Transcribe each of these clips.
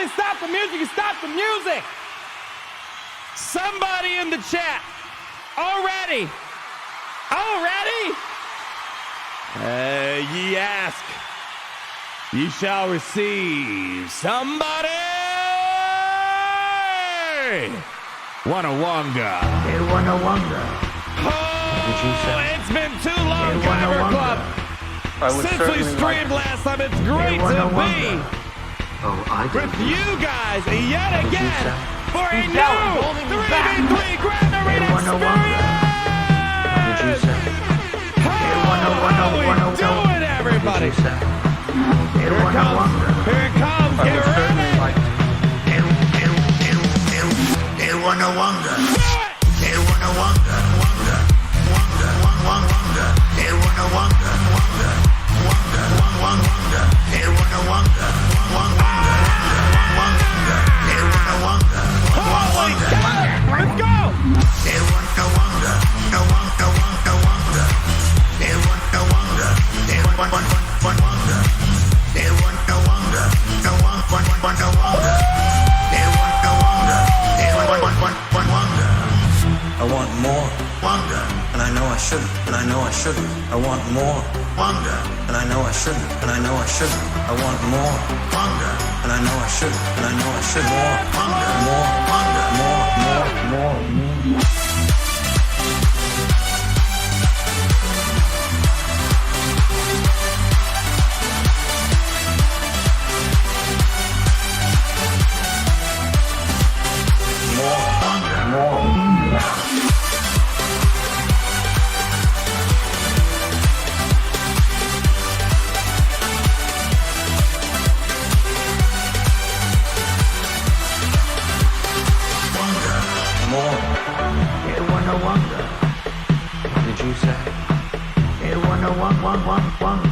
Somebody stop the music! Stop the music! Somebody in the chat. Already? Ye ask, ye shall receive. Somebody! Wanawanga. Hey, Wanawanga. Oh, it's been too long, Kyber Club. Since we streamed last time, it's great to be with you guys yet again for a new 3v3 Grand Arena experience. How we doing, everybody? Here it comes. Here it comes. Get ready. Hey, Wanawanga. Hey, Wanawanga. Hey, Wanawanga. Hey, Wanawanga. Holy cow! Let's go! Hey, Wanawanga. Hey, Wanawanga. Hey, Wanawanga. Hey, Wanawanga. I want more, and I know I shouldn't, and I know I shouldn't. I want more, and I know I shouldn't, and I know I shouldn't. I want more, and I know I shouldn't, and I know I should. More.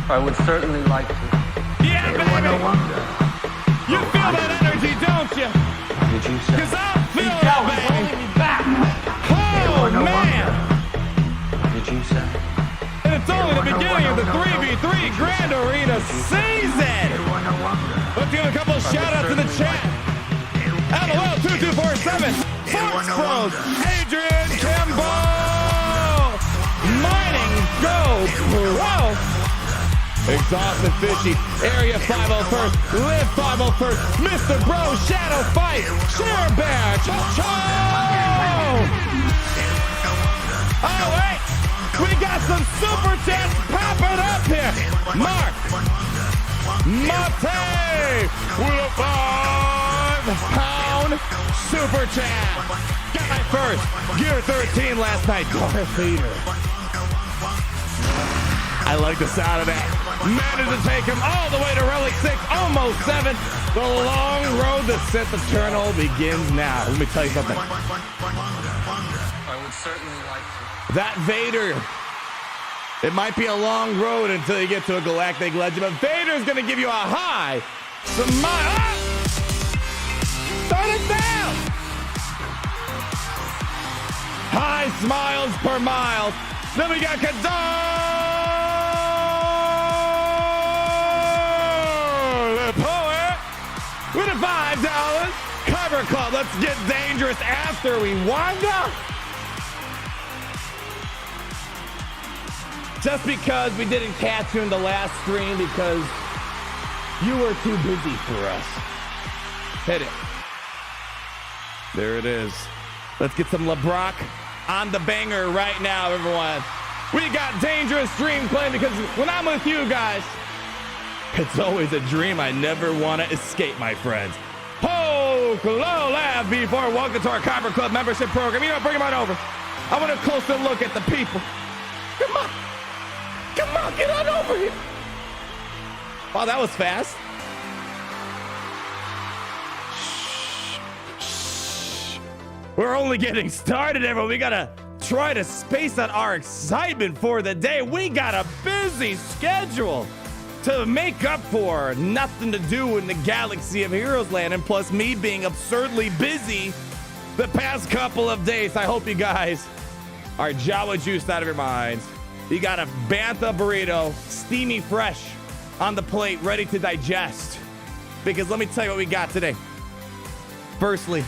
I would certainly like to. Yeah, baby! You feel that energy, don't you? Did you say? Because I feel that, baby! Oh, man! Did you say? And it's only the beginning of the 3v3 Grand Arena season! Let's give a couple of shout-outs in the chat. LOL2247, Sports Pros, Adrian Kimbo, Mining Go Pro, Exhausted Fishy, Area 501st, Live 501st, Mr. Bro, Shadow Fight, Share Bear, Cho. Oh, wait, we got some super chats popping up here. Mark, Mate, with a £5 super chat. Got my first Gear 13 last night, Darth Vader. I like the sound of that. Managed to take him all the way to Relic 6, almost 7. The long road to Sith Eternal begins now. Let me tell you something. I would certainly like to. That Vader, it might be a long road until you get to a Galactic Legend, but Vader's going to give you a high. Turn it down. High smiles per mile. Then we got Kadar. With a $5 cover club. Let's get dangerous after we wind up. Just because we didn't catch you in the last stream because you were too busy for us. Hit it. There it is. Let's get some LeBrock on the banger right now, everyone. We got dangerous stream playing because when I'm with you guys, it's always a dream I never want to escape, my friends. Oh, hello, Lab before welcome to our Kyber Club membership program. You know, bring them on over. I want a closer look at the people. Come on. Come on, get on over here. Wow, that was fast. Shh. We're only getting started, everyone. We gotta try to space out our excitement for the day. We got a busy schedule to make up for nothing to do in the galaxy of Heroes Land, and plus me being absurdly busy the past couple of days. I hope you guys are Jawa juiced out of your minds. You got a Bantha burrito, steamy fresh on the plate, ready to digest. Because let me tell you what we got today. Firstly,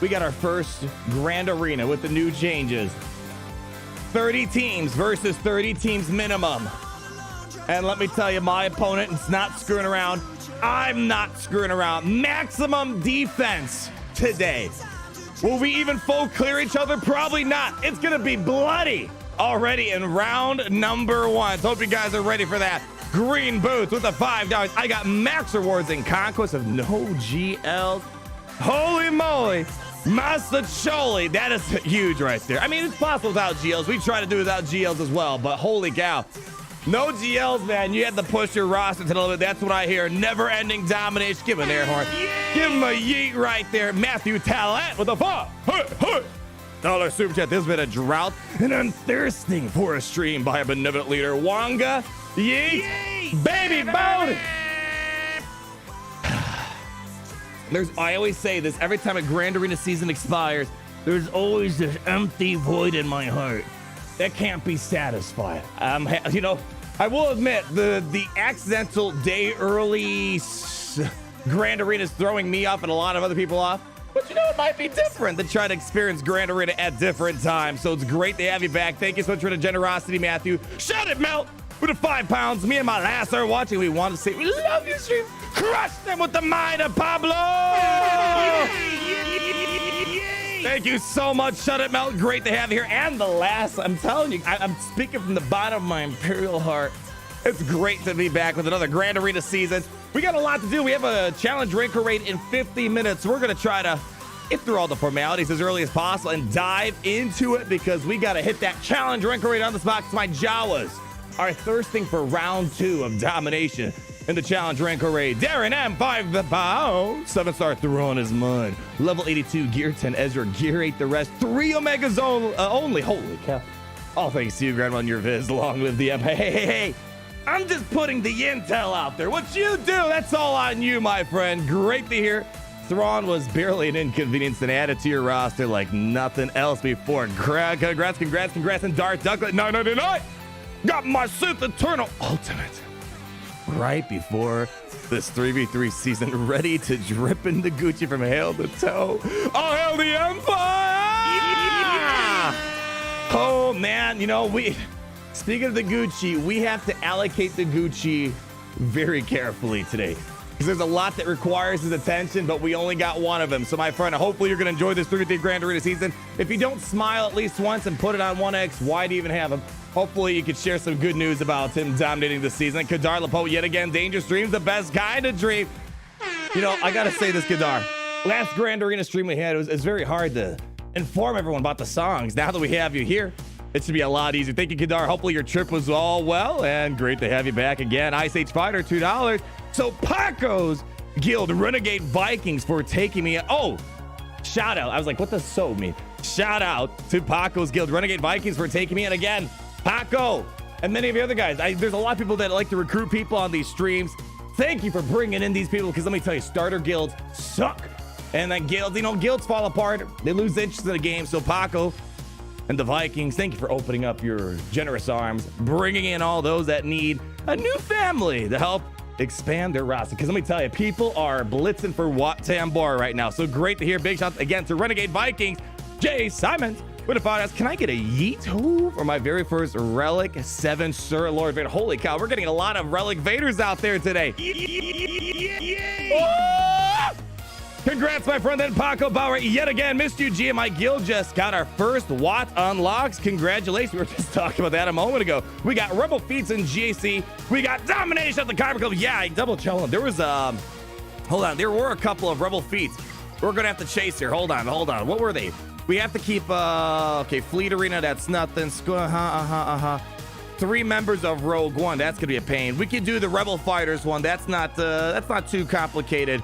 we got our first Grand Arena with the new changes. 30 teams versus 30 teams minimum. And let me tell you, my opponent is not screwing around. I'm not screwing around. Maximum defense today. Will we even full clear each other? Probably not. It's going to be bloody already in round number 1. So hope you guys are ready for that. Green boots with the $5. I got max rewards in Conquest of no GLs. Holy moly. Master Choli. That is huge right there. I mean, it's possible without GLs. We try to do without GLs as well, but holy cow. No GLs, man. You have to push your roster to the limit. That's what I hear. Never-ending domination. Give him an air horn. Give him a yeet right there. Matthew Talent with a $5 super chat. There's been a drought, and I'm thirsting for a stream by a benevolent leader. Wanga, yeet, baby bone. I always say this every time a Grand Arena season expires. There's always this empty void in my heart that can't be satisfied. You know, I will admit the accidental day early Grand Arena is throwing me off and a lot of other people off. But you know, it might be different to try to experience Grand Arena at different times. So it's great to have you back. Thank you so much for the generosity, Matthew. Shout it, Melt, with the 5 pounds. Me and my lass are watching. We want to say we love you, stream. Crush them with the mind of Pablo. Thank you so much, Shut It Melt. Great to have you here. And the last, I'm telling you, I'm speaking from the bottom of my imperial heart. It's great to be back with another Grand Arena season. We got a lot to do. We have a challenge Rancor raid in 50 minutes. We're going to try to get through all the formalities as early as possible and dive into it because we got to hit that challenge Rancor raid on the spot because my Jawas are thirsting for round 2 of domination in the challenge Rancor raid. Darren M, 5 the pound. 7-star throwing his mud. Level 82, gear 10, Ezra, gear 8, the rest. 3 Omegas only. Holy cow. All thanks to you, Grandma, and your viz. Long live the M. Hey. I'm just putting the intel out there. What you do, that's all on you, my friend. Great to hear. Thrawn was barely an inconvenience and added to your roster like nothing else before. Congrats, and Darth Ducklet 999. Got my Sith Eternal Ultimate right before this 3v3 season, ready to drip into Gucci from hail to toe. All hail the Empire! Yeah! Oh, man, you know, speaking of the Gucci, we have to allocate the Gucci very carefully today because there's a lot that requires his attention, but we only got one of them. So, my friend, hopefully you're going to enjoy this 3v3 Grand Arena season. If you don't smile at least once and put it on 1x, why do you even have him? Hopefully you could share some good news about him dominating the season. Kadar Lapo, yet again, Dangerous Dreams, the best kind of dream. You know, I got to say this, Kadar. Last Grand Arena stream we had, it's very hard to inform everyone about the songs. Now that we have you here, it should be a lot easier. Thank you, Kadar. Hopefully your trip was all well, and great to have you back again. Ice Age Fighter, $2. So Paco's Guild Renegade Vikings for taking me. Oh, shout out. I was like, what does so mean? Shout out to Paco's Guild Renegade Vikings for taking me in again. Paco and many of the other guys. There's a lot of people that like to recruit people on these streams. Thank you for bringing in these people because let me tell you, starter guilds suck. And then guilds, you know, guilds fall apart. They lose interest in the game. So Paco and the Vikings, thank you for opening up your generous arms, bringing in all those that need a new family to help expand their roster. Because let me tell you, people are blitzing for Wat Tambor right now. So great to hear. Big shout again to Renegade Vikings. Jay Simons with a podcast. Can I get a yeet for my very first Relic 7 Sir Lord Vader? Holy cow, we're getting a lot of Relic Vaders out there today. Oh! Congrats, my friend, then Paco Bauer. Yet again, missed you, G. My guild just got our first Watt unlocks. Congratulations. We were just talking about that a moment ago. We got Rebel Feats in GAC. We got Domination at the Kyber Club. Yeah, I double challenge. There was, hold on. There were a couple of Rebel Feats. We're going to have to chase here. Hold on. What were they? We have to keep, okay, Fleet Arena. That's nothing. 3 members of Rogue One. That's going to be a pain. We could do the Rebel Fighters one. That's not too complicated.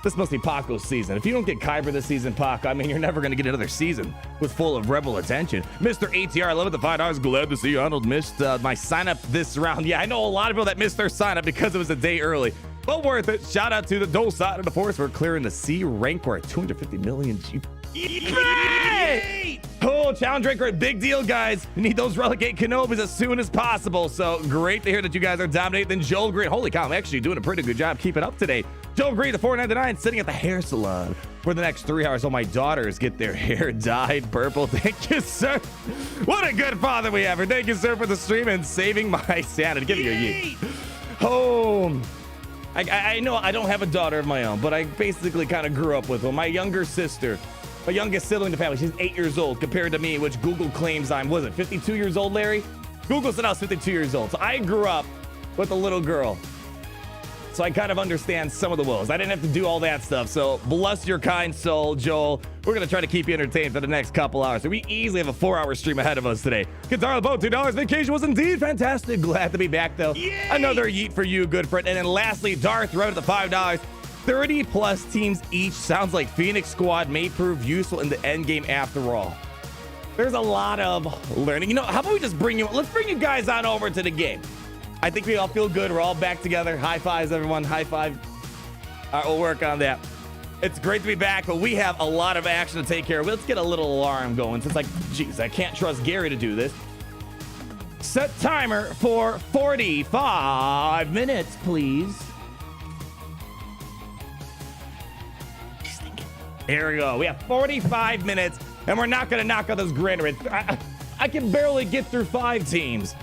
This must be Paco's season. If you don't get Kyber this season, Paco, I mean, you're never going to get another season with full of Rebel attention. Mr. ATR, I love it. The $5. Glad to see Arnold missed my sign up this round. Yeah, I know a lot of people that missed their sign up because it was a day early, but worth it. Shout out to the Dole side of the Force for clearing the C Rancor at 250 million G. Oh, challenge Rancor, big deal, guys. We need those Relegate Kenobis as soon as possible. So great to hear that you guys are dominating. Then Joel Green, holy cow, I'm actually doing a pretty good job keeping up today Joe Green, the $4.99, sitting at the hair salon for the next 3 hours while my daughters get their hair dyed purple. Thank you, sir. What a good father we have. Thank you, sir, for the stream and saving my sanity. Give me a yeet. Home. I know I don't have a daughter of my own, but I basically kind of grew up with one. My younger sister, my youngest sibling in the family, she's 8 years old compared to me, which Google claims I'm, was it 52 years old, Larry? Google said I was 52 years old. So I grew up with a little girl. So I kind of understand some of the woes. I didn't have to do all that stuff. So bless your kind soul, Joel. We're going to try to keep you entertained for the next couple hours. So we easily have a 4-hour stream ahead of us today. Guitar the boat, $2. Vacation was indeed fantastic. Glad to be back, though. Yay! Another yeet for you, good friend. And then lastly, Darth wrote at the $5. 30 plus teams each. Sounds like Phoenix Squad may prove useful in the end game after all. There's a lot of learning. You know, how about we just let's bring you guys on over to the game. I think we all feel good. We're all back together. High fives, everyone. High five. All right, we'll work on that. It's great to be back, but we have a lot of action to take care of. Let's get a little alarm going. Since geez, I can't trust Gary to do this. Set timer for 45 minutes, please. Here we go. We have 45 minutes, and we're not going to knock out those Grand Arena. I can barely get through 5 teams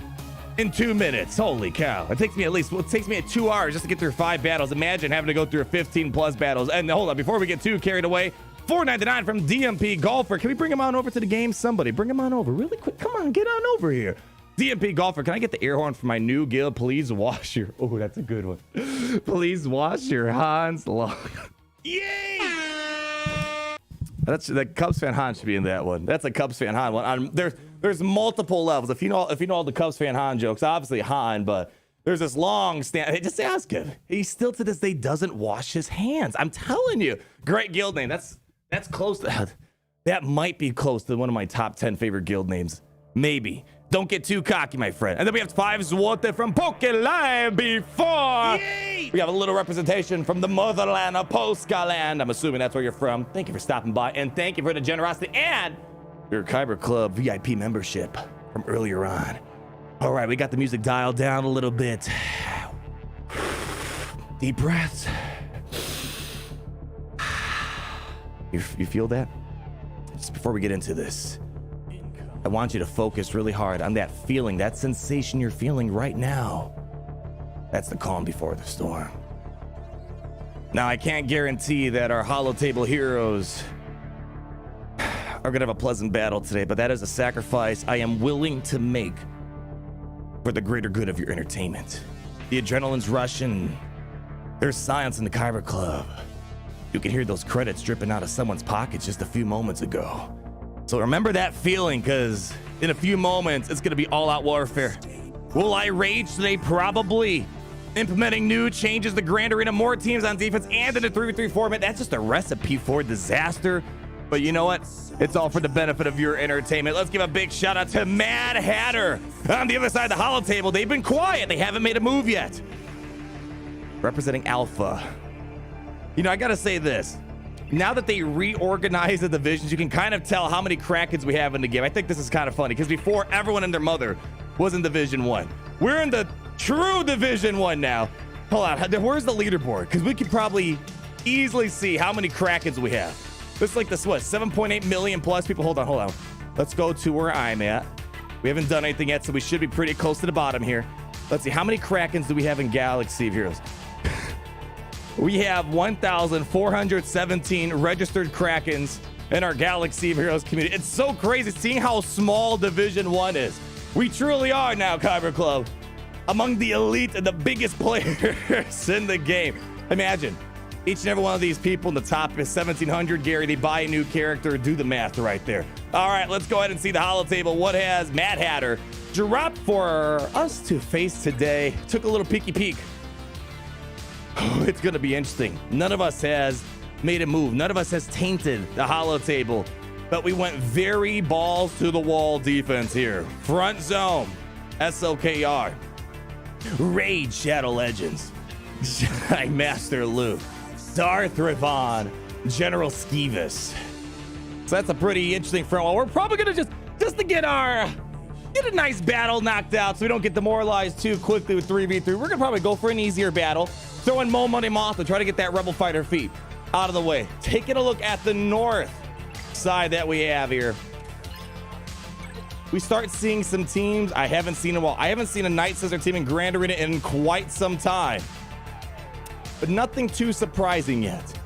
in 2 minutes. Holy cow. It takes me it takes me 2 hours just to get through 5 battles. Imagine having to go through 15 plus battles. And hold on, before we get too carried away, $4.99 from DMP Golfer. Can we bring him on over to the game? Somebody bring him on over really quick. Come on, get on over here. DMP Golfer, can I get the air horn for my new guild? Please wash your... Oh, that's a good one. Please wash your Hans long. Yay! That's the Cubs fan Han should be in that one. That's a Cubs fan Han one. There's multiple levels. If you know all the Cubs fan Han jokes, obviously Han, but there's this long stand. Just ask him. He still to this day doesn't wash his hands. I'm telling you. Great guild name. That's close to that might be close to one of my top 10 favorite guild names. Maybe. Don't get too cocky, my friend. And then we have 5 Zwote from Pokelive before. Yay! We have a little representation from the motherland of Polska-land. I'm assuming that's where you're from. Thank you for stopping by, and thank you for the generosity and your Kyber Club VIP membership from earlier on. All right, we got the music dialed down a little bit. Deep breaths. You feel that? Just before we get into this, I want you to focus really hard on that feeling, that sensation you're feeling right now. That's the calm before the storm. Now, I can't guarantee that our holotable heroes are gonna have a pleasant battle today, but that is a sacrifice I am willing to make for the greater good of your entertainment. The adrenaline's rushing. There's silence in the Kyber Club. You can hear those credits dripping out of someone's pockets just a few moments ago. So remember that feeling, because in a few moments, it's going to be all-out warfare. Will I rage today? Probably. Implementing new changes to Grand Arena, more teams on defense, and in the 3v3 format. That's just a recipe for disaster. But you know what? It's all for the benefit of your entertainment. Let's give a big shout out to Mad Hatter. On the other side of the holo table, they've been quiet. They haven't made a move yet. Representing Alpha. You know, I got to say this. Now that they reorganize the divisions, you can kind of tell how many Krakens we have in the game. I think this is kind of funny because before, everyone and their mother was in Division 1. We're in the true Division 1 now. Hold on, where's the leaderboard? Because we could probably easily see how many Krakens we have. It's like this, what, 7.8 million plus people? Hold on. Let's go to where I'm at. We haven't done anything yet, so we should be pretty close to the bottom here. Let's see, how many Krakens do we have in Galaxy of Heroes? We have 1,417 registered Krakens in our Galaxy of Heroes community. It's so crazy seeing how small Division 1 is. We truly are now, Kyber Club, among the elite and the biggest players in the game. Imagine, each and every one of these people in the top is 1,700. Gary, they buy a new character. Do the math right there. All right, let's go ahead and see the holo table. What has Mad Hatter dropped for us to face today? Took a little peeky peek. It's going to be interesting. None of us has made a move. None of us has tainted the holo table, but we went very balls to the wall defense here. Front zone, SLKR. Raid Shadow Legends. Master Luke. Darth Revan. General Skeevis. So that's a pretty interesting front wall. We're probably going to just to get a nice battle knocked out so we don't get demoralized too quickly with 3v3. We're going to probably go for an easier battle. Throwing Mo Money Mothma, try to get that Rebel Fighter feat out of the way. Taking a look at the north side that we have here. We start seeing some teams I haven't seen in a while. I haven't seen a Nightsisters team in Grand Arena in quite some time. But nothing too surprising yet.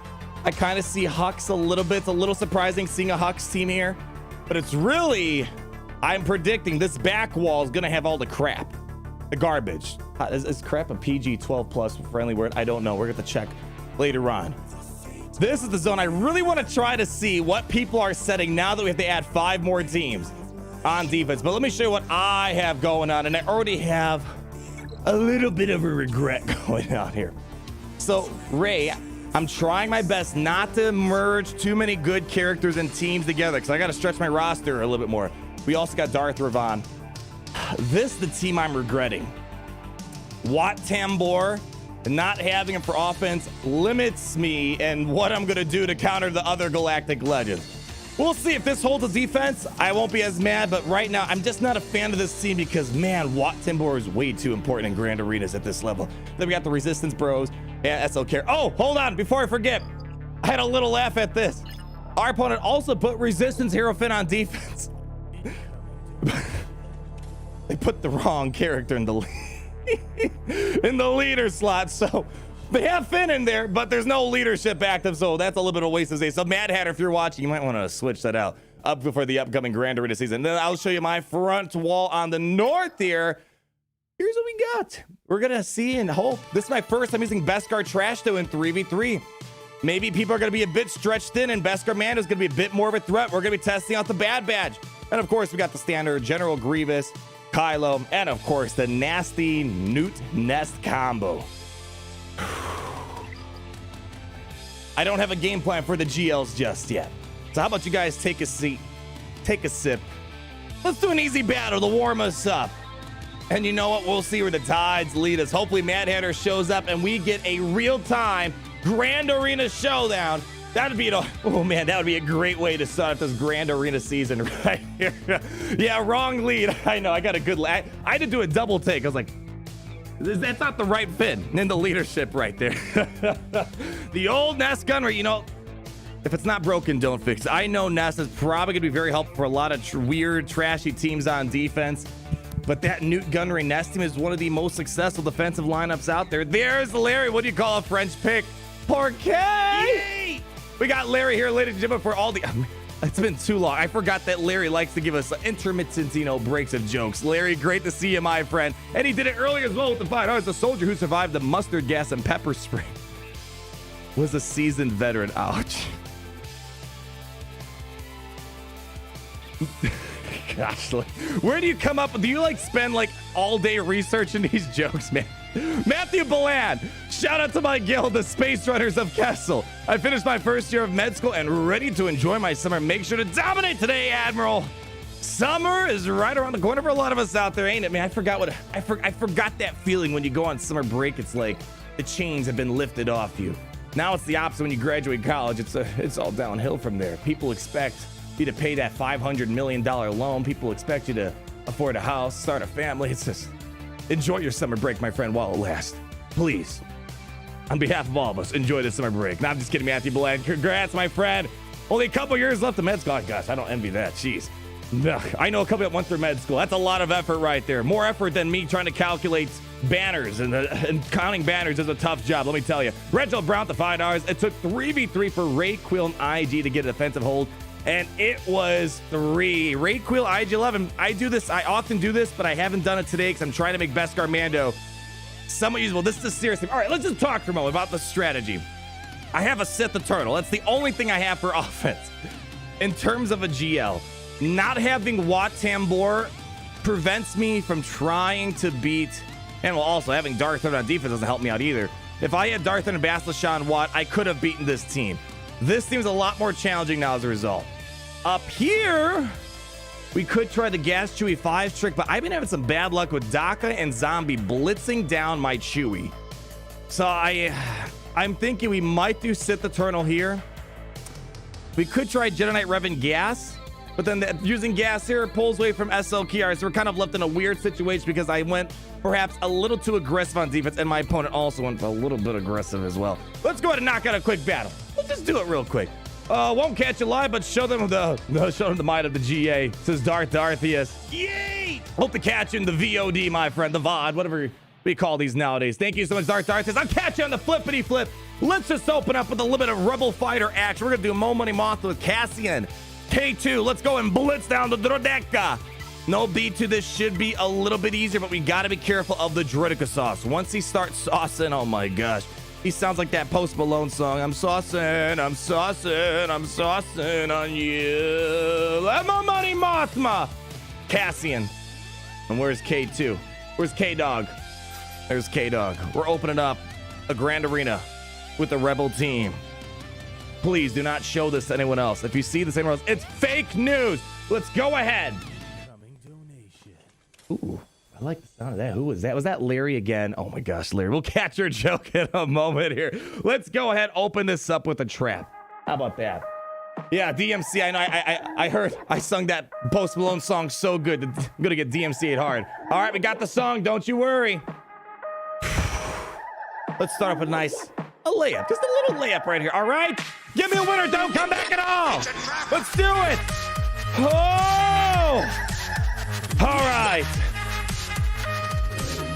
I kind of see Hux a little bit. It's a little surprising seeing a Hux team here. But it's really, I'm predicting this back wall is going to have all the crap. The garbage. Is crap a PG-12 plus friendly word? I don't know. We're going to check later on. This is the zone I really want to try to see what people are setting now that we have to add 5 more teams on defense. But let me show you what I have going on. And I already have a little bit of a regret going on here. So, Ray, I'm trying my best not to merge too many good characters and teams together because I got to stretch my roster a little bit more. We also got Darth Revan. This is the team I'm regretting. Wat Tambor, not having him for offense limits me and what I'm going to do to counter the other Galactic Legends. We'll see if this holds a defense. I won't be as mad, but right now I'm just not a fan of this team because, man, Wat Tambor is way too important in Grand Arenas at this level. Then we got the Resistance Bros and SLKR. Oh, hold on, before I forget, I had a little laugh at this. Our opponent also put Resistance Hero Finn on defense. They put the wrong character in the leader slot, so they have Finn in there, but there's no leadership active, so that's a little bit of a waste of space. So Mad Hatter, if you're watching, you might want to switch that out up before the upcoming Grand Arena season. Then I'll show you my front wall on the north here. Here's what we got. We're gonna see and hope. This is my first time using Beskar Trash though in 3v3. Maybe people are gonna be a bit stretched thin, and Beskar Mando is gonna be a bit more of a threat. We're gonna be testing out the Bad Badge, and of course we got the standard General Grievous, Kylo, and of course the nasty Nute Nest combo. I don't have a game plan for the GLs just yet. So how about you guys take a seat, take a sip. Let's do an easy battle to warm us up. And you know what? We'll see where the tides lead us. Hopefully Mad Hatter shows up and we get a real-time Grand Arena showdown. That'd be, oh man, that would be a great way to start this Grand Arena season right here. Yeah, wrong lead. I know, I got a good I had to do a double take. I was like, that's not the right fit in the leadership right there. The old Nest gunner, you know, if it's not broken, don't fix it. I know Nest is probably going to be very helpful for a lot of weird, trashy teams on defense. But that Nute Gunnery Nest team is one of the most successful defensive lineups out there. There's Larry. What do you call a French pick? Parquet! We got Larry here, ladies and gentlemen, for all the... It's been too long. I forgot that Larry likes to give us intermittent, you know, breaks of jokes. Larry, great to see you, my friend. And he did it earlier as well with the fight. Oh, it's a soldier who survived the mustard gas and pepper spray. Was a seasoned veteran. Ouch. Gosh, where do you come up with? Do you like spend like all day researching these jokes, man? Matthew Balan, shout out to my guild, the Space Runners of Kessel. I finished my first year of med school and ready to enjoy my summer. Make sure to dominate today, Admiral. Summer is right around the corner for a lot of us out there, ain't it, man? I forgot what I forgot that feeling when you go on summer break. It's like the chains have been lifted off you. Now it's the opposite when you graduate college. It's all downhill from there. People expect you to pay that $500 million loan. People expect you to afford a house, start a family. It's just, enjoy your summer break, my friend, while it lasts. Please, on behalf of all of us, enjoy this summer break. No, I'm just kidding, Matthew Bland. Congrats, my friend. Only a couple years left of med school. Oh, gosh, I don't envy that. Jeez. Ugh, I know a couple that went through med school. That's a lot of effort right there. More effort than me trying to calculate banners, and counting banners is a tough job, let me tell you. Reginald Brown, the $5. It took 3v3 for Ray Quill and IG to get a defensive hold. And it was 3. Ray Quill, IG11. I often do this, but I haven't done it today because I'm trying to make Beskar Mando somewhat usable. This is a serious thing. All right, let's just talk for a moment about the strategy. I have a Sith the Turtle. That's the only thing I have for offense. In terms of a GL, not having Wat Tambor prevents me from trying to beat, and well, also having Darth Vader on defense doesn't help me out either. If I had Darth Vader and Bastila Wat, I could have beaten this team. This team is a lot more challenging now as a result. Up here, we could try the Gas Chewie 5 trick, but I've been having some bad luck with Daka and Zombie blitzing down my Chewie. So I'm thinking we might do Sith Eternal here. We could try Jedi Knight Revan Gas, but then using gas here pulls away from SLKR. So we're kind of left in a weird situation because I went perhaps a little too aggressive on defense, and my opponent also went a little bit aggressive as well. Let's go ahead and knock out a quick battle. We'll just do it real quick. Won't catch you live, but show them the might of the GA, says Darth Darthius. Yay! Hope to catch you in the VOD, my friend, the VOD, whatever we call these nowadays. Thank you so much, Darth Darthius. I'll catch you on the flippity flip. Let's just open up with a little bit of Rebel Fighter action. We're gonna do Mo Money Mothma with Cassian. K2, let's go and blitz down the Droideka. No B2, this should be a little bit easier, but we gotta be careful of the Droideka sauce. Once he starts saucing, oh my gosh. He sounds like that Post Malone song. I'm saucing, I'm saucing, I'm saucing on you. Let my money, Mothma. Cassian. And where's K2? Where's K-Dog? There's K-Dog. We're opening up a Grand Arena with the Rebel team. Please do not show this to anyone else. If you see this anywhere else, it's fake news. Let's go ahead. Ooh. I like the sound of that. Who was that? Was that Larry again? Oh my gosh, Larry. We'll catch your joke in a moment here. Let's go ahead, open this up with a trap. How about that? Yeah, DMC. I know. I heard. I sung that Post Malone song so good. I'm gonna get DMC'd hard. All right, we got the song. Don't you worry. Let's start off with a layup. Just a little layup right here. All right. Give me a winner. Don't come back at all. Let's do it. Oh. All right.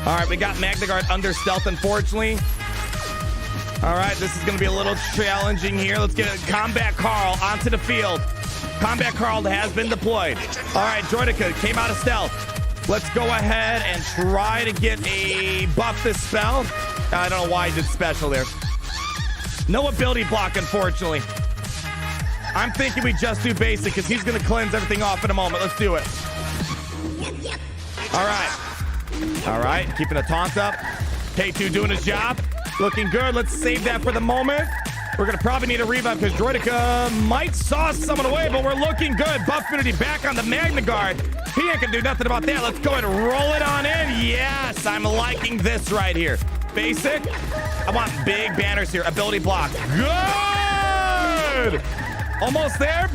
All right, we got Magna Guard under stealth, unfortunately. All right, this is going to be a little challenging here. Let's get it. Combat Carl onto the field. Combat Carl has been deployed. All right, Droideka came out of stealth. Let's go ahead and try to get a buff this spell. I don't know why I did special there. No ability block, unfortunately. I'm thinking we just do basic because he's going to cleanse everything off in a moment. Let's do it. All right. All right, keeping a taunt up. K2 doing his job. Looking good. Let's save that for the moment. We're going to probably need a revive because Droideka might sauce someone away, but we're looking good. Buff Finity back on the Magna Guard. He ain't going to do nothing about that. Let's go ahead and roll it on in. Yes, I'm liking this right here. Basic. I want big banners here. Ability block. Good. Almost there.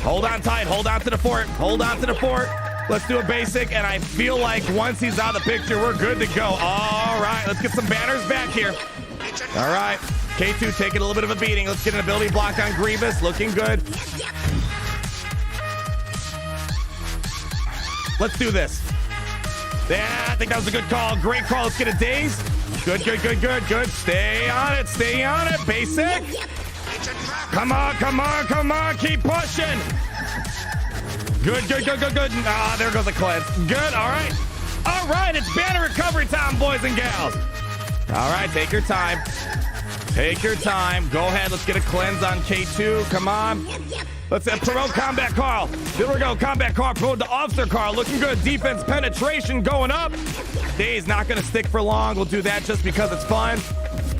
Hold on tight. Hold on to the fort. Hold on to the fort. Let's do a basic, and I feel like once he's out of the picture, we're good to go. All right, let's get some banners back here. All right, K2 taking a little bit of a beating. Let's get an ability block on Grievous. Looking good. Let's do this. Yeah, I think that was a good call. Great call. Let's get a daze. Good, good, good, good, good. Stay on it. Stay on it. Basic. Come on, come on, come on. Keep pushing. Good, good, good, good, good. Ah, there goes the cleanse. Good, all right. All right, it's banner recovery time, boys and gals. All right, take your time. Take your time. Go ahead, let's get a cleanse on K2. Come on. Let's promote Combat Carl. There we go, Combat Carl. Promote the Officer Carl. Looking good. Defense penetration going up. Day's not going to stick for long. We'll do that just because it's fun.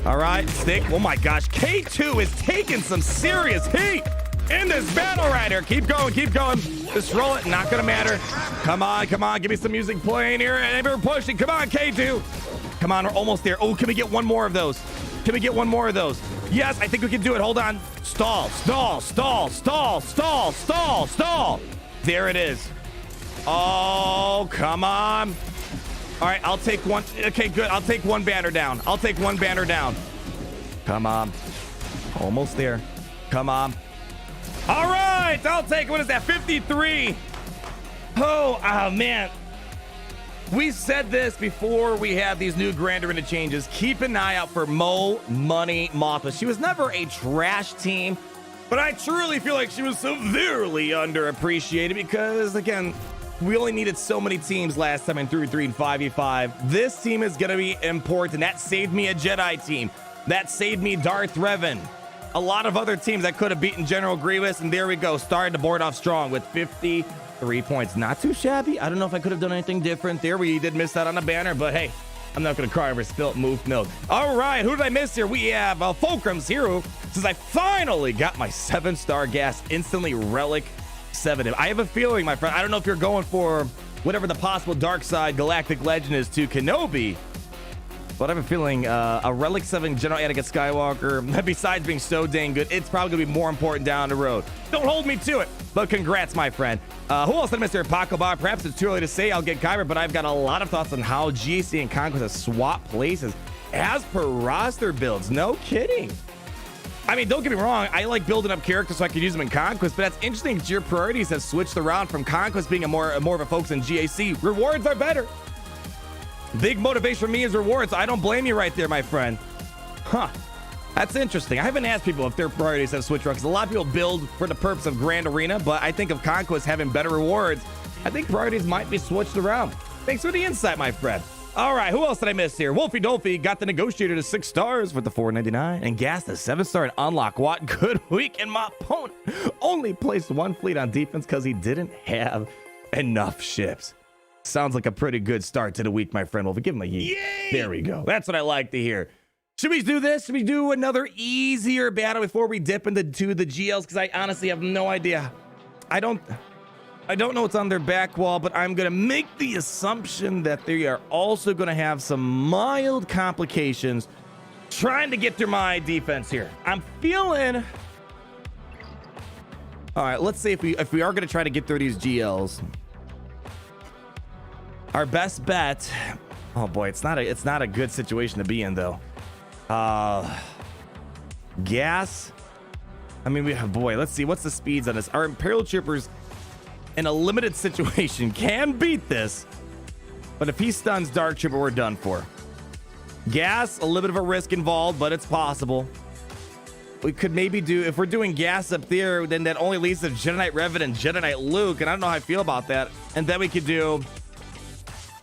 All right, stick. Oh my gosh, K2 is taking some serious heat in this battle right here. Keep going, keep going. Just roll it, not gonna matter. Come on, come on, give me some music playing here. And we're pushing, come on, K2. Come on, we're almost there. Oh, can we get one more of those? Can we get one more of those? Yes, I think we can do it. Hold on. Stall, stall, stall, stall, stall, stall, stall. There it is. Oh, come on. All right, I'll take one. Okay, good. I'll take one banner down. I'll take one banner down. Come on. Almost there. Come on. All right, I'll take, what is that, 53? Oh, man. We said this before we had these new Grand Arena changes. Keep an eye out for Mo Money Mothma. She was never a trash team, but I truly feel like she was severely underappreciated because, again, we only needed so many teams last time in 3-3 and 5v5. This team is going to be important. That saved me a Jedi team. That saved me Darth Revan. A lot of other teams that could have beaten General Grievous, and there we go, starting to board off strong with 53 points. Not too shabby. I don't know if I could have done anything different there. We did miss out on a banner, but hey, I'm not going to cry over spilt moof milk. All right, who did I miss here? We have Fulcrum's Hero. Since I finally got my 7-star gas, instantly Relic 7. I have a feeling, my friend, I don't know if you're going for whatever the possible dark side Galactic Legend is to Kenobi, But I have a feeling a Relic 7 General Anakin Skywalker, besides being so dang good, it's probably going to be more important down the road. Don't hold me to it, but congrats, my friend. Who else did I miss there? Paco Bob. Perhaps it's too early to say I'll get Kyber, but I've got a lot of thoughts on how GAC and Conquest have swapped places as per roster builds. No kidding. I mean, don't get me wrong. I like building up characters so I can use them in Conquest, but that's interesting that your priorities have switched around from Conquest being more of a focus in GAC. Rewards are better. Big motivation for me is rewards. I don't blame you right there, my friend. Huh. That's interesting. I haven't asked people if their priorities have switched around because a lot of people build for the purpose of Grand Arena, but I think of Conquest having better rewards. I think priorities might be switched around. Thanks for the insight, my friend. All right, who else did I miss here? Wolfie Dolphy got the Negotiator to 6 stars with the 4.99 and Gas to 7-star and Unlock Watt. Good week, and my opponent only placed 1 fleet on defense because he didn't have enough ships. Sounds like a pretty good start to the week, my friend. Wolfie, give him a yeet. Yay! There we go. That's what I like to hear. Should we do this? Should we do another easier battle before we dip into the GLs? Because I honestly have no idea. I don't know what's on their back wall, but I'm going to make the assumption that they are also going to have some mild complications trying to get through my defense here. I'm feeling... All right, let's see if we are going to try to get through these GLs. Our best bet... Oh, boy, it's not a good situation to be in, though. Gas. I mean, boy, let's see. What's the speeds on this? Our Imperial Troopers... in a limited situation can beat this, but if he stuns Dark Trooper, we're done for. Gas, a little bit of a risk involved, but it's possible. We could maybe do, if we're doing Gas up there, then that only leads to Jedi Knight Revan and Jedi Knight Luke, and I don't know how I feel about that. And then we could do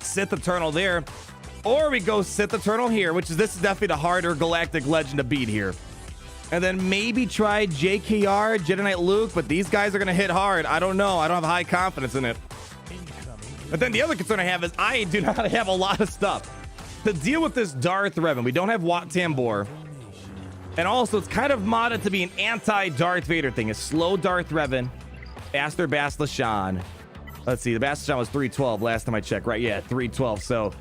Sith Eternal there, or we go Sith Eternal here, this is definitely the harder Galactic Legend to beat here. And then maybe try JKR, Jedi Knight Luke, but these guys are going to hit hard. I don't know. I don't have high confidence in it. But then the other concern I have is I do not have a lot of stuff to deal with this Darth Revan. We don't have Wat Tambor. And also, it's kind of modded to be an anti-Darth Vader thing. A slow Darth Revan, faster Bastila Shan. Let's see. The Bastila Shan was 312 last time I checked. Right, yeah, 312. So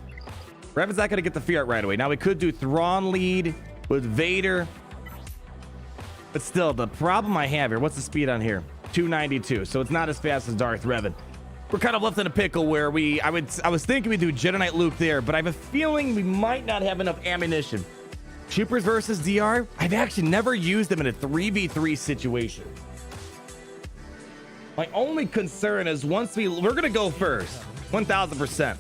Revan's not going to get the Fiat right away. Now, we could do Thrawn lead with Vader. But still, the problem I have here, what's the speed on here? 292. So it's not as fast as Darth Revan. We're kind of left in a pickle where I was thinking we'd do Jedi Knight Luke there, but I have a feeling we might not have enough ammunition. Troopers versus DR, I've actually never used them in a 3v3 situation. My only concern is we're going to go first, 1000%.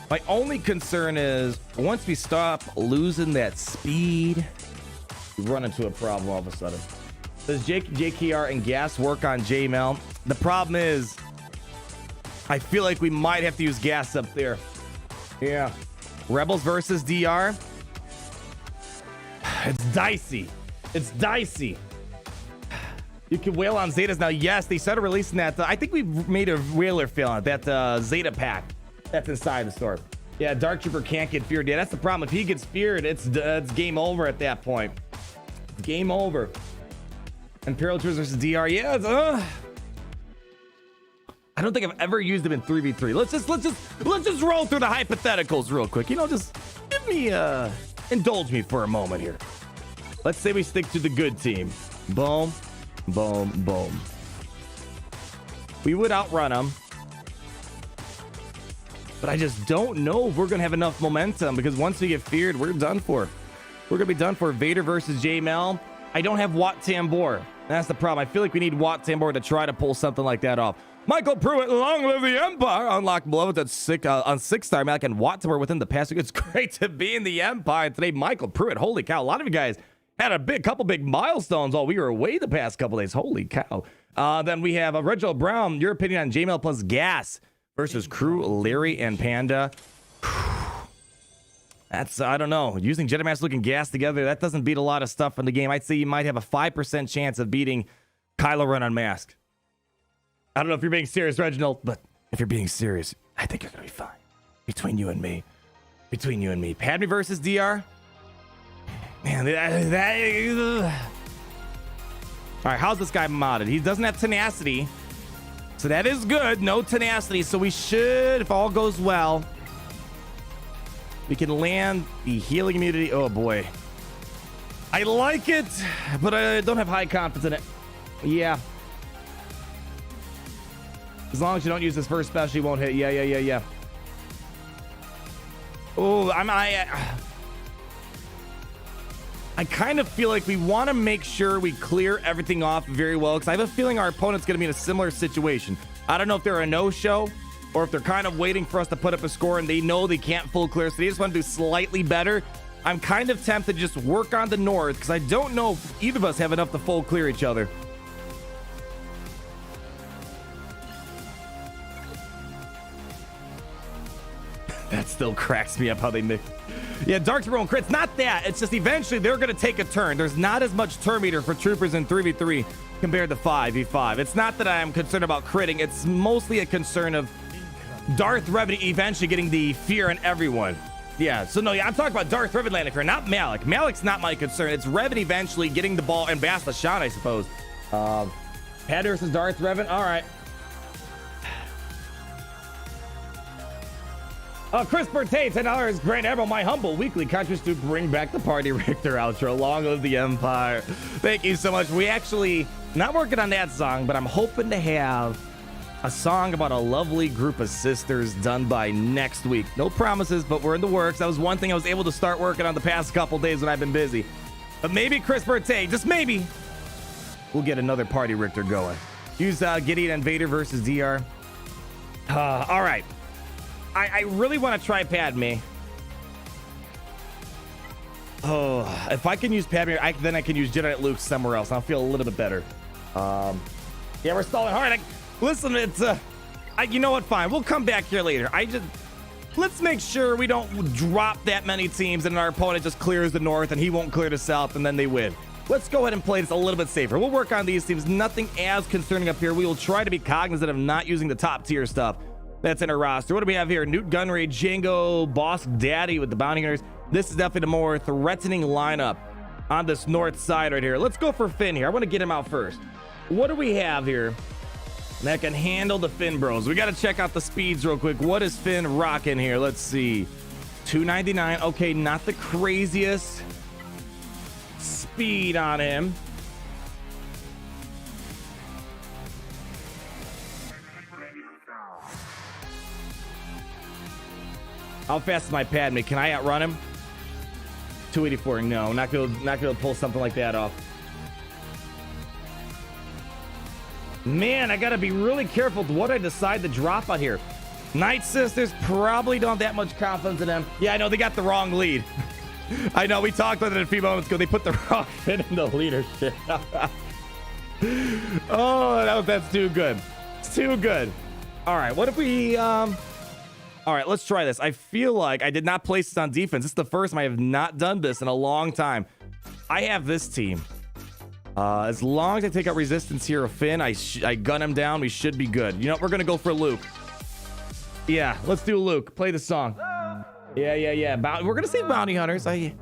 My only concern is once we stop losing that speed, we run into a problem all of a sudden. Does JKR and Gas work on JML? The problem is, I feel like we might have to use Gas up there. Yeah. Rebels versus DR. It's dicey. It's dicey. You can whale on Zetas now. Yes, they started releasing that. I think we've made a whaler fail on it. That Zeta pack that's inside the store. Yeah, Dark Trooper can't get feared. Yeah, that's the problem. If he gets feared, it's game over at that point. Game over. Imperial Troopers versus DR. Yeah, I don't think I've ever used them in 3v3. Let's just roll through the hypotheticals real quick. You know, just give me indulge me for a moment here. Let's say we stick to the good team. Boom, boom, boom. We would outrun them. But I just don't know if we're going to have enough momentum because once we get feared, we're done for. We're going to be done for. Vader versus JML. I don't have Wat Tambor. That's the problem. I feel like we need Wat Tambor to try to pull something like that off. Michael Pruitt, long live the Empire. Unlocked below on 6-star Malik and Wat Tambor within the past week. It's great to be in the Empire today. Michael Pruitt, holy cow. A lot of you guys had a couple big milestones while we were away the past couple days. Holy cow. Then we have Reginald Brown. Your opinion on JML plus Gas versus Crew, Larry, and Panda. That's, I don't know. Using Jedi Master Luke and Gas together, that doesn't beat a lot of stuff in the game. I'd say you might have a 5% chance of beating Kylo Ren unmasked. I don't know if you're being serious, Reginald, but if you're being serious, I think you're going to be fine. Between you and me. Between you and me. Padme versus DR? Man, all right, how's this guy modded? He doesn't have tenacity. So that is good. No tenacity. So we should, if all goes well, We can land the healing immunity. Oh boy. I like it, but I don't have high confidence in it. Yeah. As long as you don't use this first special, you won't hit. Yeah. Oh, I kind of feel like we want to make sure we clear everything off very well, because I have a feeling our opponent's going to be in a similar situation. I don't know if they're a no-show or if they're kind of waiting for us to put up a score and they know they can't full clear, so they just want to do slightly better. I'm kind of tempted to just work on the north, because I don't know if either of us have enough to full clear each other. That still cracks me up how they mix. Yeah, Dark Throne crits. Not that. It's just eventually they're going to take a turn. There's not as much turn meter for troopers in 3v3 compared to 5v5. It's not that I'm concerned about critting. It's mostly a concern of Darth Revan eventually getting the fear in everyone. Yeah, so no, yeah, I'm talking about Darth Revan landing here, not Malik. Malik's not my concern. It's Revan eventually getting the ball, and Bast Lashan, I suppose. Pad versus Darth Revan. All right. Chris Bertate, $10 Grand Admiral, my humble weekly contribution to bring back the party Richter outro. Long live the Empire. Thank you so much. We actually, not working on that song, but I'm hoping to have a song about a lovely group of sisters done by next week. No promises, but we're in the works. That was one thing I was able to start working on the past couple days when I've been busy. But maybe Chris Bertate, just maybe, we'll get another party Richter going. Use Gideon and Vader versus DR. All right. I really want to try Padme. Oh, if I can use Padme, then I can use Jedi Luke somewhere else. I'll feel a little bit better. Yeah, we're stalling hard. Listen, it's you know what? Fine, we'll come back here later. Let's make sure we don't drop that many teams and our opponent just clears the north and he won't clear the south and then they win. Let's go ahead and play this a little bit safer. We'll work on these teams. Nothing as concerning up here. We will try to be cognizant of not using the top tier stuff that's in our roster. What do we have here? Nute, Gunray, Django, Bossk Daddy with the Bounty Hunters. This is definitely the more threatening lineup on this north side right here. Let's go for Finn here. I want to get him out first. What do we have here that can handle the Finn bros? We got to check out the speeds real quick. What is Finn rocking here? Let's see. 299. Okay, not the craziest speed on him. How fast is my Padme? Can I outrun him? 284. No, not gonna be able to pull something like that off. Man, I gotta be really careful with what I decide to drop on here. Nightsisters probably don't have that much confidence in them. Yeah, I know they got the wrong lead. I know we talked about it a few moments ago. They put the wrong Finn in the leadership. Oh, that's too good. It's too good. All right, what if we all right, let's try this. I feel like I did not place this on defense. This is the first time I have not done this in a long time. I have this team. As long as I take out resistance here of Finn, I gun him down, we should be good. You know what? We're going to go for Luke. Yeah, let's do Luke. Play the song. Yeah. We're going to save Bounty Hunters. Bounty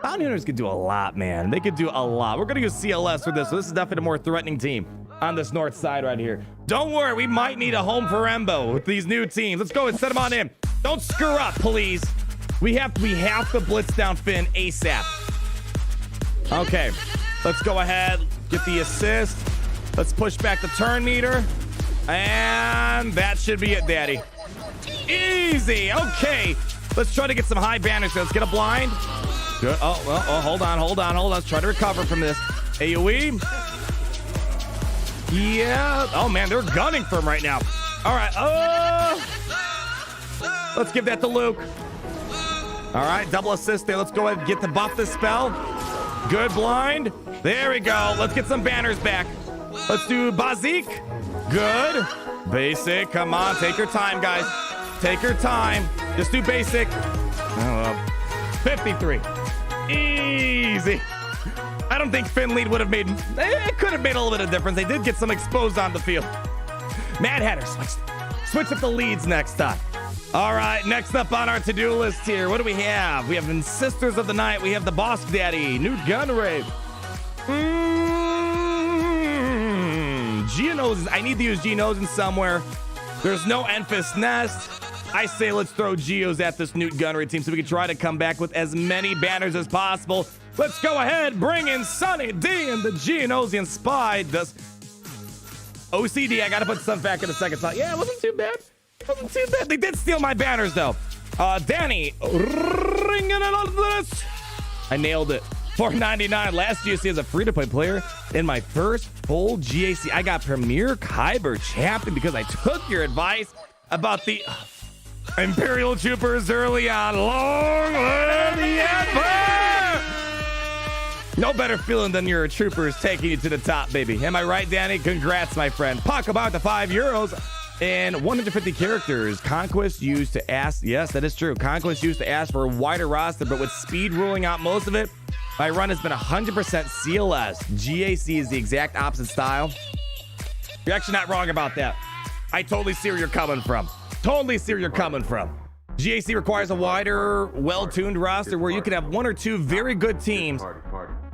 Hunters could do a lot, man. They could do a lot. We're going to use CLS for this, so this is definitely a more threatening team on this north side right here. Don't worry, we might need a home for Embo with these new teams. Let's go and set them on in. Don't screw up, please. We have to blitz down Finn ASAP. Okay, let's go ahead, get the assist. Let's push back the turn meter. And that should be it, Daddy. Easy, okay. Let's try to get some high banners here. Let's get a blind. Good. Oh, hold on. Let's try to recover from this. AoE. Yeah. Oh, man, they're gunning for him right now. All right. Let's give that to Luke. All right, double assist there. Let's go ahead and get to buff this spell. Good blind. There we go. Let's get some banners back. Let's do Bazik. Good. Basic. Come on. Take your time, guys. Take your time. Just do basic. Oh, 53. Easy. I don't think Finn lead would have made... It could have made a little bit of difference. They did get some exposed on the field. Mad Hatter, switch up the leads next time. All right, next up on our to-do list here. What do we have? We have Sisters of the Night. We have the Bossk Daddy, Nute Gunray. Geonoses. I need to use Geonoses somewhere. There's no Enfys Nest. I say let's throw Geos at this Nute gunnery team so we can try to come back with as many banners as possible. Let's go ahead, bring in Sunny D and the Geonosian Spy. Does OCD, I gotta put Sun back in a second slot. Yeah, it wasn't too bad. It wasn't too bad. They did steal my banners though. Danny, ring it on this. I nailed it. $4.99 last GAC as a free-to-play player. In my first full GAC, I got Premier Kyber champion because I took your advice about the Imperial Troopers early on. Long live the Empire! No better feeling than your troopers taking you to the top, baby. Am I right, Danny? Congrats, my friend. Puck about the €5 and 150 characters. Conquest used to ask. Yes, that is true. Conquest used to ask for a wider roster, but with speed ruling out most of it, my run has been 100% CLS. GAC is the exact opposite style. You're actually not wrong about that. I totally see where you're coming from. Totally see where you're coming from. GAC requires a wider, well-tuned roster where you can have one or two very good teams.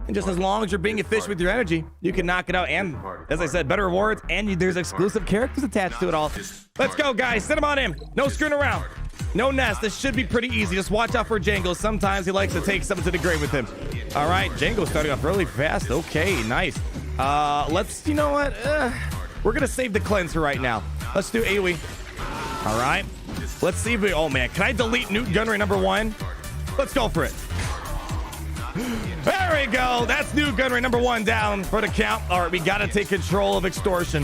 And just as long as you're being efficient with your energy, you can knock it out. And as I said, better rewards, and there's exclusive characters attached to it all. Let's go, guys. Send them on in. No screwing around. No nest. This should be pretty easy. Just watch out for Django. Sometimes he likes to take something to the grave with him. All right, Django starting off really fast. Okay, nice. Let's, you know what? We're going to save the cleanse for right now. Let's do AoE. All right. Let's see if we, oh man, can I delete Nute gunnery number 1? Let's go for it. There we go. That's Nute gunnery number 1 down for the count. All right, we got to take control of extortion.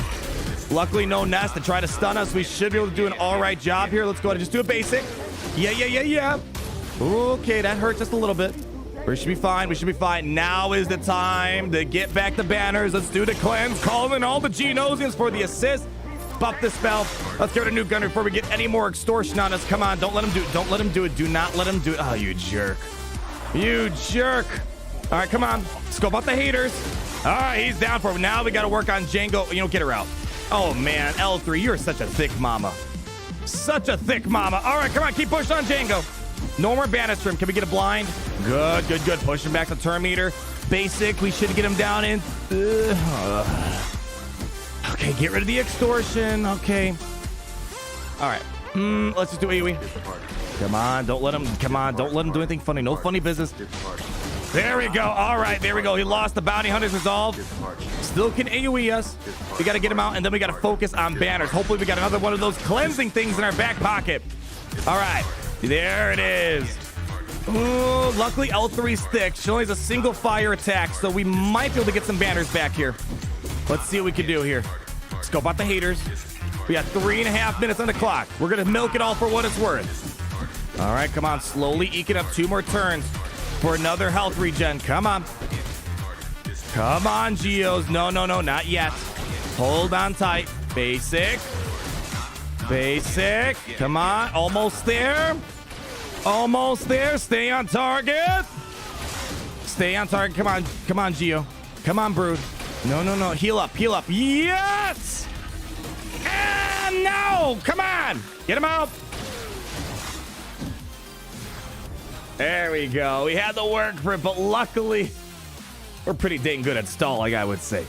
Luckily, no nest to try to stun us. We should be able to do an all right job here. Let's go ahead and just do a basic. Yeah. Okay, that hurt just a little bit. We should be fine. We should be fine. Now is the time to get back the banners. Let's do the cleanse. Call in all the Geonosians for the assist. Buff the spell. Let's get rid of Nute gunnery before we get any more extortion on us. Come on, don't let him do it. Don't let him do it. Do not let him do it. Oh, you jerk. You jerk. All right, come on. Scope out the haters. All right, he's down for it. Now we got to work on Django. You know, get her out. Oh, man. L3, you're such a thick mama. Such a thick mama. All right, come on. Keep pushing on Django. No more banish trim. Can we get a blind? Good. Push him back to turn meter. Basic. We should get him down in. Okay, get rid of the extortion. Okay. All right. Let's just do AoE. Come on, don't let him. Come on, don't let him do anything funny. No funny business. There we go. All right, there we go. He lost the bounty hunter's resolve. Still can AoE us. We got to get him out, and then we got to focus on banners. Hopefully, we got another one of those cleansing things in our back pocket. All right, there it is. Ooh, luckily, L3 sticks. She only has a single fire attack, so we might be able to get some banners back here. Let's see what we can do here. Scope out the haters. We got 3.5 minutes on the clock. We're going to milk it all for what it's worth. All right, come on. Slowly eking up 2 more turns for another health regen. Come on. Come on, Geos. No, not yet. Hold on tight. Basic. Come on. Almost there. Stay on target. Come on, Geo. Come on, Brood. No. Heal up. Yes! And no! Come on! Get him out! There we go. We had to work for it, but luckily, we're pretty dang good at stalling, I would say.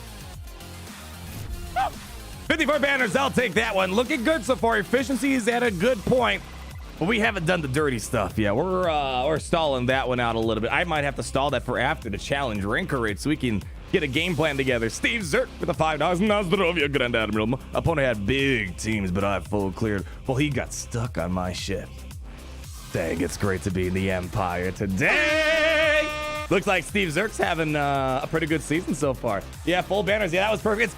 54 banners, I'll take that one. Looking good so far. Efficiency is at a good point, but we haven't done the dirty stuff yet. We're stalling that one out a little bit. I might have to stall that for after the challenge Rancor raid so we can get a game plan together. Steve Zerk with a $5. Nazdrovia, Grand Admiral. Opponent had big teams, but I full cleared. Well, he got stuck on my ship. Dang, it's great to be in the Empire today. Looks like Steve Zerk's having a pretty good season so far. Yeah, full banners. Yeah, that was perfect.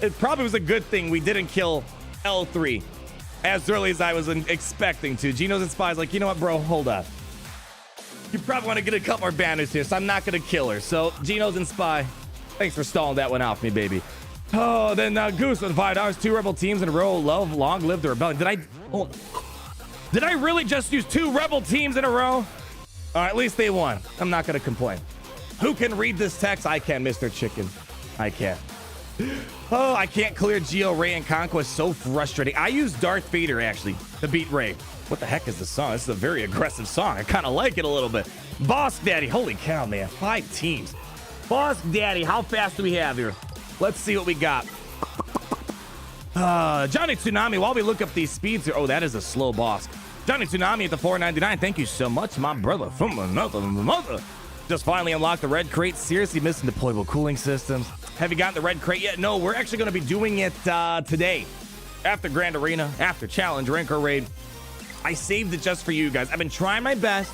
It probably was a good thing we didn't kill L3 as early as I was expecting to. Genos and Spy's like, you know what, bro? Hold on. You probably want to get a couple more banners here, so I'm not going to kill her. So, Genos and Spy, thanks for stalling that one out for me, baby. Oh, then Goose with $5. 2 rebel teams in a row. Long live the rebellion. Did I really just use 2 rebel teams in a row? All right, at least they won. I'm not going to complain. Who can read this text? I can, Mr. Chicken. I can. Oh, I can't clear Geo, Ray, and Conquest. So frustrating. I use Darth Vader, actually, to beat Ray. What the heck is this song? This is a very aggressive song. I kind of like it a little bit. Bossk Daddy. Holy cow, man. 5 teams. Bossk Daddy. How fast do we have here? Let's see what we got. Johnny Tsunami, while we look up these speeds here. Oh, that is a slow boss. Johnny Tsunami at the 499. Thank you so much, my brother from another mother. Just finally unlocked the red crate. Seriously missing deployable cooling systems. Have you gotten the red crate yet? No, we're actually going to be doing it today. After Grand Arena, after Challenge, Rancor Raid. I saved it just for you guys. I've been trying my best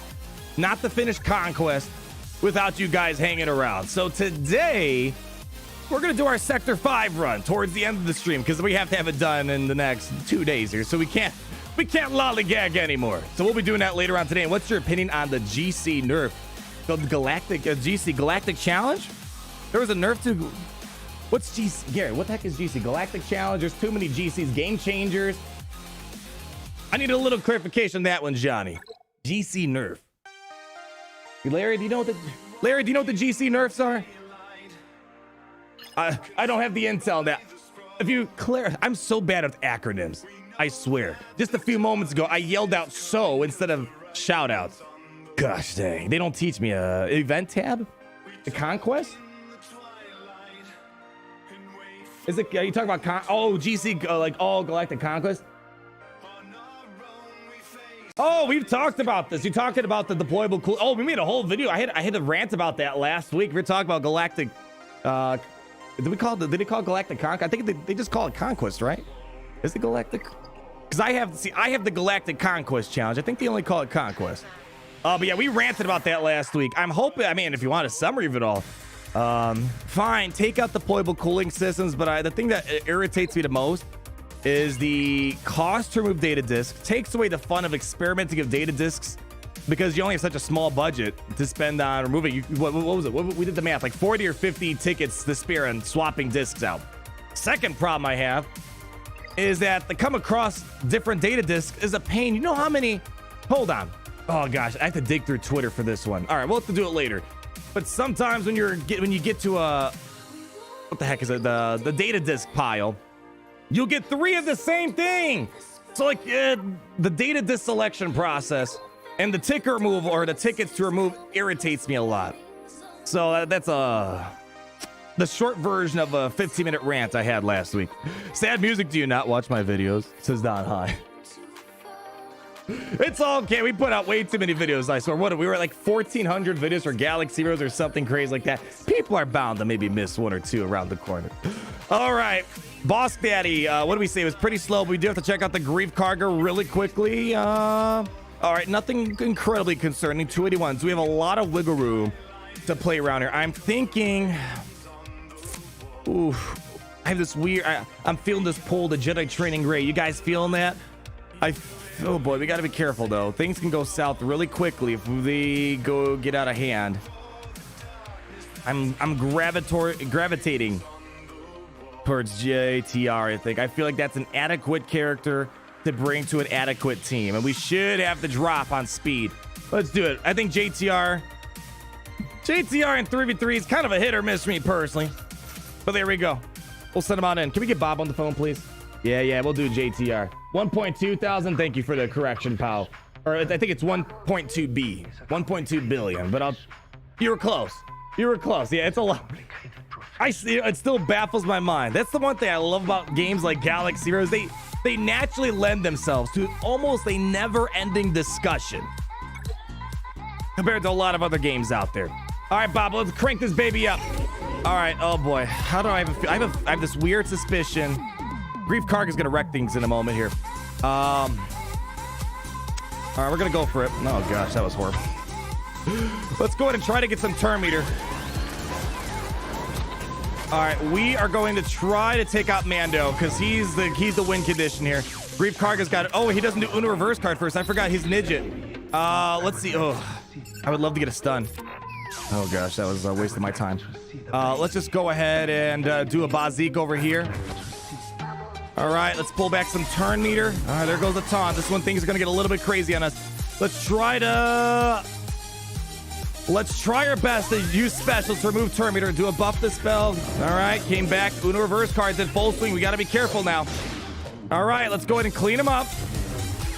not to finish Conquest without you guys hanging around. So today, we're going to do our Sector 5 run towards the end of the stream because we have to have it done in the next 2 days here. So we can't lollygag anymore. So we'll be doing that later on today. And what's your opinion on the GC nerf? The Galactic GC Galactic Challenge? There was a nerf to... What's GC? Gary, what the heck is GC? Galactic Challenge? There's too many GCs. Game Changers. I need a little clarification on that one, Johnny. GC nerf. Larry, do you know what the GC nerfs are? I don't have the intel on that. If you I'm so bad at acronyms. I swear. Just a few moments ago, I yelled out "so" instead of shout outs. Gosh dang. They don't teach me a event tab? The Conquest? Is it, are you talking about GC, like all Galactic Conquest? Oh, we've talked about this. You talking about the deployable cool. Oh, we made a whole video. I had a rant about that last week. We were talking about Galactic, did they call it Galactic Conquest? I think they just call it Conquest, right? Is it Galactic? Because I have the Galactic Conquest challenge. I think they only call it Conquest. But yeah, we ranted about that last week. I'm hoping, I mean, if you want a summary of it all, fine, take out deployable cooling systems. But the thing that irritates me the most is the cost to remove data disks. Takes away the fun of experimenting with data disks because you only have such a small budget to spend on removing. What was it? We did the math, like 40 or 50 tickets to spare and swapping disks out. Second problem I have is that to come across different data disks is a pain. You know how many? Hold on. Oh gosh, I have to dig through Twitter for this one. All right, we'll have to do it later. But sometimes when you get to what the heck is it? The data disk pile, you'll get 3 of the same thing. So like the data disk selection process and the ticker removal or the tickets to remove irritates me a lot. So that's the short version of a 15-minute rant I had last week. Sad music. Do you not watch my videos? Says Don High. It's all okay. We put out way too many videos, I swear. What, we were at like 1,400 videos for Galaxy Heroes or something crazy like that. People are bound to maybe miss 1 or 2 around the corner. All right. Bossk Daddy, what do we say? It was pretty slow, but we do have to check out the Grief cargo really quickly. All right. Nothing incredibly concerning. 281s. We have a lot of wiggle room to play around here. I'm thinking... Ooh, I have this weird... I'm feeling this pull to Jedi Training Gray. You guys feeling that? Oh boy, we got to be careful though. Things can go south really quickly if they get out of hand. I'm gravitating towards JTR, I think. I feel like that's an adequate character to bring to an adequate team, and we should have the drop on speed. Let's do it. I think JTR in 3v3 is kind of a hit or miss for me personally, but there we go. We'll send him on in. Can we get Bob on the phone, please? Yeah, we'll do JTR. 1.2 thousand. Thank you for the correction, pal. Or I think it's 1.2 B. 1.2 billion. But you were close. Yeah, it's a lot. I see. It still baffles my mind. That's the one thing I love about games like Galaxy Heroes. They naturally lend themselves to almost a never-ending discussion compared to a lot of other games out there. All right, Bob. Let's crank this baby up. All right. Oh boy. How do I have I have this weird suspicion. Grief Karg is going to wreck things in a moment here. All right, we're going to go for it. Oh, gosh, that was horrible. Let's go ahead and try to get some turn meter. All right, we are going to try to take out Mando because he's the win condition here. Grief Karg has got it. Oh, he doesn't do Uno reverse card first. I forgot he's Nidget. Let's see. Oh, I would love to get a stun. Oh, gosh, that was a waste of my time. Let's just go ahead and do a Bazik over here. All right, let's pull back some turn meter. All right, there goes the taunt. This one thing's gonna get a little bit crazy on us. Let's try our best to use specials to remove turn meter. Do a buff the spell. All right, came back. Uno reverse cards in full swing. We gotta be careful now. All right, let's go ahead and clean him up.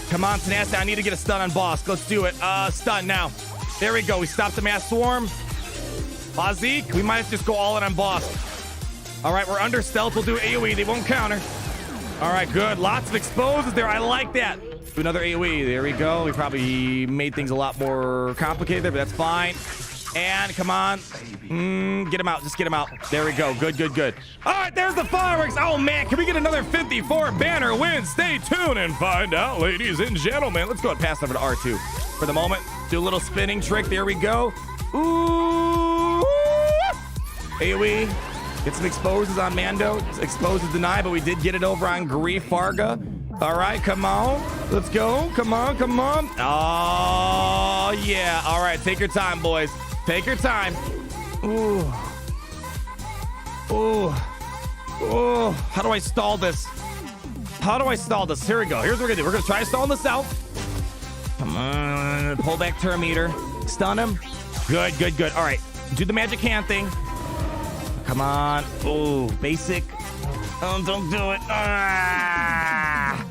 Come on, Tenacity. I need to get a stun on Bossk. Let's do it. Stun now. There we go. We stopped the mass swarm. Bazik, we might just go all in on Bossk. All right, we're under stealth. We'll do AoE. They won't counter. All right, good. Lots of exposes there. I like that. Another AoE. There we go. We probably made things a lot more complicated there, but that's fine. And come on. Get him out. Just get him out. There we go. Good, good, good. All right, there's the fireworks. Oh, man. Can we get another 54 banner win? Stay tuned and find out, ladies and gentlemen. Let's go ahead and pass over to R2 for the moment. Do a little spinning trick. There we go. Ooh. AoE. Get some exposes on Mando. Exposes denied, but we did get it over on Grief Farga. All right, come on. Let's go. Come on, come on. Oh, yeah. All right, take your time, boys. Take your time. Ooh. Ooh. Ooh. How do I stall this? How do I stall this? Here we go. Here's what we're going to do. We're going to try stalling this out. Come on. Pull back turn meter. Stun him. Good, good, good. All right. Do the magic hand thing. Come on. Ooh, basic. Oh, don't do it. Ah.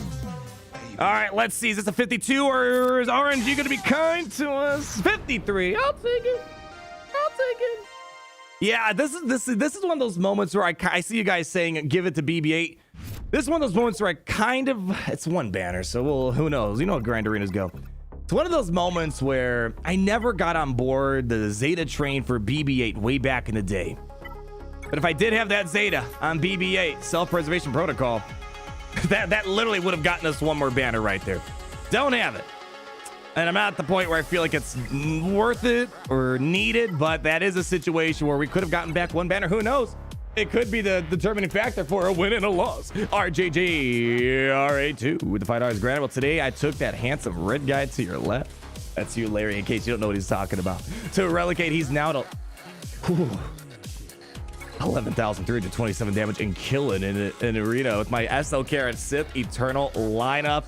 All right, let's see. Is this a 52 or is RNG going to be kind to us? 53. I'll take it. I'll take it. Yeah, this is one of those moments where I see you guys saying give it to BB-8. This is one of those moments where I kind of, it's one banner, so who knows? You know how Grand Arenas go. It's one of those moments where I never got on board the Zeta train for BB-8 way back in the day. But if I did have that Zeta on BB-8, Self-Preservation Protocol, that literally would have gotten us one more banner right there. Don't have it. And I'm not at the point where I feel like it's worth it or needed, but that is a situation where we could have gotten back one banner. Who knows? It could be the determining factor for a win and a loss. RJJRA2 with the $5 grand. Well, today I took that handsome red guy to your left. That's you, Larry, in case you don't know what he's talking about. To Relicate, he's now to 11,327 damage and killing in arena with my SLKR and Sith Eternal lineup.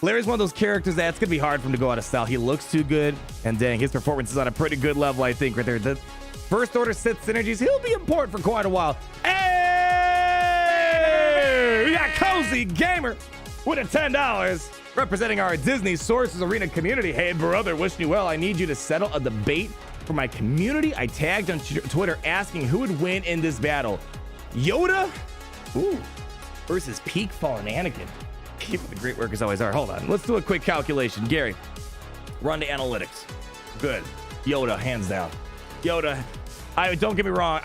Larry's one of those characters that it's going to be hard for him to go out of style. He looks too good, and dang, his performance is on a pretty good level, I think, right there. The First Order Sith synergies, he'll be important for quite a while. Hey! We got Cozy Gamer with a $10 representing our Disney Sources Arena community. Hey, brother, wishing you well. I need you to settle a debate for my community. I tagged on Twitter asking who would win in this battle. Yoda versus Peak Fallen Anakin. Keep up the great work as always. All right, hold on. Let's do a quick calculation. Gary, run to analytics. Good. Yoda, hands down. Yoda. Don't get me wrong.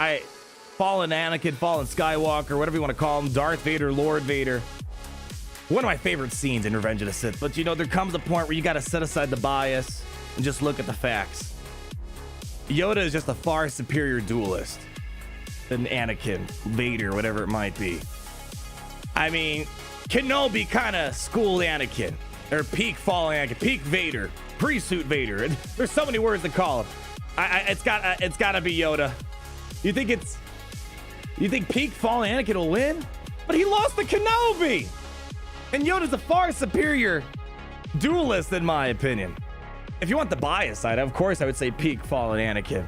Fallen Anakin, Fallen Skywalker, whatever you want to call him, Darth Vader, Lord Vader. One of my favorite scenes in Revenge of the Sith. But you know, there comes a point where you got to set aside the bias and just look at the facts. Yoda is just a far superior duelist than Anakin, Vader, whatever it might be. I mean, Kenobi kind of schooled Anakin, or peak Fallen Anakin, peak Vader, pre-suit Vader. There's so many words to call him. It's gotta be Yoda. You think peak Fallen Anakin will win? But he lost to Kenobi, and Yoda's a far superior duelist in my opinion. If you want the bias side, of course I would say peak Fallen Anakin,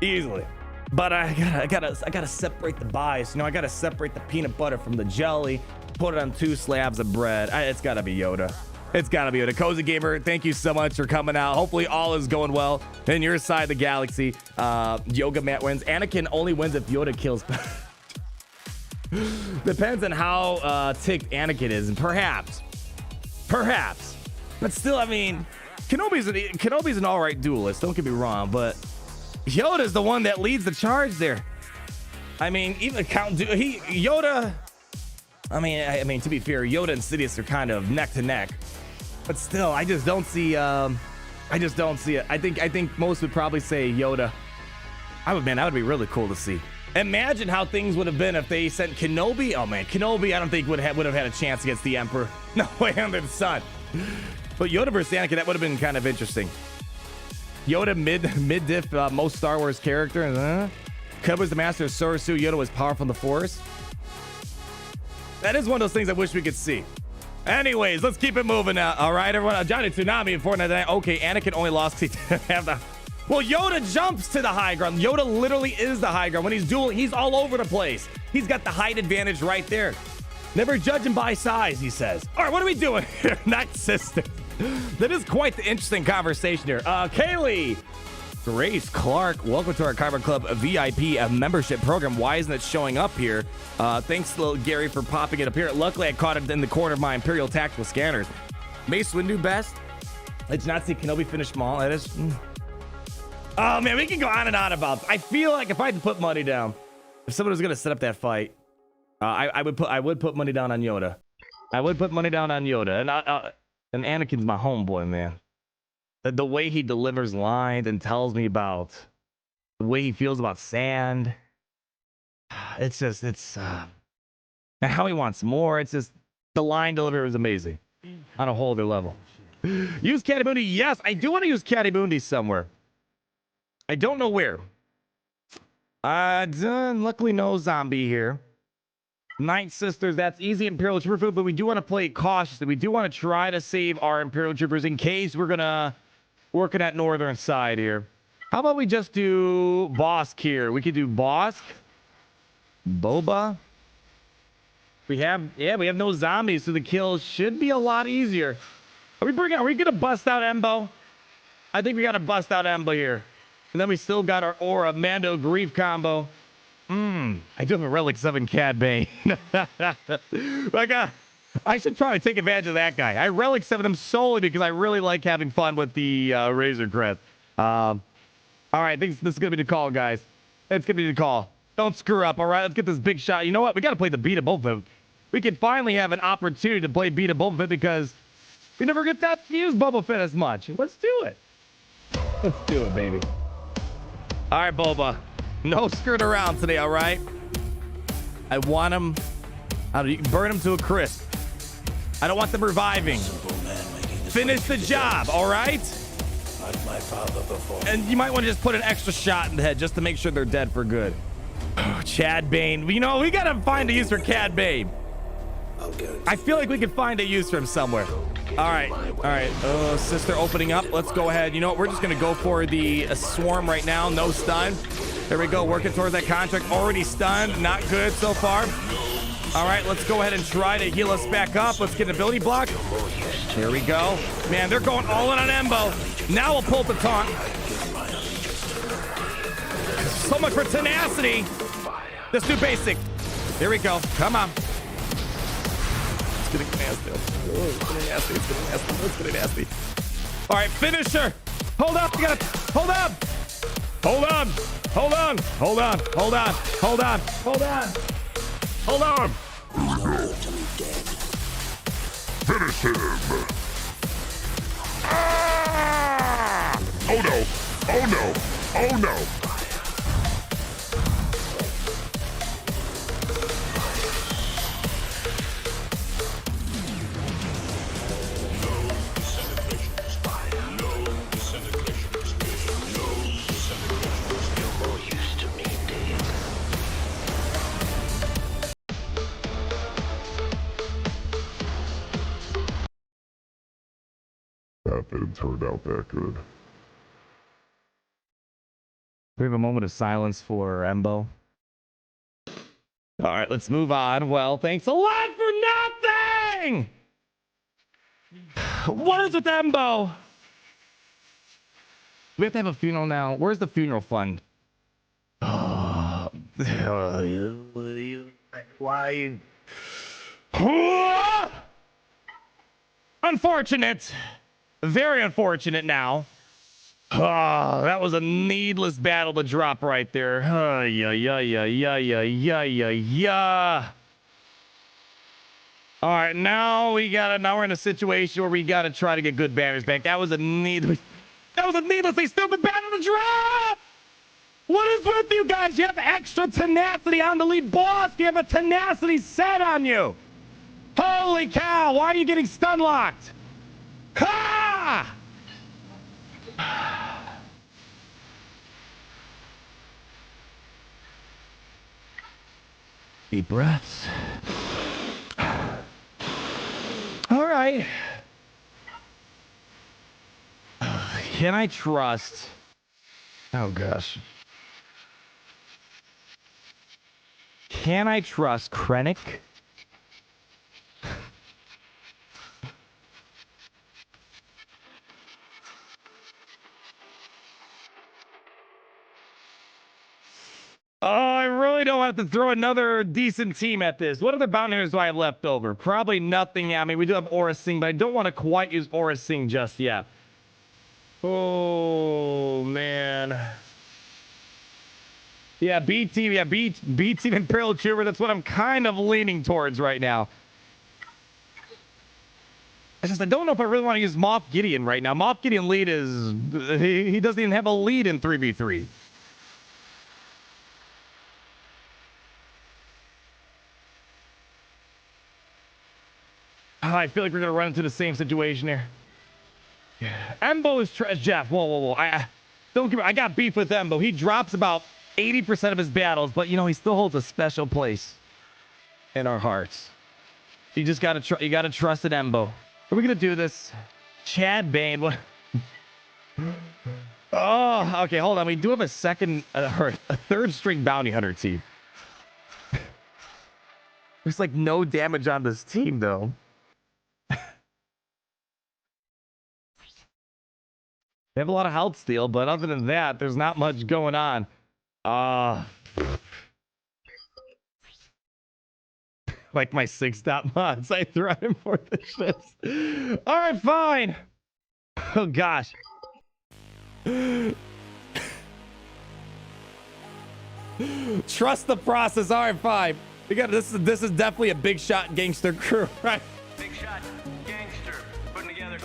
easily. But I gotta separate the bias. You know, I gotta separate the peanut butter from the jelly. Put it on 2 slabs of bread. It's gotta be Yoda. It's gotta be Yoda. Cozy Gamer, thank you so much for coming out. Hopefully all is going well in your side of the galaxy. Yoga Matt wins. Anakin only wins if Yoda kills. Depends on how ticked Anakin is, and perhaps. But still, I mean, Kenobi's an all right duelist. Don't get me wrong, but Yoda's the one that leads the charge there. I mean, even Yoda. I mean, to be fair, Yoda and Sidious are kind of neck to neck, but still, I just don't see it. I think most would probably say Yoda. That would be really cool to see. Imagine how things would have been if they sent Kenobi. Oh man, Kenobi, I don't think would have had a chance against the Emperor. No way under the sun. But Yoda versus Anakin, that would have been kind of interesting. Yoda mid-diff most Star Wars character. Cub was the master of Sorasu. Yoda was powerful in the Force. That is one of those things I wish we could see. Anyways, let's keep it moving now. All right, everyone. Johnny Tsunami in Fortnite. Okay, Anakin only lost. Well, Yoda jumps to the high ground. Yoda literally is the high ground. When he's dueling, he's all over the place. He's got the height advantage right there. Never judge him by size, he says. All right, what are we doing here? Nightsisters. That is quite the interesting conversation here. Kaylee, Grace Clark, welcome to our Kyber Club VIP membership program. Why isn't it showing up here? Thanks, little Gary, for popping it up here. Luckily, I caught it in the corner of my Imperial Tactical Scanners. Mace Windu best. I did not see Kenobi finish small. That is... Oh, man, we can go on and on about... I feel like if I had to put money down, if someone was going to set up that fight, I would put money down on Yoda. I would put money down on Yoda. And Anakin's my homeboy, man. The way he delivers lines and tells me about the way he feels about sand. It's just, and how he wants more. It's just, the line delivery was amazing on a whole other level. Use Catibundi. Yes, I do want to use Catibundi somewhere. I don't know where. Luckily no zombie here. Nightsisters, that's easy Imperial Trooper food, but we do want to play it cautiously. We do want to try to save our Imperial Troopers in case we're going to work in that northern side here. How about we just do Bossk here? We could do Bossk, Boba. We have no zombies, so the kills should be a lot easier. Are we going to bust out Embo? I think we got to bust out Embo here. And then we still got our Aura Mando Grief combo. I do have a Relic 7 Cad Bane. I should try to take advantage of that guy. I Relic 7 him solely because I really like having fun with the Razor Crest. All right, I think this is going to be the call, guys. It's going to be the call. Don't screw up, all right? Let's get this big shot. You know what? We got to play the Beta Boba Fett. We can finally have an opportunity to play Beta Boba Fett because we never get that to use Boba Fett as much. Let's do it. Let's do it, baby. All right, Boba. No skirt around today, all right? I want him... burn him to a crisp. I don't want them reviving. Finish the job, all right? Like my father before. And you might want to just put an extra shot in the head just to make sure they're dead for good. Cad Bane. You know, we got to find a use for Cad Bane. I feel like we can find a use for him somewhere. All right. Sister opening up. Let's go ahead. You know what? We're just going to go for the swarm right now. No stun. There we go. Working towards that contract. Already stunned. Not good so far. All right. Let's go ahead and try to heal us back up. Let's get an ability block. Here we go. Man, they're going all in on Embo. Now we'll pull the taunt. So much for tenacity. Let's do basic. Here we go. Come on. It's getting nasty. It's getting nasty. All right, finisher. Hold up. You gotta hold up. Hold on. Finish him. Ah! Oh no. That didn't turn out that good. We have a moment of silence for Embo. All right, let's move on. Well, thanks a lot for nothing! What is with Embo? Do we have to have a funeral now? Where's the funeral fund? Why? Unfortunate. Very unfortunate now. That was a needless battle to drop right there. All right, now we're in a situation where we gotta try to get good banners back. That was a needlessly stupid battle to drop. What is with you guys? You have extra tenacity on the lead boss. You have a tenacity set on you. Holy cow! Why are you getting stun locked? Ha! Deep breaths. All right. Can I trust? Oh gosh. Can I trust Krennic? really don't have to throw another decent team at this. What other bounty hunters do I have left over? Probably nothing. I mean, we do have Aura Sing, but I don't want to quite use Aura Sing just yet. Oh, man. Yeah, B team. Yeah, B team Imperial Trooper. That's what I'm kind of leaning towards right now. I don't know if I really want to use Moff Gideon right now. Moff Gideon lead is... He doesn't even have a lead in 3v3. I feel like we're going to run into the same situation here. Yeah. Embo is Jeff. Whoa. Don't give me... I got beef with Embo. He drops about 80% of his battles, but, you know, he still holds a special place in our hearts. You just got to... You got to trust in Embo. Are we gonna do this? Cad Bane. What? Oh, okay. Hold on. We do have a third string bounty hunter team. There's like no damage on this team though. They have a lot of health steal, but other than that, there's not much going on. Like my 6-dot mods, I threw him for the ships. All right, fine. Oh gosh. Trust the process. All right, fine. We got this is definitely a big shot gangster crew, right? Big shot gangster putting together.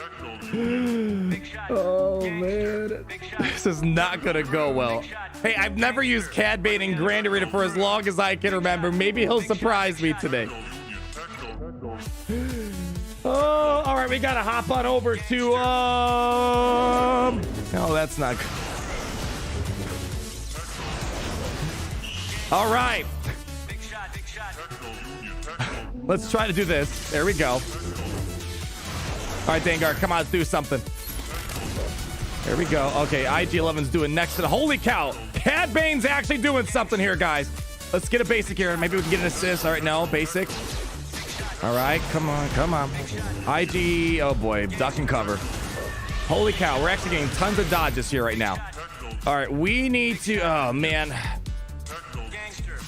Big shot. Oh Gangster. man, Big shot. this is not gonna go well. Hey, I've never used Cad Bane in Grand Arena for as long as I can remember. Maybe he'll surprise me today. Oh, all right, we gotta hop on over to oh, that's not good. All right. Big shot. Let's try to do this. There we go. All right, Dengar, come on, let's do something. There we go. Okay, IG-11's doing next to the... Holy cow! Cad Bane's actually doing something here, guys. Let's get a basic here. Maybe we can get an assist. All right, no, basic. All right, come on. IG... Oh, boy. Duck and cover. Holy cow, we're actually getting tons of dodges here right now. All right, we need to... Oh, man. Gangster.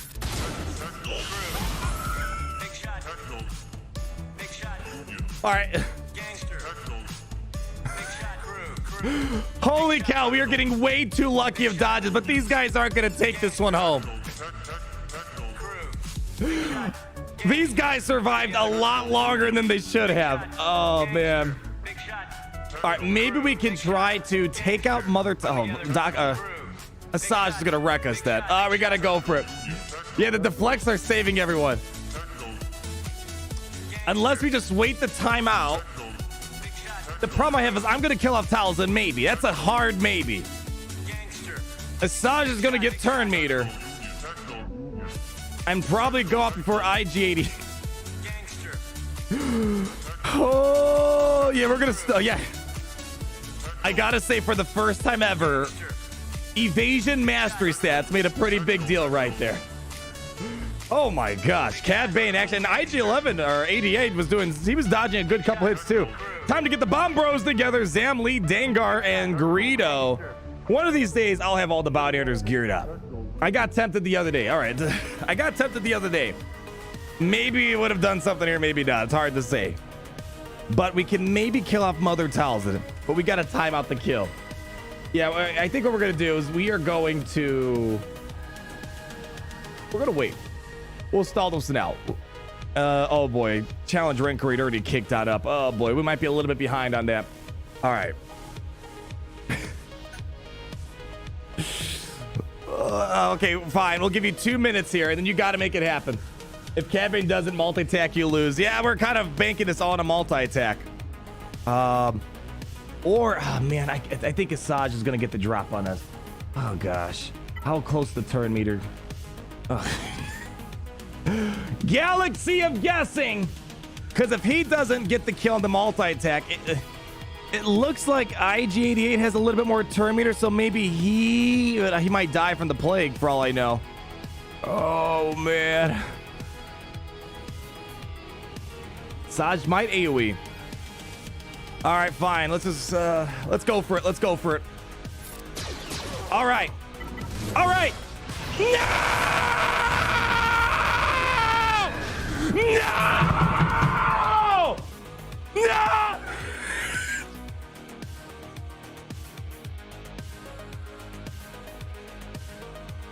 Big shot. All right. Gangster. Holy cow, we are getting way too lucky of dodges, but these guys aren't going to take this one home. These guys survived a lot longer than they should have. Oh, man. All right, maybe we can try to take out Mother... Asajj is going to wreck us then. We got to go for it. Yeah, the deflects are saving everyone. Unless we just wait the time out. The problem I have is I'm going to kill off Talzin, maybe. That's a hard maybe. Asajj is going to get turn meter. And probably go off before IG-80. Oh, yeah, we're going to... yeah. I got to say, for the first time ever, Evasion mastery stats made a pretty big deal right there. Oh my gosh, Cad Bane actually, and IG-11 or 88 was doing, he was dodging a good couple hits too. Time to get the bomb bros together. Zam, Lee, Dengar, and Greedo. One of these days, I'll have all the bounty hunters geared up. I got tempted the other day. All right, I got tempted the other day. Maybe it would have done something here, maybe not. It's hard to say. But we can maybe kill off Mother Talzin, but we got to time out the kill. Yeah, I think what we're going to do is we are going to... We're going to wait. We'll stall this out. Oh boy, challenge Rancor already kicked that up. Oh boy, we might be a little bit behind on that. All right. Okay, fine. We'll give you 2 minutes here, and then you got to make it happen. If Cad Bane doesn't multi-attack, you lose. Yeah, we're kind of banking this all on a multi-attack. Or, oh man, I think Asajj is going to get the drop on us. Oh gosh. How close the turn meter? Oh. Galaxy of guessing, because if he doesn't get the kill on the multi-attack, it looks like IG-88 has a little bit more turn meter, so maybe he might die from the plague for all I know. Oh man, Asajj might AoE. All right, fine. Let's just let's go for it. Let's go for it. All right. No! No! No!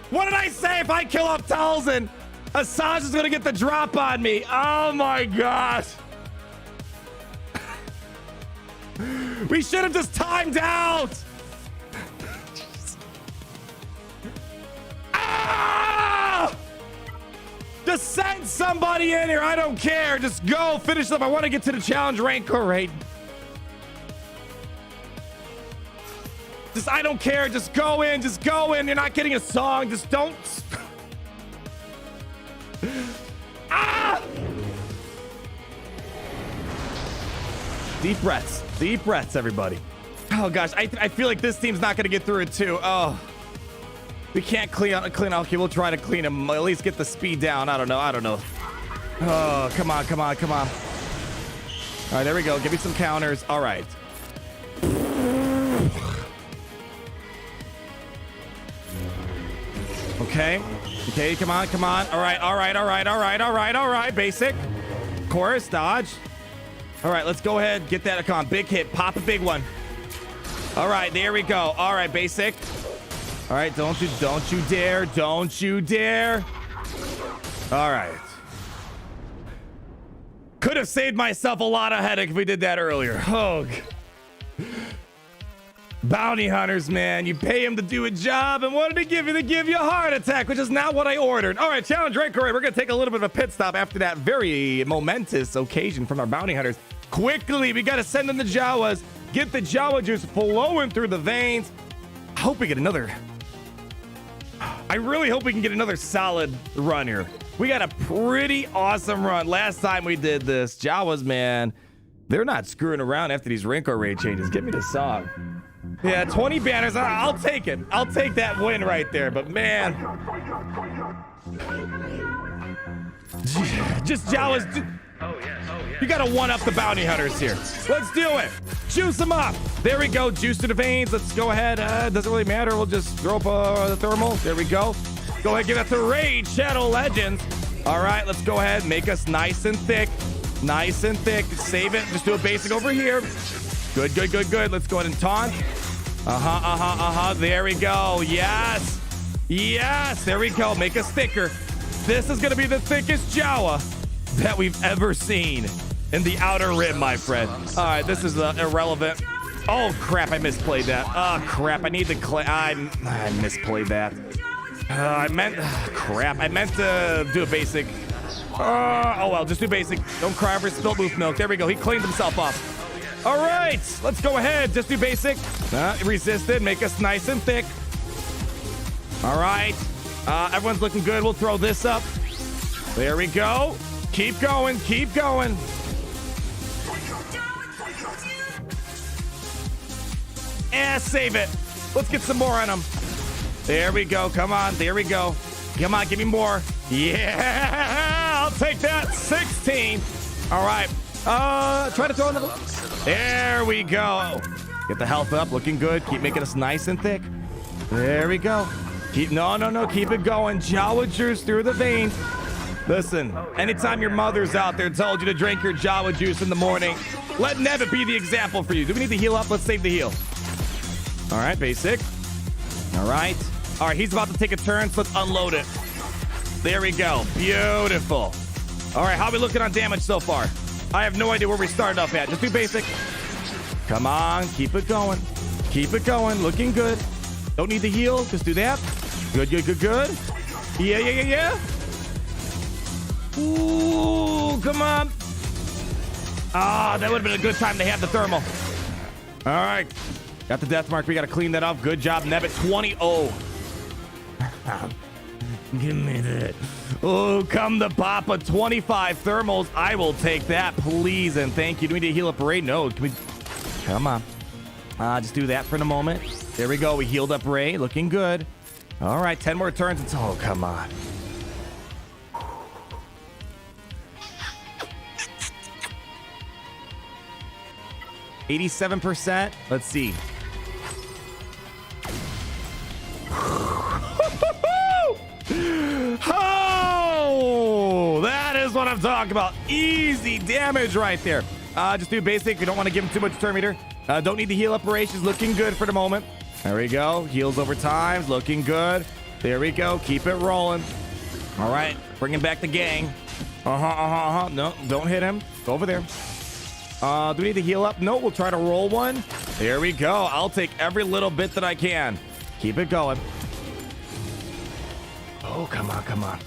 What did I say? If I kill up Talzin, Assange is gonna get the drop on me. Oh my gosh. We should have just timed out. Ah! Just send somebody in here. I don't care. Just go finish up. I want to get to the challenge Rancor raid. Just, I don't care. Just go in. Just go in. You're not getting a song. Just don't. Ah! Deep breaths. Deep breaths, everybody. Oh, gosh. I feel like this team's not going to get through it, too. Oh. We can't clean out. Okay, we'll try to clean him. At least get the speed down. I don't know. Oh, come on. All right, there we go. Give me some counters. All right. Okay, come on. All right. Basic. Chorus, dodge. All right, let's go ahead. Get that. Come on, big hit. Pop a big one. All right, there we go. All right, basic. All right, don't you dare. All right. Could have saved myself a lot of headache if we did that earlier. Oh. Bounty hunters, man. You pay him to do a job, and what did he give you? They give you a heart attack, which is not what I ordered. All right, challenge Rancor. We're going to take a little bit of a pit stop after that very momentous occasion from our bounty hunters. Quickly, we got to send in the Jawas. Get the Jawa juice flowing through the veins. I hope we get another. I really hope we can get another solid run here. We got a pretty awesome run. Last time we did this, Jawas, man, they're not screwing around after these Rancor raid changes. Give me the song. Yeah, 20 banners. I'll take it. I'll take that win right there. But, man. Just Jawas. You got to one-up the bounty hunters here. Let's do it. Juice them up. There we go. Juice to the veins. Let's go ahead. Doesn't really matter. We'll just throw up the thermal. There we go. Go ahead. Give that to Raid Shadow Legends. All right. Let's go ahead. Make us nice and thick. Nice and thick. Save it. Just do a basic over here. Good. Let's go ahead and taunt. There we go. Yes. There we go. Make us thicker. This is going to be the thickest Jawa that we've ever seen in the Outer Rim, my friend. All right, this is irrelevant. Oh, crap. I misplayed that. Oh, crap. I need the I misplayed that. Crap. I meant to do a basic. Oh, well, just do basic. Don't cry over spilt moof milk. There we go. He cleaned himself up. All right, let's go ahead. Just do basic. Resisted. Make us nice and thick. All right. Everyone's looking good. We'll throw this up. There we go. Keep going. Save it. Let's get some more on them. There we go. Come on. There we go. Come on. Give me more. Yeah. I'll take that. 16. All right. Try to throw another. There we go. Get the health up. Looking good. Keep making us nice and thick. There we go. No. Keep it going. Jawa juice through the veins. Listen, anytime your mother's out there told you to drink your Jawa juice in the morning, let Nevitt be the example for you. Do we need to heal up? Let's save the heal. All right, basic. All right, he's about to take a turn, so let's unload it. There we go. Beautiful. All right, how are we looking on damage so far? I have no idea where we started off at. Just do basic. Come on, keep it going. Looking good. Don't need to heal. Just do that. Good. Yeah. Ooh, come on. That would have been a good time to have the thermal. All right. Got the death mark. We got to clean that up. Good job, Nevitt. 20-0. Give me that. Oh, come the papa. 25 thermals. I will take that, please, and thank you. Do we need to heal up Ray? No. Can we? Come on. Just do that for the moment. There we go. We healed up Ray. Looking good. All right. 10 more turns. Oh, come on. %. Let's see. Oh, that is what I'm I'm talking about. Easy damage right there. Just do basic. We don't want to give him too much turn meter. Don't need to heal up. She's looking good for the moment. There we go. Heals over time. Looking good. There we go. Keep it rolling. All right. Bringing back the gang. No, don't hit him. Go over there. Do we need to heal up? No, we'll try to roll one. There we go. I'll take every little bit that I can. Keep it going. Oh, come on, come on.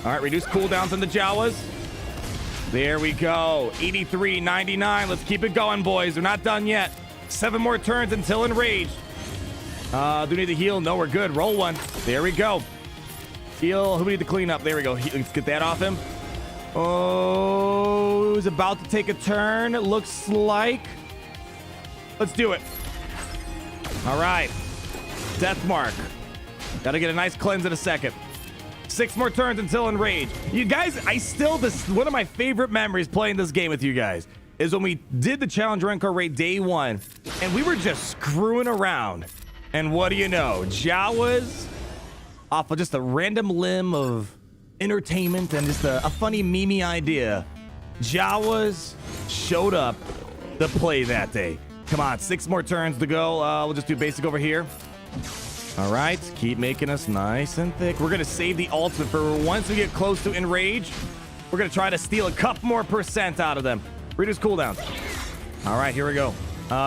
All right, reduce cooldowns on the Jawas. There we go. 83.99. Let's keep it going, boys. We're not done yet. 7 more turns until enraged. Do we need to heal? No, we're good. Roll one. There we go. Heal. Who we need to clean up? There we go. Let's get that off him. Oh, he's about to take a turn. It looks like. Let's do it. All right. Death mark. Gotta get a nice cleanse in a second. 6 more turns until enraged. You guys, one of my favorite memories playing this game with you guys is when we did the challenge Rancor raid day 1 and we were just screwing around. And what do you know? Jawas, off of just a random limb of entertainment and just a funny meme idea, Jawas showed up to play that day. Come on, 6 more turns to go. We'll just do basic over here. All right, keep making us nice and thick. We're gonna save the ultimate for once we get close to enrage. We're gonna try to steal a couple more % out of them. Reduce cooldowns. All right, here we go.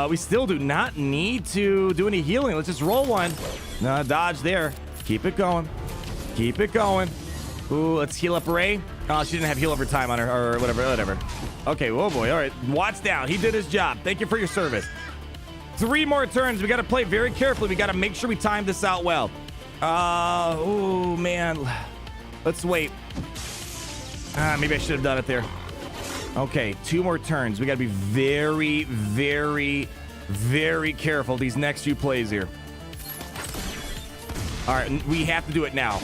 We still do not need to do any healing. Let's just roll one. Dodge there. Keep it going. Keep it going. Ooh, let's heal up Ray. Oh, she didn't have heal over time on her, or whatever. Okay, oh boy. All right, Watts down. He did his job. Thank you for your service. 3 more turns. We got to play very carefully. We got to make sure we time this out well. Oh man. Let's wait. Maybe I should have done it there. Okay, 2 more turns. We got to be very, very, very careful these next few plays here. All right, we have to do it now.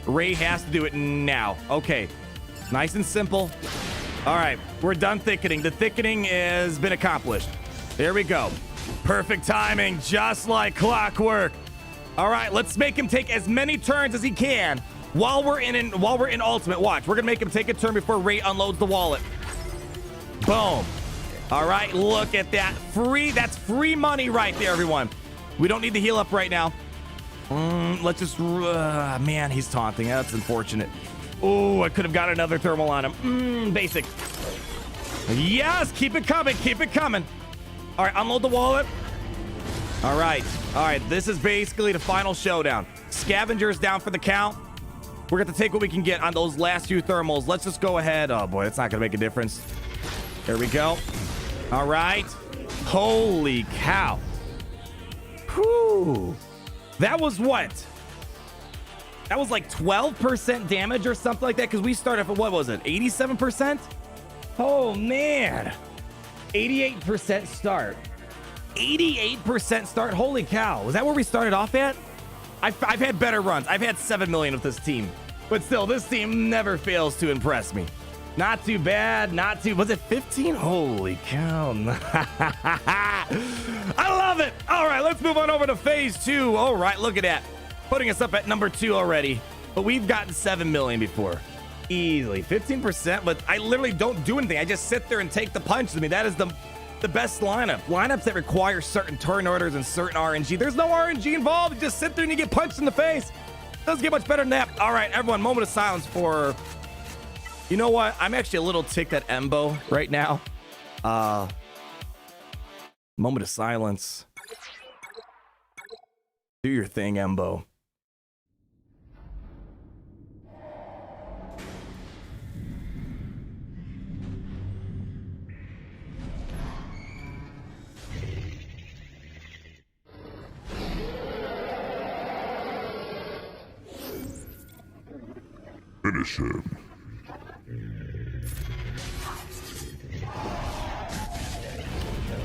Ray has to do it now. Okay, nice and simple. All right, we're done thickening. The thickening has been accomplished. There we go. Perfect timing, just like clockwork. All right, let's make him take as many turns as he can while we're in ultimate. Watch, we're gonna make him take a turn before Ray unloads the wallet. Boom. All right, look at that. That's free money right there, everyone. We don't need to heal up right now. Let's just, man, he's taunting. That's unfortunate. Oh, I could have got another thermal on him. Basic. Yes, keep it coming, keep it coming. All right, unload the wallet. All right, this is basically the final showdown. Scavengers down for the count. We're going to take what we can get on those last few thermals. Let's just go ahead. Oh boy, that's not going to make a difference. There we go. All right. Holy cow. Whew. That was what? That was like 12% damage or something like that, because we started at, what was it, 87%? Oh man. 88% start. 88% start. Holy cow. Was that where we started off at? I've had better runs. I've had 7 million with this team. But still, this team never fails to impress me. Not too bad. Not too... Was it 15? Holy cow. I love it. All right, let's move on over to phase 2. All right, look at that. Putting us up at number 2 already. But we've gotten 7 million before. Easily. 15%, but I literally don't do anything. I just sit there and take the punches. I mean, that is the best lineup. Lineups that require certain turn orders and certain RNG. There's no RNG involved. You just sit there and you get punched in the face. Doesn't get much better than that. All right, everyone, moment of silence for... You know what? I'm actually a little ticked at Embo right now. Moment of silence. Do your thing, Embo. Finish him.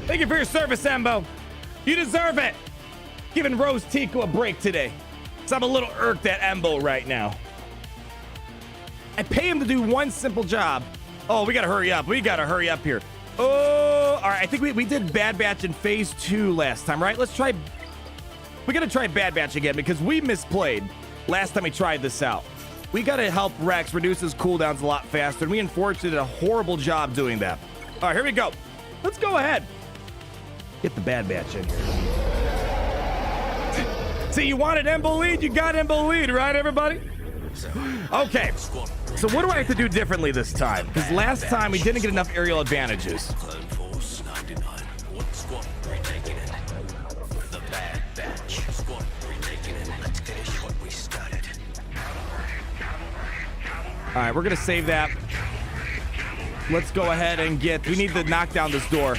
Thank you for your service, Embo. You deserve it. Giving Rose Tico a break today. So I'm a little irked at Embo right now. I pay him to do one simple job. Oh, we gotta hurry up. We gotta hurry up here. Oh, all right. I think we did Bad Batch in phase 2 last time, right? Let's try. We gotta try Bad Batch again because we misplayed last time we tried this out. We got to help Rex reduce his cooldowns a lot faster, and we unfortunately did a horrible job doing that. All right, here we go. Let's go ahead. Get the Bad Batch in here. See, you wanted Embo lead, you got Embo lead, right, everybody? Okay, so what do I have to do differently this time? Because last time we didn't get enough aerial advantages. All right, we're going to save that. Let's go ahead and get... We need to knock down this door.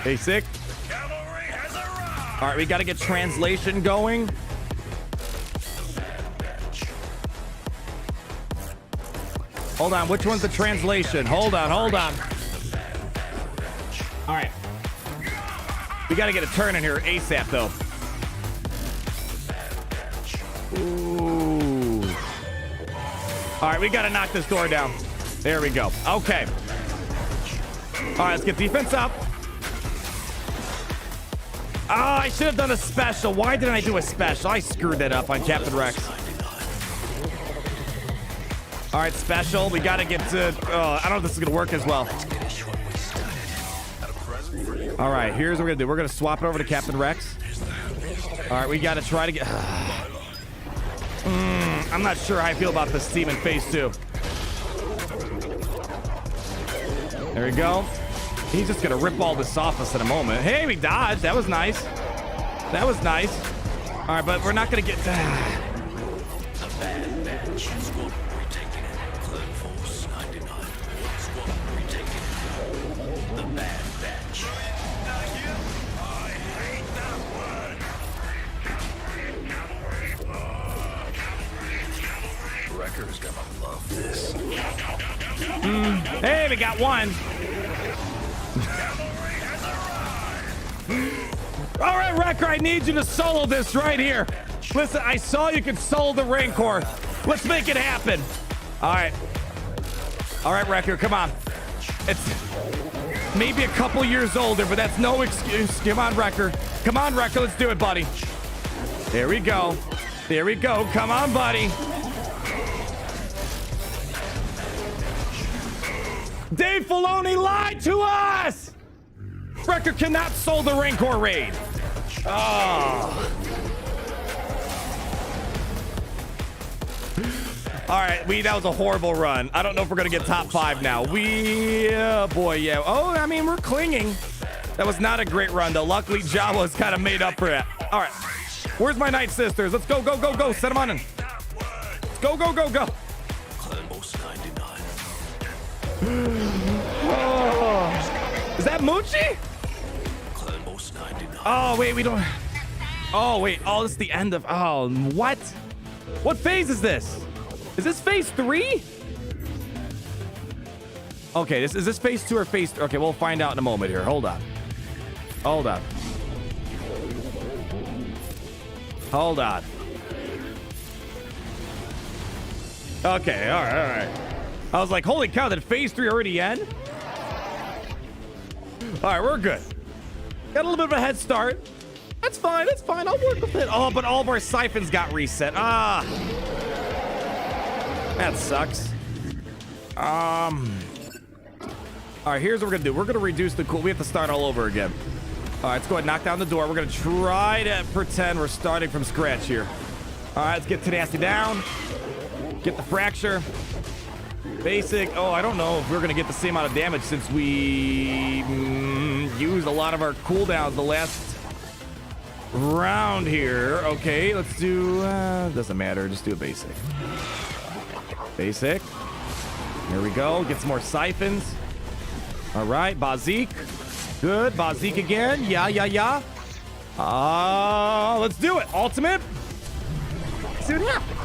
Basic. All right, we got to get translation going. Hold on, which one's the translation? Hold on. All right. We got to get a turn in here ASAP, though. Ooh. All right, we got to knock this door down. There we go. Okay. All right, let's get defense up. Oh, I should have done a special. Why didn't I do a special? I screwed that up on Captain Rex. All right, special. We got to get to... I don't know if this is going to work as well. All right, here's what we're going to do. We're going to swap it over to Captain Rex. All right, we got to try to get... I'm not sure how I feel about this team in phase 2. There we go. He's just gonna rip all this off us in a moment. Hey, we dodged. That was nice. That was nice. All right, but we're not gonna get... Wrecker's gonna love this. Hey, we got one. All right, Wrecker, I need you to solo this right here. Listen, I saw you could solo the Rancor. Let's make it happen. All right. All right, Wrecker, come on. It's maybe a couple years older, but that's no excuse. Come on, Wrecker. Come on, Wrecker, let's do it, buddy. There we go. There we go. Come on, buddy. Dave Filoni lied to us! Wrecker cannot soul the Rancor raid. Oh. All right, that was a horrible run. I don't know if we're gonna get top 5 now. Boy, yeah. Oh, I mean, we're clinging. That was not a great run, though. Luckily, Jawa's kind of made up for that. All right, where's my Nightsisters? Let's go, go, go, go. Set them on in. Let's go, go, go, go. Oh. Is that Moochie? Oh, wait, we don't... Oh, wait. Oh, this is the end of... Oh, what? What phase is this? Is this phase 3? Okay, is this phase 2 or phase 3? Okay, we'll find out in a moment here. Hold on. Hold on. Hold on. Okay, all right, all right. I was like, holy cow, did phase 3 already end? All right, we're good. Got a little bit of a head start. That's fine, that's fine. I'll work with it. Oh, but all of our siphons got reset. Ah. That sucks. All right, here's what we're gonna do. We're gonna reduce the cool. We have to start all over again. All right, let's go ahead and knock down the door. We're gonna try to pretend we're starting from scratch here. All right, let's get Tenacity down. Get the fracture. Basic. Oh, I don't know if we're gonna get the same amount of damage since we used a lot of our cooldowns the last round here. Okay, let's do. Doesn't matter. Just do a basic. Basic. Here we go. Get some more siphons. All right, Bazik. Good. Bazik again. Yeah, yeah, yeah. Let's do it. Ultimate. See what happens.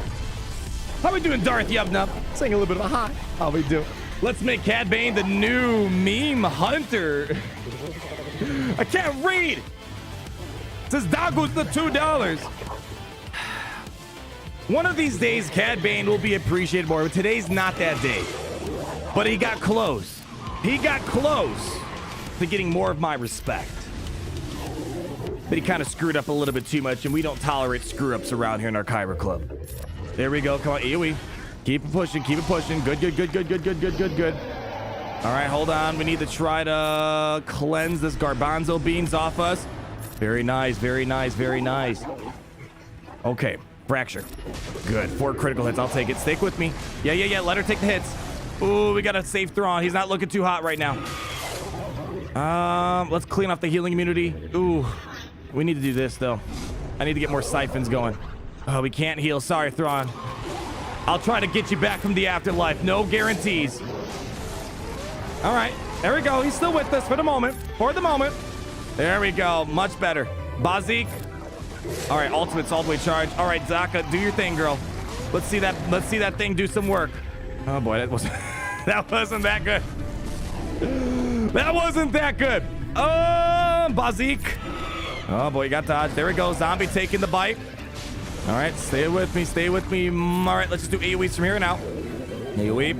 How we doing, Darth Yubnub? Saying a little bit of a hi. How we do? Let's make Cad Bane the new meme hunter. I can't read. It says Dago's the $2. One of these days, Cad Bane will be appreciated more, but today's not that day. But he got close. He got close to getting more of my respect. that he kind of screwed up a little bit too much, and we don't tolerate screw-ups around here in our Kyber Club. There we go. Come on, AoE. Keep it pushing. Keep it pushing. Good, good, good, good, good, good, good, good, good. All right, hold on. We need to try to cleanse this garbanzo beans off us. Very nice, very nice, very nice. Okay, fracture. Good. 4 critical hits. I'll take it. Stick with me. Yeah, yeah, yeah. Let her take the hits. Ooh, we got a safe Thrawn. He's not looking too hot right now. Let's clean off the healing immunity. Ooh, we need to do this, though. I need to get more siphons going. Oh, we can't heal. Sorry, Thrawn. I'll try to get you back from the afterlife. No guarantees. All right, there we go. He's still with us for the moment. For the moment. There we go. Much better. Bazik. All right, ultimate's all the way charged. All right, Zaka, do your thing, girl. Let's see that. Let's see that thing do some work. Oh boy, that wasn't that wasn't that good. That wasn't that good. Bazik. Oh boy, you got dodged. There we go. Zombie taking the bite. All right, stay with me. Stay with me. All right, let's just do AoEs from here on out. AoE.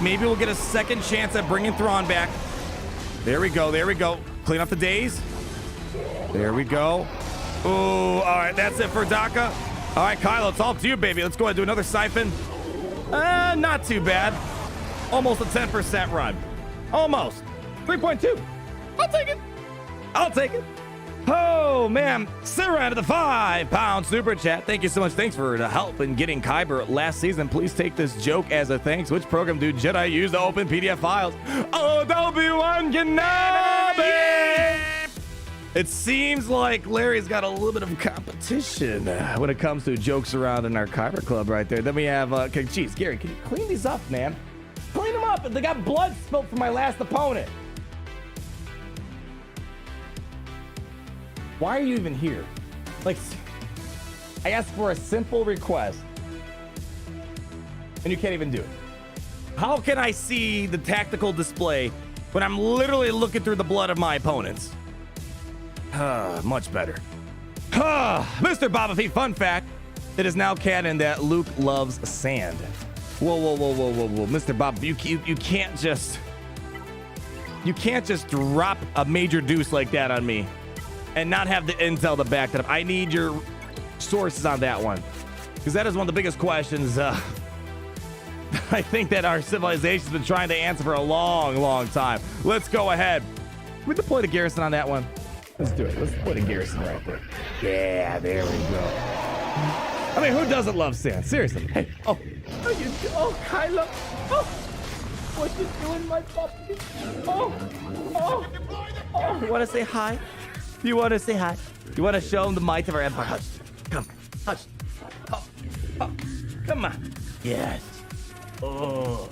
Maybe we'll get a second chance at bringing Thrawn back. There we go. There we go. Clean up the days. There we go. Ooh, all right, that's it for Daka. All right, Kylo, it's all up to you, baby. Let's go ahead and do another siphon. Not too bad. Almost a 10% run. Almost. 3.2. I'll take it. I'll take it. Oh, man. Sarah to the £5 super chat. Thank you so much. Thanks for the help in getting Kyber last season. Please take this joke as a thanks. Which program do Jedi use to open PDF files? Oh, Obi-Wan Kenobi! It seems like Larry's got a little bit of competition when it comes to jokes around in our Kyber Club right there. Then we have, geez, Gary, can you clean these up, man? Clean them up. They got blood spilled from my last opponent. Why are you even here? Like, I asked for a simple request, and you can't even do it. How can I see the tactical display when I'm literally looking through the blood of my opponents? Much better. Mr. Boba Fett, fun fact. It is now canon that Luke loves sand. Whoa, whoa, whoa, whoa, whoa, whoa. Mr. Boba, you can't just... You can't just drop a major deuce like that on me and not have the intel to back that up. I need your sources on that one, because that is one of the biggest questions I think that our civilization's been trying to answer for a long, long time. Let's go ahead. Can we deploy the garrison on that one? Let's do it. Let's put a garrison right there. Yeah, there we go. I mean, who doesn't love sand? Seriously. Hey, oh, Kylo. Oh, what you doing, my puppy? Oh, you want to say hi? You want to say hi? You want to show them the might of our empire? Hush. Come, hush. Oh, come on. Yes. Oh,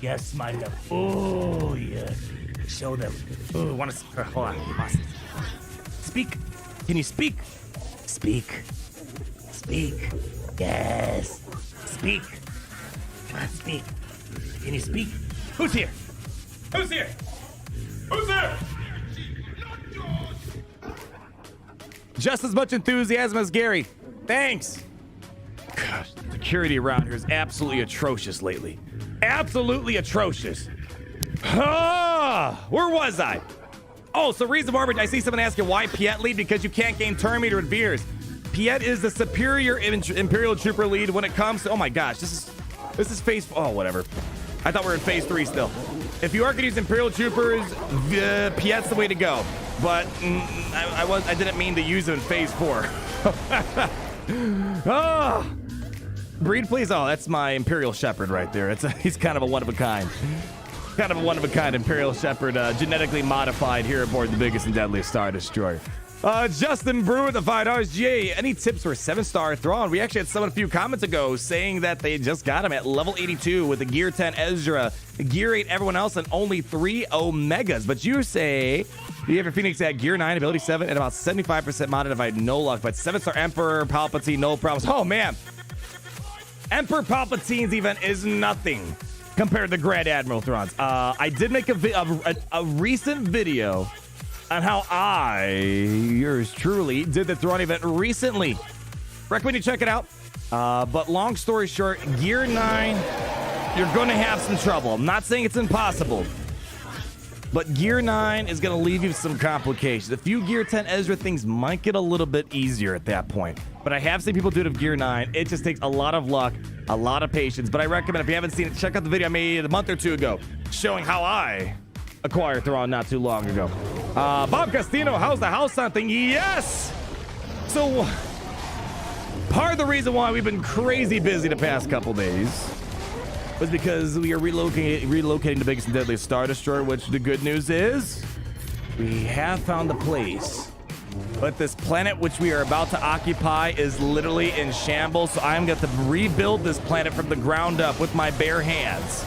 yes, my love. Oh, yes. Show them. Oh, want to? Hold on. Speak. Can you speak? Speak. Speak. Yes. Speak. Come on, speak. Can you speak? Who's here? Who's here? Who's there? Just as much enthusiasm as Gary. Thanks. Gosh, security around here is absolutely atrocious lately. Absolutely atrocious. Where was I? Oh, so reason why I see someone asking why Piet lead, because you can't gain turn meter with Veers. Piet is the superior Imperial Trooper lead when it comes to, oh my gosh, this is phase, oh, whatever. I thought we were in phase 3 still. If you are gonna use Imperial Troopers, Piet's the way to go. But I didn't mean to use it in phase 4. Oh, breed, please. Oh, that's my Imperial Shepherd right there. He's kind of a one of a kind. Kind of a one of a kind Imperial Shepherd, genetically modified here aboard the biggest and deadliest Star Destroyer. Justin Brew with the $5. GA, any tips for 7-star Thrawn? We actually had someone a few comments ago saying that they just got him at level 82 with the Gear 10 Ezra, Gear 8 everyone else, and only 3 Omegas. But you say you have your Phoenix at Gear 9, Ability 7, and about 75% modified, no luck. But 7-star Emperor Palpatine, no problems. Oh, man. Emperor Palpatine's event is nothing compared to Grand Admiral Thrawn's. I did make a recent video on how yours truly, did the Thrawn event recently. Recommend you check it out. But long story short, Gear 9, you're going to have some trouble. I'm not saying it's impossible, But Gear 9 is going to leave you with some complications. A few Gear 10 Ezra things might get a little bit easier at that point. But I have seen people do it with Gear 9. It just takes a lot of luck, a lot of patience. But I recommend, if you haven't seen it, check out the video I made a month or two ago showing how I acquired Thrawn not too long ago. Bob Castino, how's the house hunting? Yes! So, part of the reason why we've been crazy busy the past couple days was because we are relocating the biggest and deadliest Star Destroyer, which the good news is we have found the place. But this planet which we are about to occupy is literally in shambles, so I'm going to rebuild this planet from the ground up with my bare hands.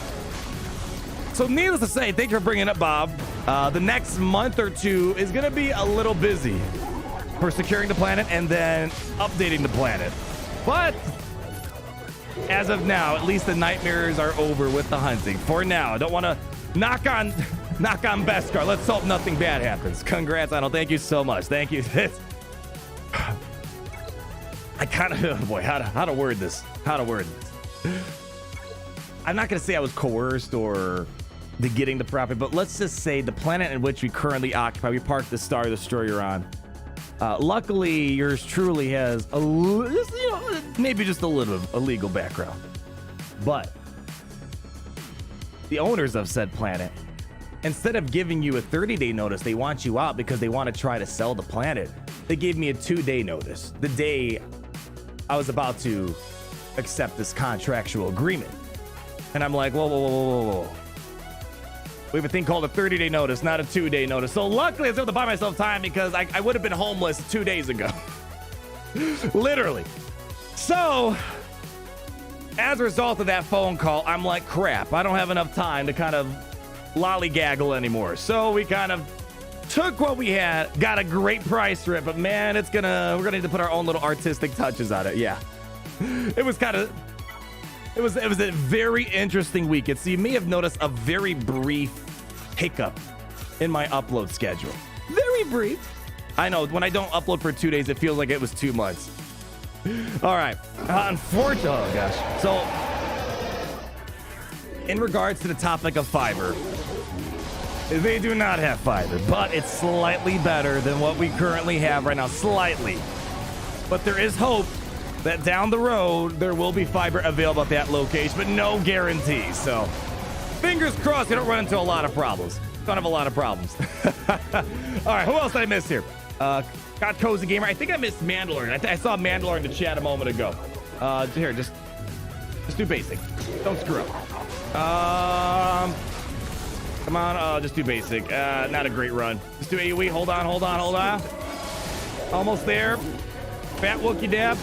So needless to say, thank you for bringing it up, Bob. The next month or two is going to be a little busy for securing the planet and then updating the planet. But as of now, at least the nightmares are over with the hunting. For now, I don't want to knock on Beskar. Let's hope nothing bad happens. Congrats, Arnold. Thank you so much. Thank you. I kind of, oh boy, how to word this? How to word this? I'm not going to say I was coerced or the getting the property, but let's just say the planet in which we currently occupy, we parked the Star Destroyer on. Luckily, yours truly has maybe just a little illegal background. But the owners of said planet, instead of giving you a 30-day notice, they want you out because they want to try to sell the planet. They gave me a 2-day notice, the day I was about to accept this contractual agreement. And I'm like, whoa. We have a thing called a 30-day notice, not a 2-day notice. So luckily I was able to buy myself time because I would have been homeless 2 days ago. Literally. So, as a result of that phone call, I'm like, crap, I don't have enough time to kind of lollygaggle anymore. So we kind of took what we had, got a great price for it, but man, we're gonna need to put our own little artistic touches on it. Yeah. It was a very interesting weekend. So you may have noticed a very brief hiccup in my upload schedule. Very brief. I know, when I don't upload for 2 days, it feels like it was 2 months. All right. Unfortunately, oh gosh. So, in regards to the topic of fiber, they do not have fiber, but it's slightly better than what we currently have right now. Slightly. But there is hope that down the road, there will be fiber available at that location, but no guarantees. So, fingers crossed you don't run into a lot of problems. Don't have a lot of problems. All right, who else did I miss here? Got Cozy Gamer. I think I missed Mandalorian. I saw Mandalorian in the chat a moment ago. Here, just do basic. Don't screw up. Come on, just do basic. Not a great run. Just do AoE. Hold on. Almost there. Fat Wookie dab.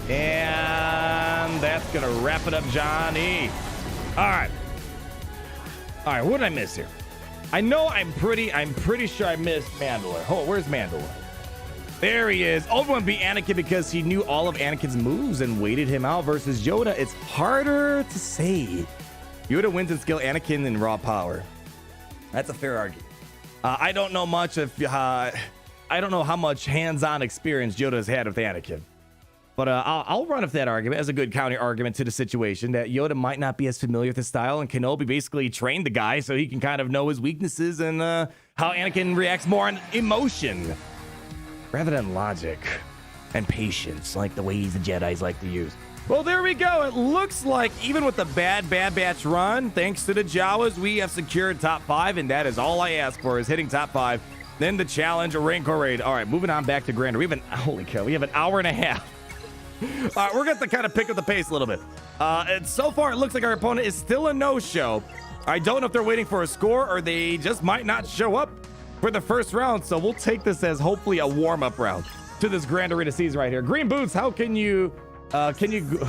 And that's gonna wrap it up, Johnny. All right, what did I miss here? I know I'm pretty sure I missed Mandalore. Oh, where's Mandalore? There he is. Obi-Wan beat Anakin because he knew all of Anakin's moves and waited him out versus Yoda. It's harder to say. Yoda wins in skill, Anakin in raw power. That's a fair argument. I don't know much I don't know how much hands-on experience Yoda's had with Anakin. But I'll run with that argument as a good counter argument to the situation that Yoda might not be as familiar with his style, and Kenobi basically trained the guy so he can kind of know his weaknesses and how Anakin reacts more on emotion rather than logic and patience, like the ways the Jedis like to use. Well, there we go. It looks like even with the Bad Batch run, thanks to the Jawas, we have secured top 5, and that is all I ask for is hitting top 5. Then the challenge, a Rancor raid. All right, moving on back to Grand Arena. Holy cow, we have an hour and a half. We're going to have to kind of pick up the pace a little bit. And so far, it looks like our opponent is still a no-show. I don't know if they're waiting for a score or they just might not show up for the first round. So we'll take this as hopefully a warm-up round to this Grand Arena season right here. Green Boots, how can you Google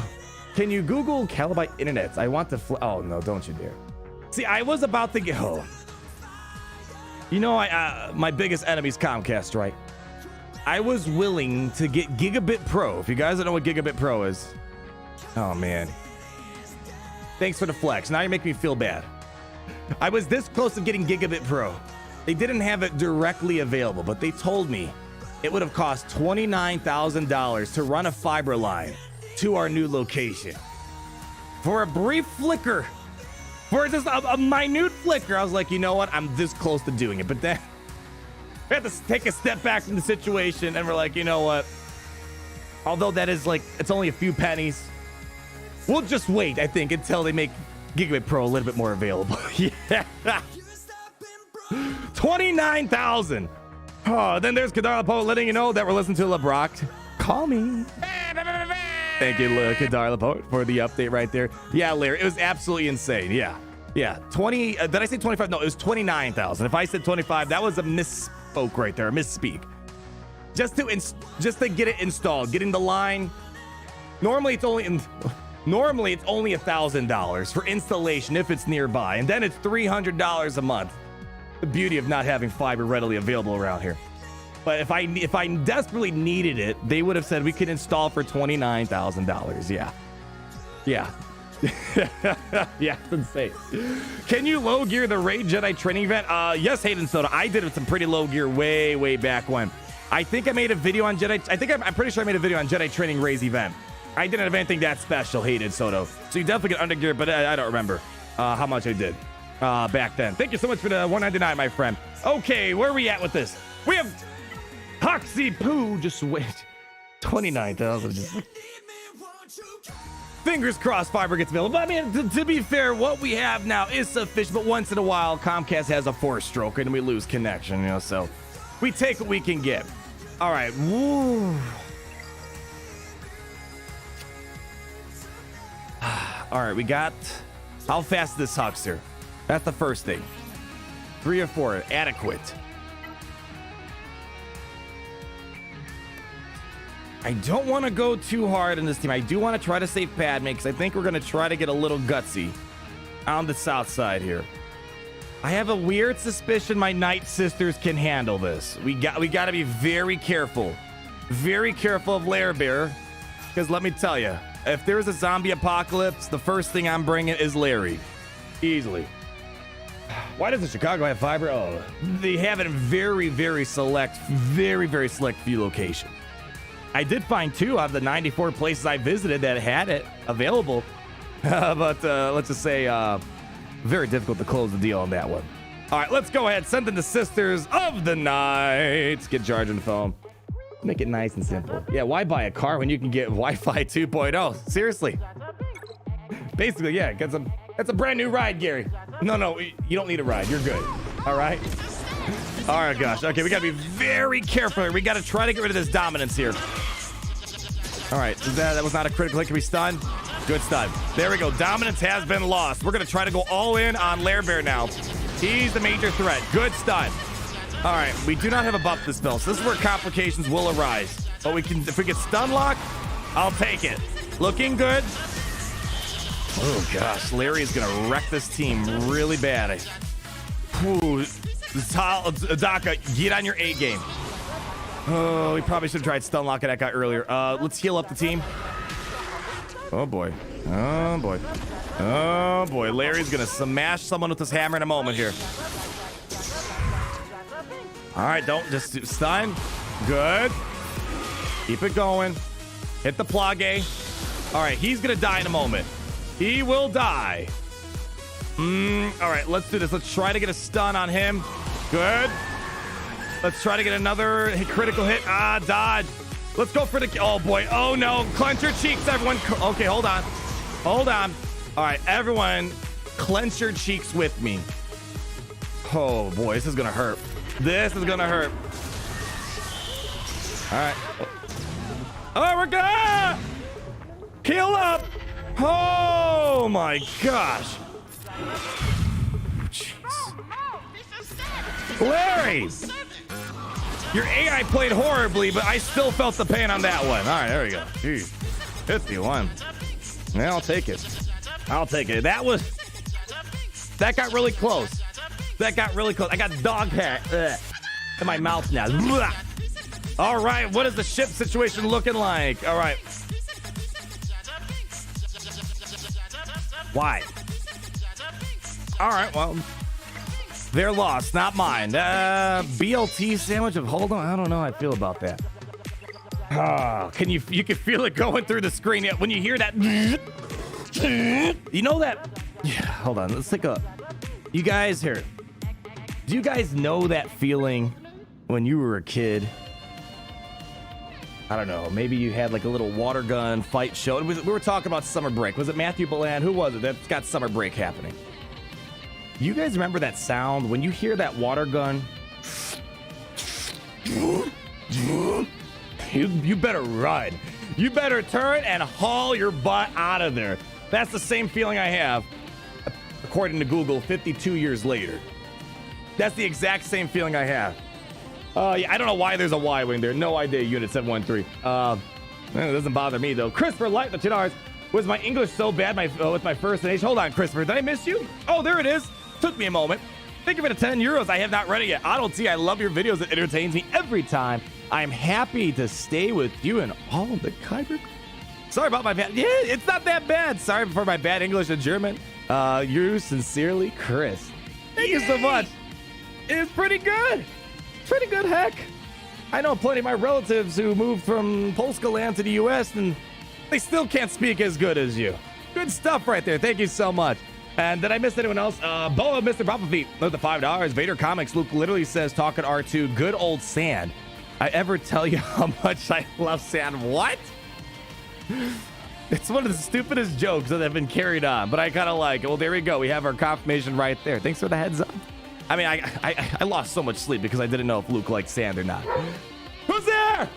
Calibyte Internets? I want to oh, no, don't you dare. See, I was about to go. You know, my biggest enemy is Comcast, right? I was willing to get Gigabit Pro. If you guys don't know what Gigabit Pro is, oh man. Thanks for the flex. Now you're making me feel bad. I was this close to getting Gigabit Pro. They didn't have it directly available, but they told me it would have cost $29,000 to run a fiber line to our new location. For a brief flicker For just a minute flicker, I was like, you know what? I'm this close to doing it. But then we had to take a step back from the situation, and we're like, you know what? Although that is like, it's only a few pennies. We'll just wait, I think, until they make Gigabyte Pro a little bit more available. Yeah. 29,000. Oh, then there's Kadar Lapo letting you know that we're listening to LeBrock. Call me. Thank you, Kadar Lapo, for the update right there. Yeah, Larry, it was absolutely insane. Yeah. 20. Did I say 25? No, it was 29,000. If I said 25, that was a misspoke right there, a misspeak. Just to get it installed, getting the line. Normally it's only $1,000 for installation if it's nearby, and then it's $300 a month. The beauty of not having fiber readily available around here. But if I desperately needed it, they would have said we could install for $29,000. Yeah. Yeah, it's insane. Can you low gear the Raid Jedi training event? Yes, Hayden Soda. I did it with some pretty low gear way back when. I think I made a video on Jedi. I'm pretty sure I made a video on Jedi Training Ray's event. I didn't have anything that special, Hayden Soto. So you definitely get undergear, but I don't remember how much I did back then. Thank you so much for the $199, my friend. Okay, where are we at with this? We have Hoxie Poo. Just wait. 29,000. Fingers crossed fiber gets available. But I mean, to be fair, what we have now is sufficient. But once in a while, Comcast has a 4-stroke and we lose connection, you know, so we take what we can get. All right. Woo. All right, we got... How fast is this huckster? That's the first thing. 3 or 4. Adequate. I don't want to go too hard in this team. I do want to try to save Padme because I think we're going to try to get a little gutsy on the south side here. I have a weird suspicion my Nightsisters can handle this. We got to be very careful. Very careful of Lair Bear. Because let me tell you, if there's a zombie apocalypse, the first thing I'm bringing is Larry. Easily. Why does the Chicago have fiber? Oh, they have it in very select few locations. I did find 2 out of the 94 places I visited that had it available. But let's just say very difficult to close the deal on that one. All right, let's go ahead. Send in the Sisters of the Night. Get charging the phone. Make it nice and simple. Yeah, why buy a car when you can get Wi-Fi 2.0? Seriously. Basically, yeah, that's a brand new ride, Gary. No, you don't need a ride. You're good. All right? All right, gosh. Okay, we got to be very careful. We got to try to get rid of this dominance here. All right, that was not a critical hit. Can we stun? Good stun. There we go. Dominance has been lost. We're going to try to go all in on Lair Bear now. He's the major threat. Good stun. All right, we do not have a buff this spell, so this is where complications will arise. But we can, if we get stun lock, I'll take it. Looking good. Oh gosh, Larry is gonna wreck this team really bad. Ooh, Daka, get on your A game. Oh, we probably should have tried stun locking that guy earlier. Let's heal up the team. Oh boy. Oh boy. Oh boy. Larry's gonna smash someone with his hammer in a moment here. All right, don't just stun. Good. Keep it going. Hit the plage. All right, he's gonna die in a moment. He will die. All right, let's do this. Let's try to get a stun on him. Good. Let's try to get another critical hit. Dodge. Let's go for the... Oh, boy. Oh, no. Clench your cheeks, everyone. Okay, hold on. Hold on. All right, everyone, clench your cheeks with me. Oh, boy. This is going to hurt. This is going to hurt. All right. Oh, we're gonna... Heal up. Oh, my gosh. Jeez. Larry! Your AI played horribly, but I still felt the pain on that one. All right, there we go. Jeez. 51. Yeah, I'll take it. I'll take it. That got really close. That got really close. I got dog hair in my mouth now. All right, what is the ship situation looking like? All right. Why? All right, well, they're lost, not mine. BLT sandwich of hold on. I don't know how I feel about that. Oh, you can feel it going through the screen when you hear that. You know that Yeah, hold on. Let's take a... You guys here. Do you guys know that feeling when you were a kid? I don't know. Maybe you had like a little water gun fight show. We were talking about summer break. Was it Matthew Balan? Who was it that's got summer break happening? You guys remember that sound when you hear that water gun? You better run. You better turn and haul your butt out of there. That's the same feeling I have, according to Google, 52 years later. That's the exact same feeling I have. Yeah, I don't know why there's a Y-wing there. No idea, Unit 713. It doesn't bother me, though. Christopher Light, the $10. Was my English so bad with my first age? Hold on, Christopher. Did I miss you? Oh, there it is. Took me a moment. Thank you for the 10 euros. I have not read it yet. Auto T, I love your videos. It entertains me every time. I'm happy to stay with you and all of the Kyber. Sorry about my bad. Yeah, it's not that bad. Sorry for my bad English and German. You sincerely, Chris. Thank you so much. It's pretty good. Pretty good, heck. I know plenty of my relatives who moved from Polska land to the U.S. and they still can't speak as good as you. Good stuff right there. Thank you so much. And did I miss anyone else? Boa, Mr. Propafeet, with the $5. Vader Comics, Luke literally says, talking R2, good old sand. I ever tell you how much I love sand? What? It's one of the stupidest jokes that have been carried on, but I kind of like it. Well, there we go. We have our confirmation right there. Thanks for the heads up. I mean, I lost so much sleep because I didn't know if Luke liked sand or not. Who's there?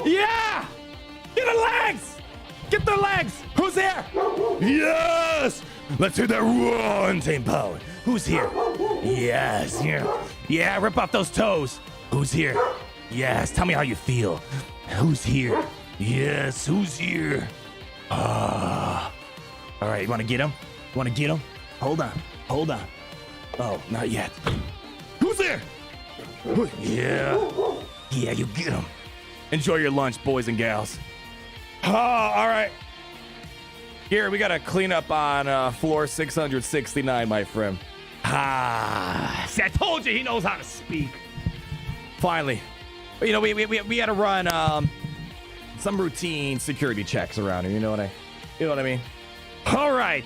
Yeah! Get the legs! Get their legs! Who's there? Yes! Let's hear that run, Team Power. Who's here? Yes, yeah. Yeah, rip off those toes. Who's here? Yes, tell me how you feel. Who's here? Yes, who's here? All right, you want to get him? You want to get him? Hold on. Hold on. Oh, not yet. Who's there? Yeah. Yeah, you get him. Enjoy your lunch, boys and gals. Oh, all right. Here, we got to clean up on floor 669, my friend. See, I told you he knows how to speak. Finally. You know, we had to run some routine security checks around here. You know what I mean? All right.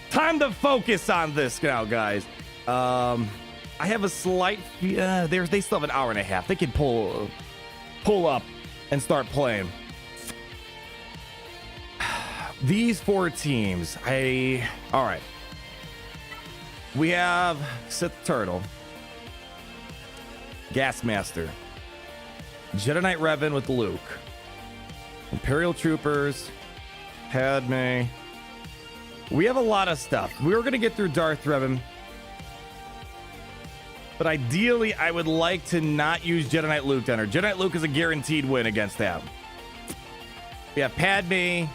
Time to focus on this now, guys. I have a slight... they still have an hour and a half. They can pull up and start playing. These four teams, all right. We have Sith Turtle, Gasmaster, Jedi Knight Revan with Luke, Imperial Troopers, Padme. We have a lot of stuff. We were going to get through Darth Revan, but ideally, I would like to not use Jedi Knight Luke on her. Jedi Knight Luke is a guaranteed win against that. We have Padme.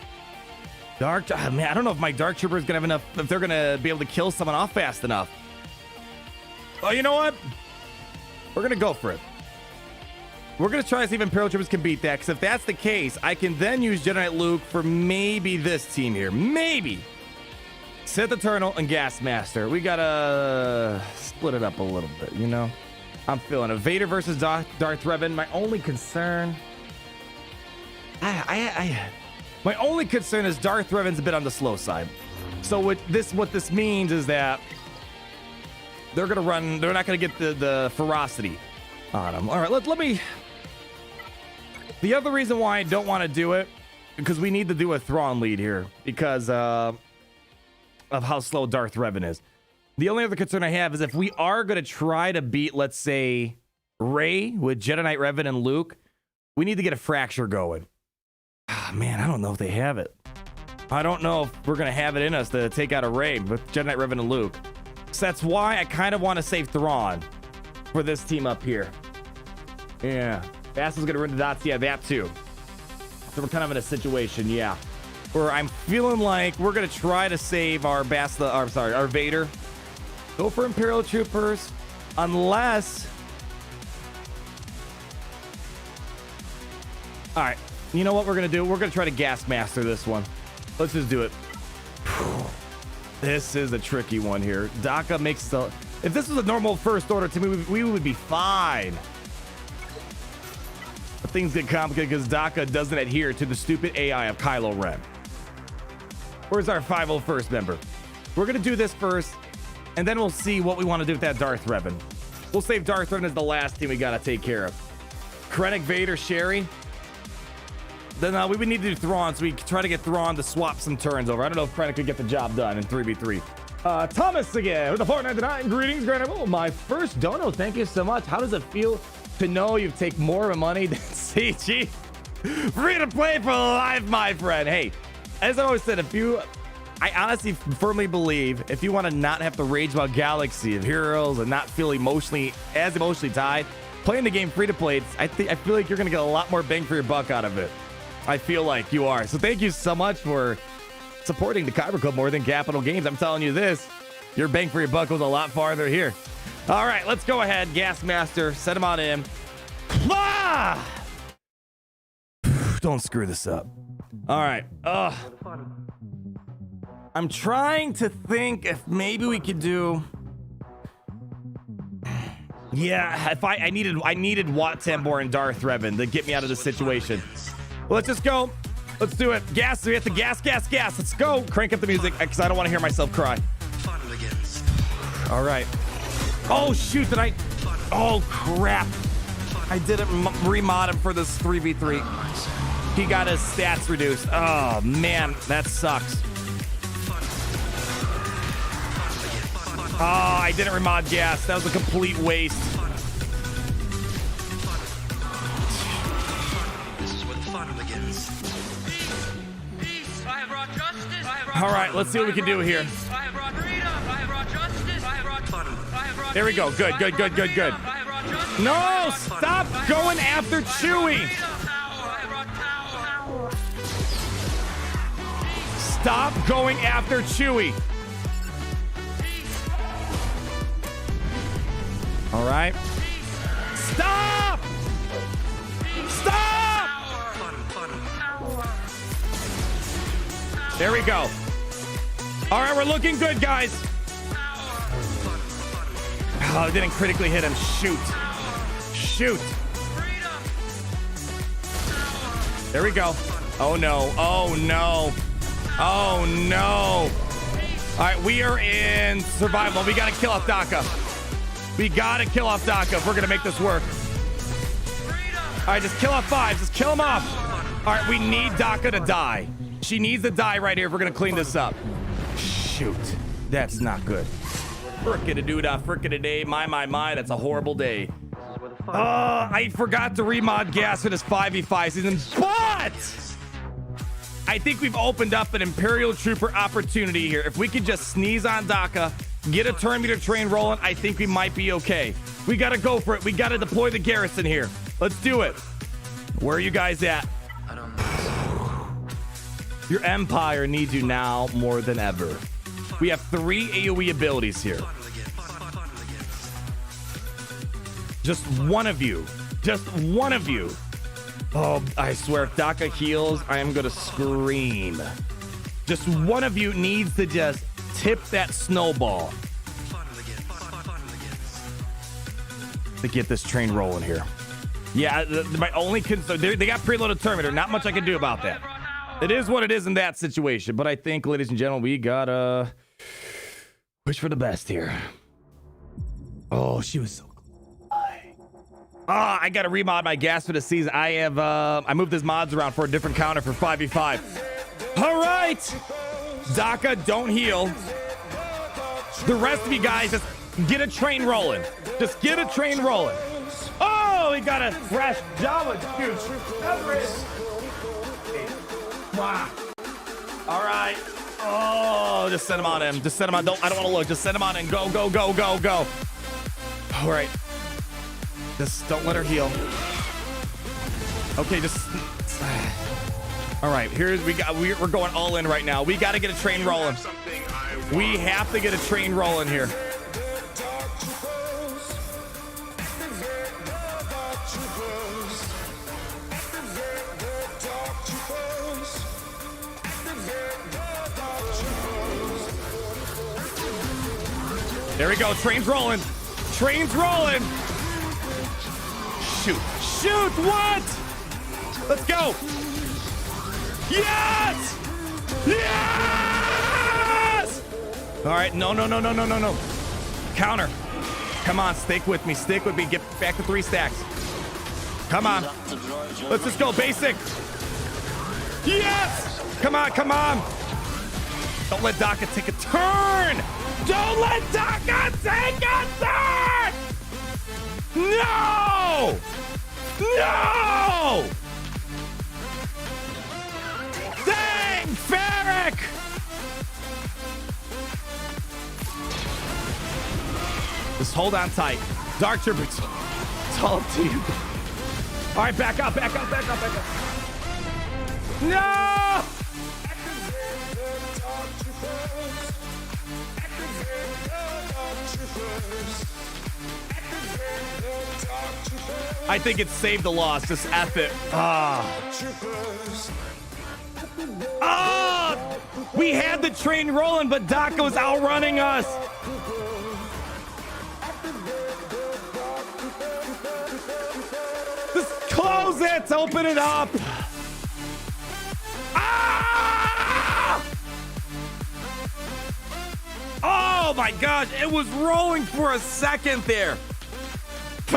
Man, I don't know if my Dark Trooper is gonna have enough, if they're gonna be able to kill someone off fast enough. Oh, you know what? We're gonna go for it. We're gonna try to see if Imperial Troopers can beat that, because if that's the case, I can then use Jedi Knight Luke for maybe this team here. Maybe. Sith Eternal and Gasmaster. We gotta split it up a little bit, you know? I'm feeling it. Vader versus Darth Revan. My only concern... My only concern is Darth Revan's a bit on the slow side. So what this means is that they're gonna run. They're not gonna get the ferocity on him. All right, let me. The other reason why I don't want to do it, because we need to do a Thrawn lead here because of how slow Darth Revan is. The only other concern I have is if we are gonna try to beat, let's say, Rey with Jedi Knight Revan and Luke, we need to get a fracture going. Man, I don't know if they have it. I don't know if we're going to have it in us to take out a Rey with Jedi Knight Revan and Luke. So that's why I kind of want to save Thrawn for this team up here. Yeah. Bass is going to run the dots. Yeah, that too. So we're kind of in a situation, yeah, where I'm feeling like we're going to try to save our our Vader. Go for Imperial Troopers. Unless... All right. You know what we're going to do? We're going to try to Gasmaster this one. Let's just do it. This is a tricky one here. DACA makes the... If this was a normal first order to me, we would be fine. But things get complicated because DACA doesn't adhere to the stupid AI of Kylo Ren. Where's our 501st member? We're gonna do this first, and then we'll see what we want to do with that Darth Revan. We'll save Darth Revan as the last team we gotta take care of. Krennic, Vader, Sherry. Then we would need to do Thrawn, so we try to get Thrawn to swap some turns over. I don't know if Krennic could get the job done in 3v3. Thomas again with the 499. Greetings, Grand Arena. My first dono. Thank you so much. How does it feel to know you take more money than CG? Free to play for life, my friend. Hey, as I always said, I honestly firmly believe if you want to not have to rage about Galaxy of Heroes and not feel emotionally tied, playing the game free to play, I feel like you're gonna get a lot more bang for your buck out of it. I feel like you are. So thank you so much for supporting the Kyber Club more than Capital Games. I'm telling you this, your bang for your buck goes a lot farther here. All right, let's go ahead. Gas Master, set him on in. Ah! Don't screw this up. All right. I'm trying to think if maybe we could do. Yeah, if I needed Wat Tambor and Darth Revan to get me out of this situation. Well, let's just go. Let's do it. Gas. We have to gas. Let's go. Crank up the music because I don't want to hear myself cry. All right. Oh, shoot. Oh, crap. I didn't remod him for this 3v3. He got his stats reduced. Oh, man. That sucks. Oh, I didn't remod gas. That was a complete waste. All right, let's see what we can do here. There we go. Good. No, stop going after Chewie. Stop going after Chewie. All right. Stop! There we go. All right, we're looking good, guys. Oh, I didn't critically hit him. Shoot. There we go. Oh, no. All right, we are in survival. We got to kill off Daka. If we're going to make this work. All right, just kill off 5. Just kill him off. All right, we need Daka to die. She needs to die right here if we're going to clean this up. Shoot. That's not good. Frickin' my. That's a horrible day. I forgot to remod gas for this 5v5 season, but I think we've opened up an Imperial Trooper opportunity here. If we could just sneeze on Daka, get a turn meter train rolling, I think we might be okay. We got to go for it. We got to deploy the garrison here. Let's do it. Where are you guys at? Your Empire needs you now more than ever. We have 3 AoE abilities here. Just one of you. Oh, I swear, if Daka heals, I am gonna scream. Just one of you needs to just tip that snowball to get this train rolling here. Yeah, my only concern, they got preloaded Terminator. Not much I can do about that. It is what it is in that situation. But I think, ladies and gentlemen, we gotta wish for the best here. Oh, she was so I gotta remod my gas for the season. I moved his mods around for a different counter for 5v5. All right, Daka, don't heal. The rest of you guys, just get a train rolling. Oh, we got a fresh Java juice. Wow. All right. Oh, just send him on him. I don't want to look. Just send him on in. Go. All right. Just don't let her heal. Okay, just. All right, we're going all in right now. We got to get a train rolling. We have to get a train rolling here. There we go. Train's rolling. Shoot! What? Let's go! Yes! All right, no. Counter. Come on, stick with me. Get back to 3 stacks. Come on. Let's just go basic. Yes! Come on. Don't let Daka take a turn. Don't let Daka take a turn! No! Dang, Ferric! Just hold on tight. Dark Trooper, it's all up to you. All right, back up. No! I think it saved the loss. Just F it. We had the train rolling, but Daka was outrunning us. Just close it. Open it up. Oh my gosh, it was rolling for a second there. You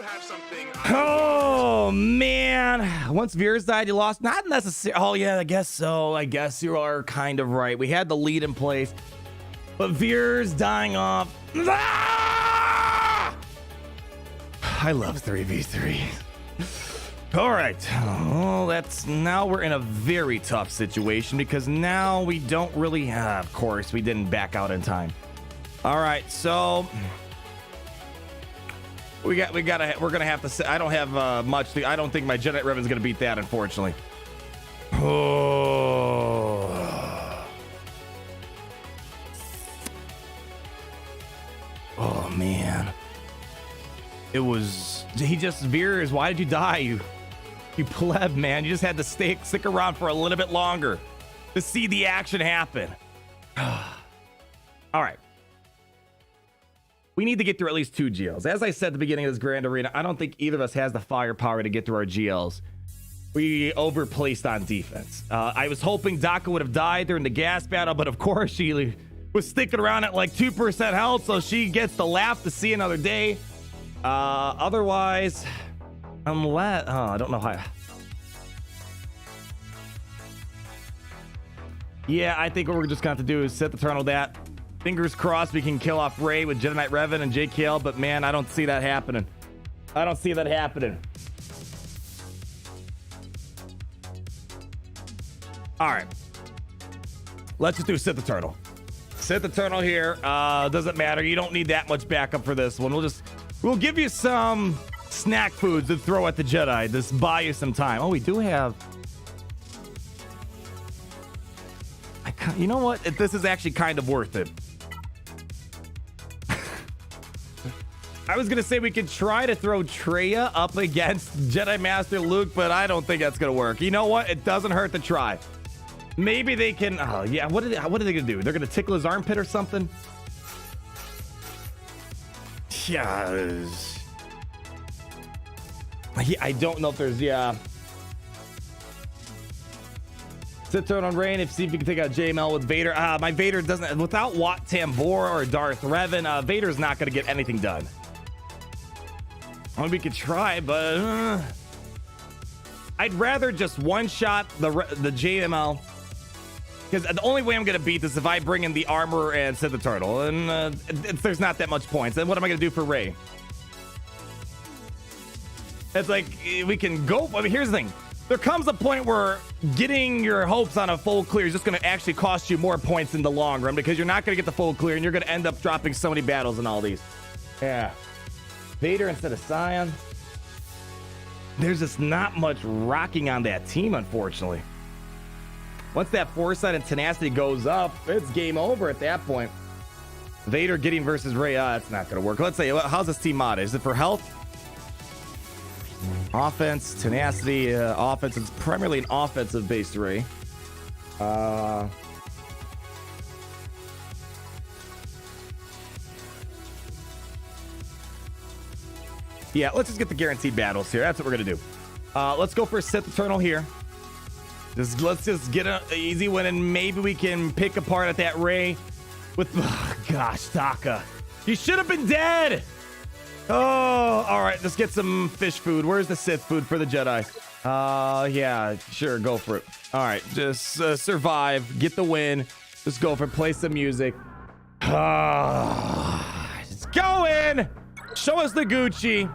have something. Oh man. Once Veers died, you lost. Not necessarily. Oh yeah, I guess so. I guess you are kind of right. We had the lead in place, but Veers dying off. I love 3v3. All right. Oh, now we're in a very tough situation because now we don't really have. Of course, we didn't back out in time. All right, so we're gonna have to say I don't have much. I don't think my Jedi Revan's gonna beat that, unfortunately. Oh man. It was Veers. Why did you die? You pleb, man. You just had to stick around for a little bit longer to see the action happen. All right. We need to get through at least 2 GLs. As I said at the beginning of this Grand Arena, I don't think either of us has the firepower to get through our GLs. We overplaced on defense. I was hoping Daka would have died during the gas battle, but of course she was sticking around at like 2% health, so she gets the laugh to see another day. Otherwise, unless I don't know how. Yeah, I think what we're just gonna have to do is set the turn on that. Fingers crossed we can kill off Ray with Jedi Knight Revan and JKL, but man, I don't see that happening. All right, let's just do Sit the Turtle. Sit the Turtle here. Doesn't matter. You don't need that much backup for this one. We'll give you some snack foods to throw at the Jedi. Just buy you some time. Oh, we do have. You know what? This is actually kind of worth it. I was going to say we could try to throw Traya up against Jedi Master Luke, but I don't think that's going to work. You know what? It doesn't hurt to try. Maybe they can. Oh, yeah. What are they going to do? They're going to tickle his armpit or something? Yeah. I don't know if there's. Yeah. Sit turn on Rain. See if you can take out JML with Vader. My Vader doesn't. Without Wat Tambor or Darth Revan, Vader's not going to get anything done. Well, we could try, but I'd rather just one-shot the JML, because the only way I'm going to beat this is if I bring in the armor and Sith the Turtle, and there's not that much points. Then what am I going to do for Rey? It's like we can go. I mean, here's the thing. There comes a point where getting your hopes on a full clear is just going to actually cost you more points in the long run, because you're not going to get the full clear, and you're going to end up dropping so many battles in all these. Yeah. Vader instead of Scion. There's just not much rocking on that team, unfortunately. Once that foresight and tenacity goes up, it's game over at that point. Vader Gideon versus Rey, that's not going to work. Let's say, how's this team mod? Is it for health? Offense, tenacity, offense. It's primarily an offensive based Rey. Yeah, let's just get the guaranteed battles here. That's what we're going to do. Let's go for Sith Eternal here. Let's just get an easy win, and maybe we can pick apart at that Ray with, oh, gosh, Taka. He should have been dead. Oh, all right. Let's get some fish food. Where's the Sith food for the Jedi? Yeah, sure. Go for it. All right. Just survive. Get the win. Just go for it. Play some music. It's going. Show us the Gucci.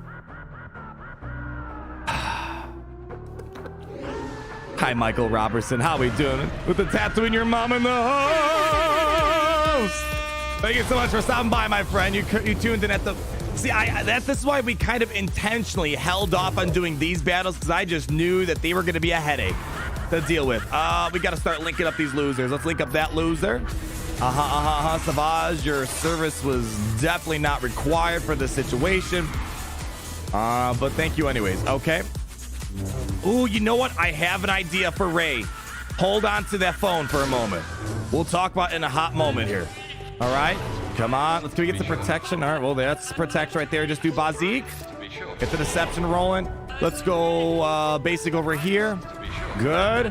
Hi, Michael Robertson. How we doing? With the tattoo in your mom in the host. Thank you so much for stopping by, my friend. You tuned in at the... See, this is why we kind of intentionally held off on doing these battles, because I just knew that they were going to be a headache to deal with. We got to start linking up these losers. Let's link up that loser. Savage, your service was definitely not required for this situation. But thank you anyways. Okay. Ooh, you know what? I have an idea for Ray. Hold on to that phone for a moment. We'll talk about it in a hot moment here. All right. Come on. Let's get the protection. All right. Well, that's protection right there. Just do Bazik. Get the deception rolling. Let's go basic over here. Good.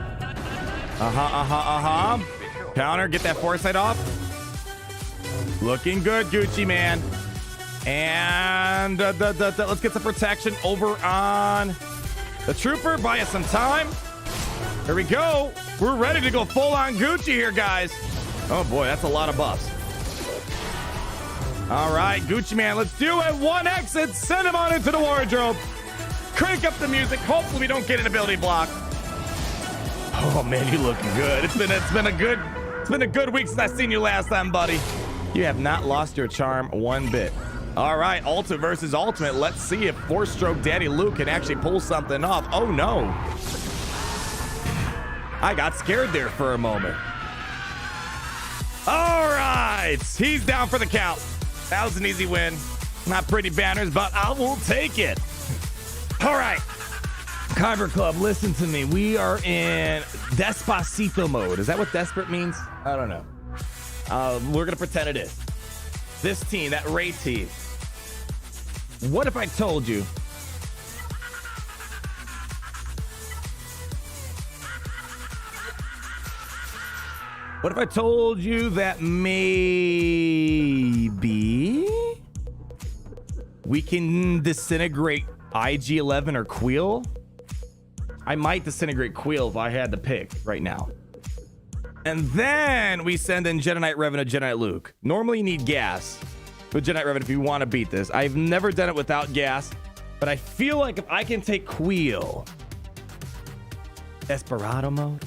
Counter. Get that foresight off. Looking good, Gucci man. And let's get the protection over on the trooper. Buy us some time. Here we go. We're ready to go full on Gucci here, guys. Oh boy, that's a lot of buffs. All right, Gucci man, let's do it. One exit, send him on into the wardrobe. Crank up the music. Hopefully we don't get an ability block. Oh man, you looking good. It's been a good week since I seen you last time, buddy. You have not lost your charm one bit. All right, Ultimate versus Ultimate. Let's see if 4-stroke Daddy Luke can actually pull something off. Oh no. I got scared there for a moment. All right, he's down for the count. That was an easy win. Not pretty banners, but I will take it. All right. Kyber Club, listen to me. We are in Despacito mode. Is that what desperate means? I don't know. We're going to pretend it is. This team, that Ray team. What if I told you? What if I told you that maybe we can disintegrate IG-11 or Queel? I might disintegrate Queel if I had to pick right now. And then we send in Jedi Knight Revan and Jedi Knight Luke. Normally you need gas with Jedi Knight Revan if you want to beat this. I've never done it without gas, but I feel like if I can take Queel. Desperado mode?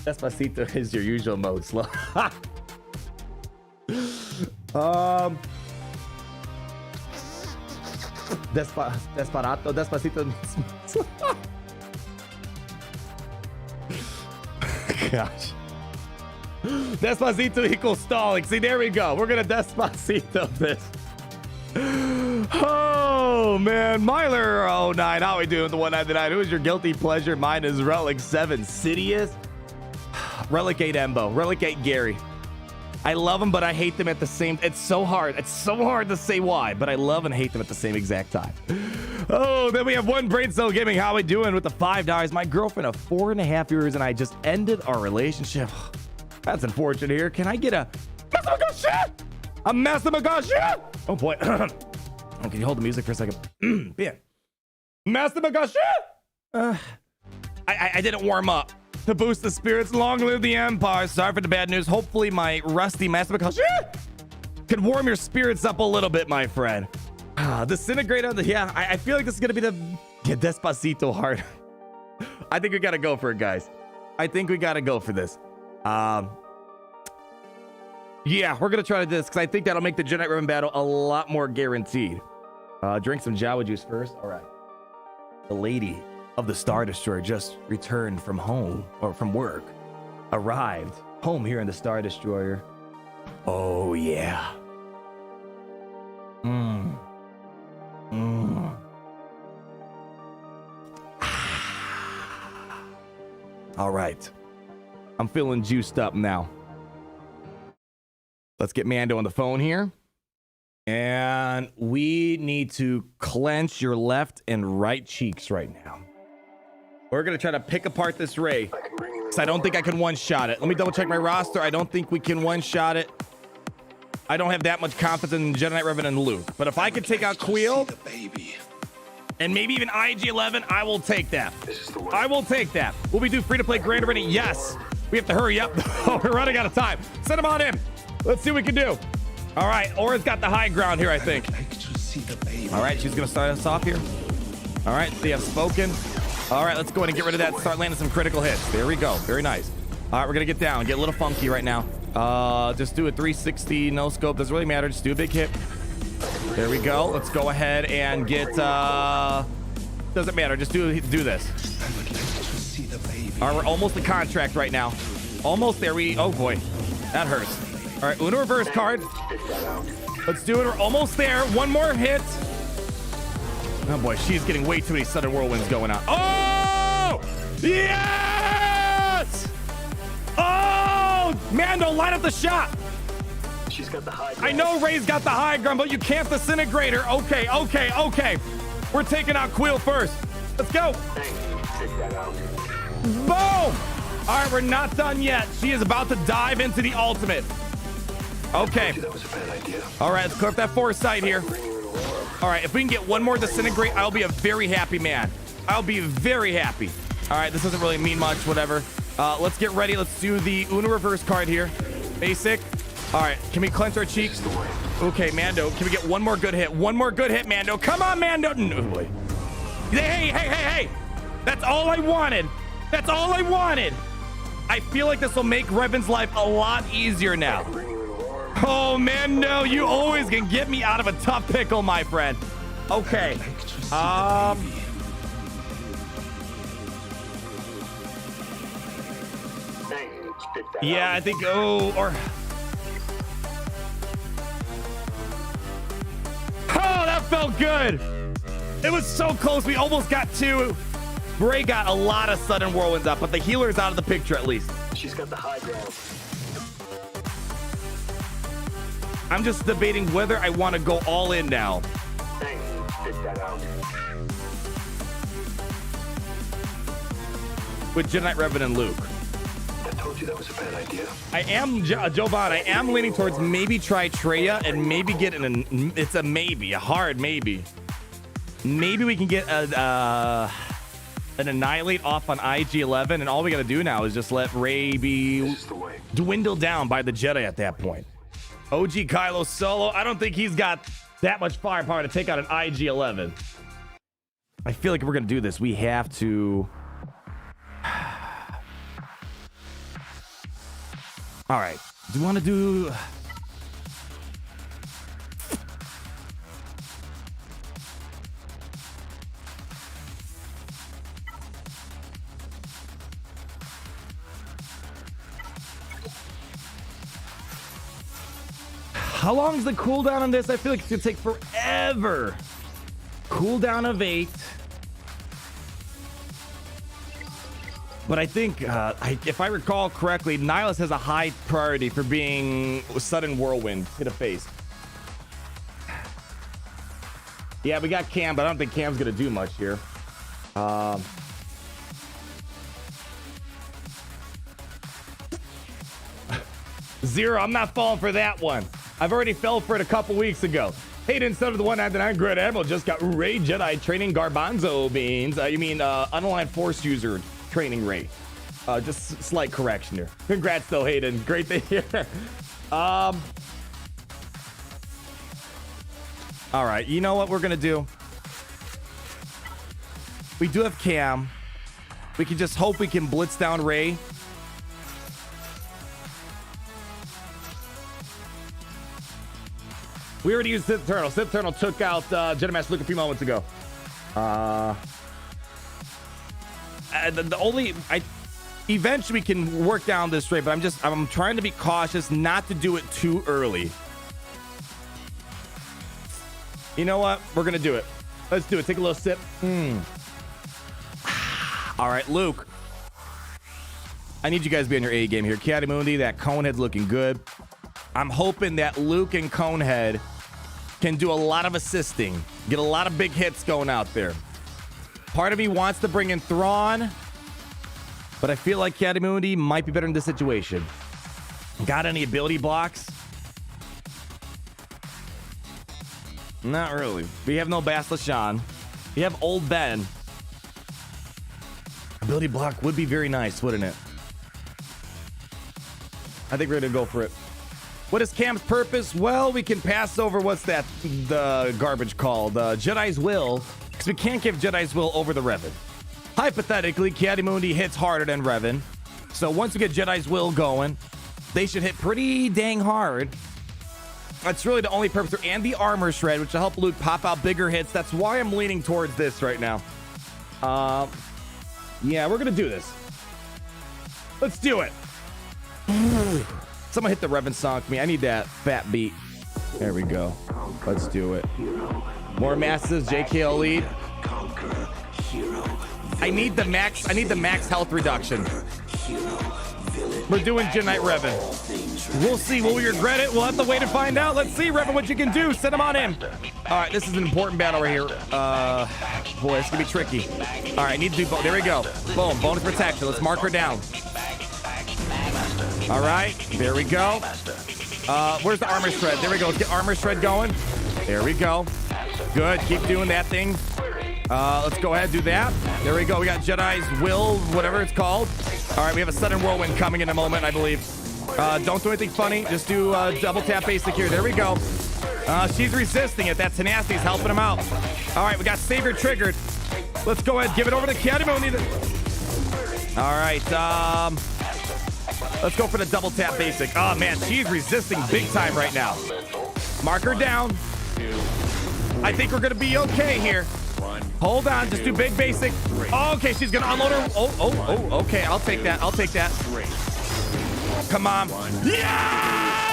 Despacito is your usual mode. Slow. Despacito. Gosh. Despacito equals stalling. See, there we go. We're gonna Despacito this. Oh man, Myler09. How we doing? The 199. Who is your guilty pleasure? Mine is Relic 7. Sidious. Relic 8 Embo. Relic 8 Gary. I love them, but I hate them at the same. It's so hard. It's so hard to say why, but I love and hate them at the same exact time. Oh, then we have one Brain Cell Gaming. How we doing with the $5? My girlfriend of 4.5 years and I just ended our relationship. That's unfortunate here. Can I get a Master? Oh boy. Oh, can you hold the music for a second? Yeah. Master Magashi? I didn't warm up. To boost the spirits, long live the Empire. Sorry for the bad news. Hopefully my rusty Master Magashi can warm your spirits up a little bit, my friend. Disintegrate on the... Yeah, I feel like this is going to be the Despacito heart. I think we got to go for it, guys. I think we got to go for this. Yeah, we're going to try this because I think that'll make the Jedi Knight Revan battle a lot more guaranteed. Drink some Jawa juice first. All right. The lady of the Star Destroyer just returned from home or from work. Arrived home here in the Star Destroyer. Oh, yeah. All right. I'm feeling juiced up now. Let's get Mando on the phone here. And we need to clench your left and right cheeks right now. We're going to try to pick apart this Ray. Because I don't think I can one-shot it. Let me double check my roster. I don't think we can one-shot it. I don't have that much confidence in Jedi Knight Revan and Luke. But if I could take out Queel and maybe even IG-11, I will take that. I will take that. Will we do free-to-play Grand Arena? Yes. We have to hurry up. We're running out of time. Send him on in. Let's see what we can do. All right. Aura's got the high ground here, I think. All right. She's going to start us off here. All right. They have spoken. All right. Let's go ahead and get rid of that and start landing some critical hits. There we go. Very nice. All right. We're going to get down. Get a little funky right now. Just do a 360 no scope. Doesn't really matter. Just do a big hit. There we go. Let's go ahead and get doesn't matter. Just do this. All right, we're almost the contract right now. Almost there. Oh boy, that hurts. All right, Uno reverse card. Let's do it. We're almost there. One more hit. Oh boy, she's getting way too many sudden whirlwinds going on. Oh yes! Oh, Mando, light up the shot. She's got the high ground. I know Ray's got the high ground, but you can't disintegrate her. Okay. We're taking out Queel first. Let's go. Check that out. Boom! All right, we're not done yet. She is about to dive into the ultimate. Okay. That was a bad idea. All right, let's clip that foresight here. All right, if we can get one more disintegrate, I'll be a very happy man. I'll be very happy. All right, this doesn't really mean much, whatever. Let's get ready. Let's do the Uno reverse card here. Basic. All right, can we clench our cheeks? Okay, Mando, can we get one more good hit? One more good hit, Mando. Come on, Mando. No, boy. Hey. That's all I wanted. That's all I wanted. I feel like this will make Revan's life a lot easier now. Oh, Mando, you always can get me out of a tough pickle, my friend. Okay. Yeah, I think, Oh, that felt good. It was so close. We almost got two. Bray got a lot of sudden whirlwinds up, but the healer's out of the picture at least. She's got the high ground. I'm just debating whether I want to go all in now. Check that out. With Jedi Knight Revan and Luke. I told you that was a bad idea. I am, Jovan, I am leaning towards maybe try Treya and maybe get it's a maybe, a hard maybe. Maybe we can get an Annihilate off on IG-11, and all we got to do now is just let Rey be dwindled down by the Jedi at that point. OG Kylo Solo, I don't think he's got that much firepower to take out an IG-11. I feel like if we're going to do this, we have to... All right. Do you want to do... How long is the cooldown on this? I feel like it's gonna take forever. Cooldown of 8. But I think, if I recall correctly, Nihilus has a high priority for being sudden whirlwind hit a face. Yeah, we got Cam, but I don't think Cam's gonna do much here. Zero, I'm not falling for that one. I've already fell for it a couple weeks ago. Hayden, instead of the 199 Grand Admiral, just got Ray Jedi training garbanzo beans. You mean unaligned force user training Ray. Just slight correction here. Congrats though, Hayden. Great to hear. All right, you know what we're gonna do? We do have Cam. We can just hope we can blitz down Ray. We already used Sith Eternal. Sith Eternal took out Jedi Master Luke a few moments ago. The only eventually we can work down this straight, but I'm trying to be cautious not to do it too early. You know what? We're gonna do it. Let's do it. Take a little sip. All right, Luke. I need you guys to be on your A game here. Kiadimundi, that Conehead's looking good. I'm hoping that Luke and Conehead can do a lot of assisting, get a lot of big hits going out there. Part of me wants to bring in Thrawn. but I feel like Cad might be better in this situation. Got any ability blocks? Not really. We have no Bastlashan. We have Old Ben. Ability block would be very nice, wouldn't it? I think we're gonna go for it. What is Cam's purpose? Well, we can pass over the garbage called Jedi's Will, because we can't give Jedi's Will over the Revan. Hypothetically, Kiadimundi hits harder than Revan, so once we get Jedi's Will going, they should hit pretty dang hard. That's really the only purpose. And the armor shred, which will help Luke pop out bigger hits. That's why I'm leaning towards this right now. Yeah, we're gonna do this. Let's do it. Someone hit the Revan song for me. I need that fat beat. There we go. Let's do it. More masses. JKL lead. I need the max health reduction. We're doing Jedi Knight Revan. We'll see. Will we regret it? We'll have to wait and find out. Let's see, Revan, what you can do. Send him on in. All right, this is an important battle right here. Boy, it's gonna be tricky. All right, need to do both. There we go. Boom, bonus protection. Let's mark her down. All right, there we go. Where's the armor shred? There we go. Let's get armor shred going. There we go. Good. Keep doing that thing. Let's go ahead and do that. There we go. We got Jedi's Will, whatever it's called. All right, we have a sudden whirlwind coming in a moment, I believe. Don't do anything funny. Just do double tap basic here. There we go. She's resisting it. That tenacity is helping him out. All right, we got Savior triggered. Let's go ahead. Give it over to Kiadimundi. All right. Let's go for the double tap basic. Oh, man, she's resisting big time right now. Mark her down. I think we're going to be okay here. Hold on. Just do big basic. Oh, okay, she's going to unload her. Oh, okay. I'll take that. Come on. Yes!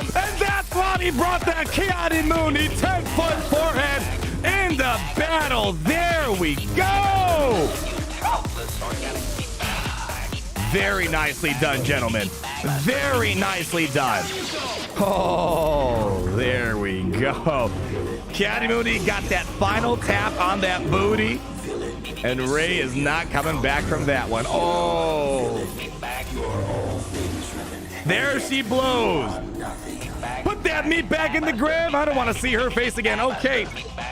And that's why he brought that Kiadimundi 10-foot forehead in the battle. There we go. Very nicely done, gentlemen. Very nicely done. Oh, there we go. Kiadimundi got that final tap on that booty. And Ray is not coming back from that one. Oh. There she blows. Put that meat back in the grave. I don't want to see her face again. Okay.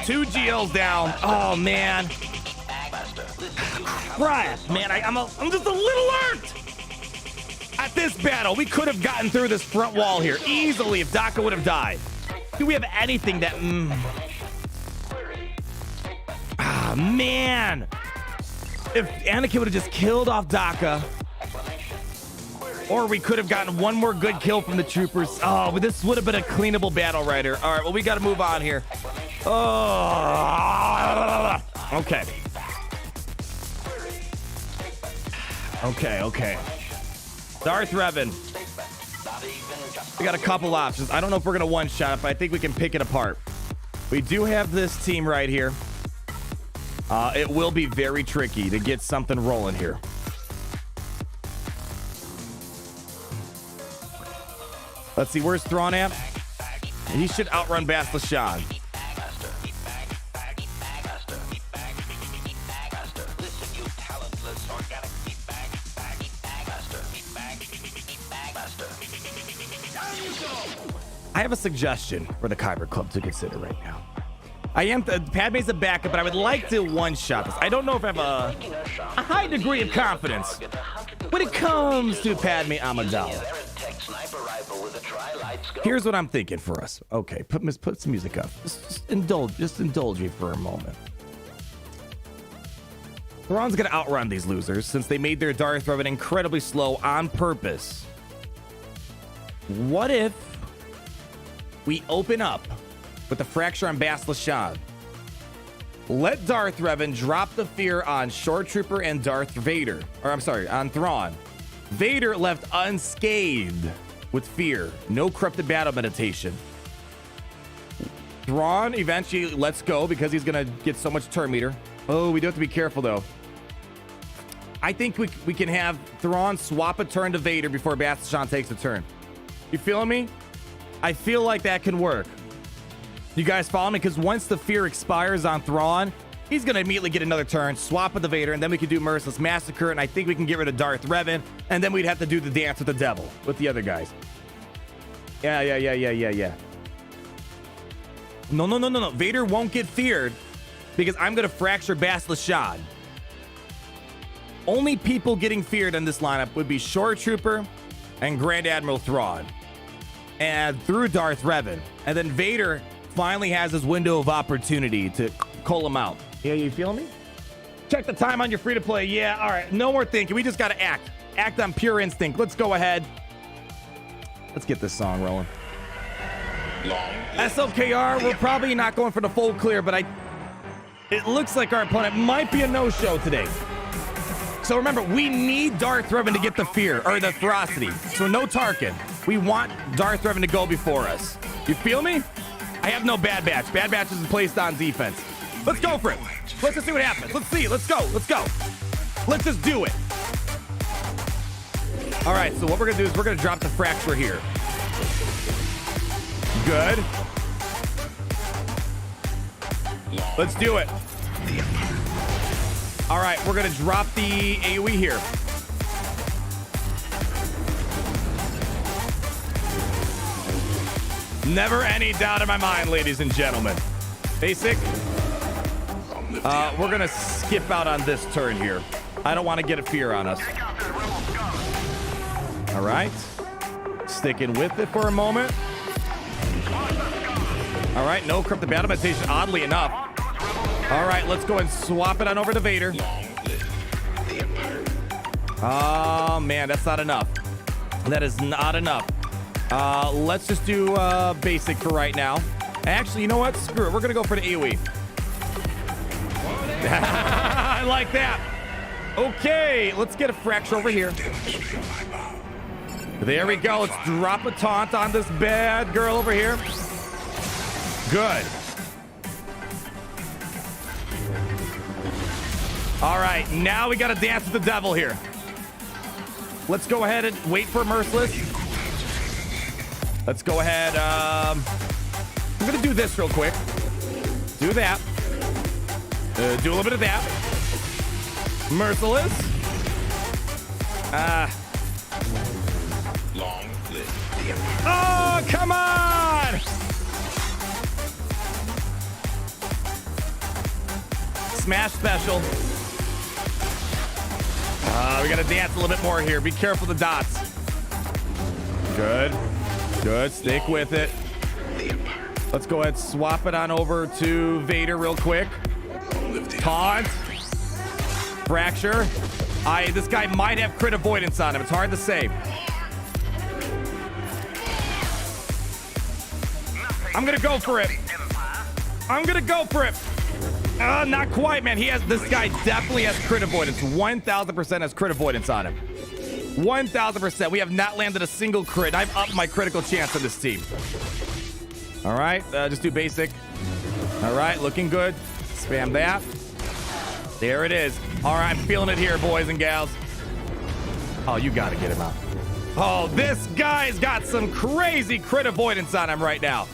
2 Geos down. Oh, man. Crap, man. I'm just a little hurt. At this battle, we could have gotten through this front wall here easily if Daka would have died. Do we have anything that... Ah, man. If Anakin would have just killed off Daka, or we could have gotten one more good kill from the troopers. Oh, but this would have been a cleanable battle right here. All right, well, we got to move on here. Oh, okay. Okay. Darth Revan. We got a couple options. I don't know if we're going to one-shot it, but I think we can pick it apart. We do have this team right here. It will be very tricky to get something rolling here. Let's see, where's Thrawn at? He should outrun Bastlashan. I have a suggestion for the Kyber Club to consider right now. Padme's a backup, but I would like to one-shot this. I don't know if I have a high degree of confidence when it comes to Padme Amidala. Here's what I'm thinking for us. Okay, put some music up. Just indulge me for a moment. Thrawn's gonna outrun these losers since they made their Darth Revan incredibly slow on purpose. What if we open up with the fracture on Bastlashan? Let Darth Revan drop the fear on Shore Trooper and Darth Vader. Or I'm sorry, on Thrawn. Vader left unscathed with fear. No corrupted battle meditation. Thrawn eventually lets go because he's going to get so much turn meter. Oh, we do have to be careful, though. I think we can have Thrawn swap a turn to Vader before Bastlashan takes a turn. You feeling me? I feel like that can work. You guys follow me? Because once the fear expires on Thrawn, He's going to immediately get another turn, swap with the Vader, and then we can do Merciless Massacre, and I think we can get rid of Darth Revan, and then we'd have to do the dance with the devil with the other guys. Yeah. No. Vader won't get feared because I'm going to fracture Bastila Shad. Only people getting feared in this lineup would be Shore Trooper and Grand Admiral Thrawn. And through Darth Revan. And then Vader finally has his window of opportunity to call him out. Yeah, you feeling me? Check the time on your free-to-play. Yeah, all right. No more thinking. We just got to act. Act on pure instinct. Let's go ahead. Let's get this song rolling. SLKR, we're probably not going for the full clear, but it looks like our opponent might be a no-show today. So remember, we need Darth Revan to get the fear, or the ferocity. So no Tarkin. We want Darth Revan to go before us. You feel me? I have no Bad Batch. Bad Batch is placed on defense. Let's go for it. Let's just see what happens. Let's see. Let's go. Let's just do it. All right, so what we're going to do is we're going to drop the fracture here. Good. Let's do it. All right, we're going to drop the AoE here. Never any doubt in my mind, ladies and gentlemen. Basic. We're going to skip out on this turn here. I don't want to get a fear on us. All right. Sticking with it for a moment. All right, no Corrupted Battle Meditation, oddly enough. All right, let's go and swap it on over to Vader. Oh, man, that's not enough. That is not enough. Let's just do basic for right now. Actually, you know what? Screw it. We're going to go for the AoE. I like that. Okay, let's get a fracture over here. There we go. Let's drop a taunt on this bad girl over here. Good. All right, now we got to dance with the devil here. Let's go ahead and wait for Merciless. Let's go ahead. I'm going to do this real quick. Do that. Do a little bit of that. Merciless. Long live the Empire. Oh, come on! Smash special. We got to dance a little bit more here. Be careful of the dots. Good. Good. Stick with it. Let's go ahead, swap it on over to Vader real quick. Taunt. Fracture. This guy might have crit avoidance on him. It's hard to say. I'm gonna go for it. Not quite, man. This guy definitely has crit avoidance. 1,000% has crit avoidance on him. 1,000%. We have not landed a single crit. I've upped my critical chance on this team. All right, just do basic. All right, looking good. Spam that. There it is. All right, I'm feeling it here, boys and gals. Oh, you got to get him out. Oh, this guy's got some crazy crit avoidance on him right now.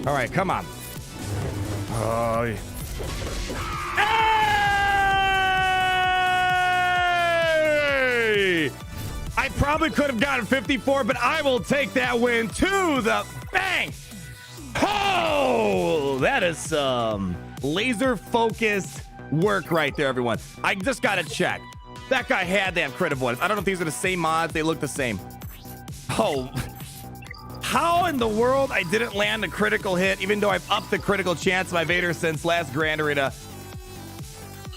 All right, come on. Oh, yeah. Hey! I probably could have gotten 54, but I will take that win to the bank. Oh, that is some laser-focused work right there, everyone. I just got to check. That guy had to have crit avoidance. I don't know if these are the same mods. They look the same. Oh, how in the world I didn't land a critical hit, even though I've upped the critical chance of my Vader since last Grand Arena?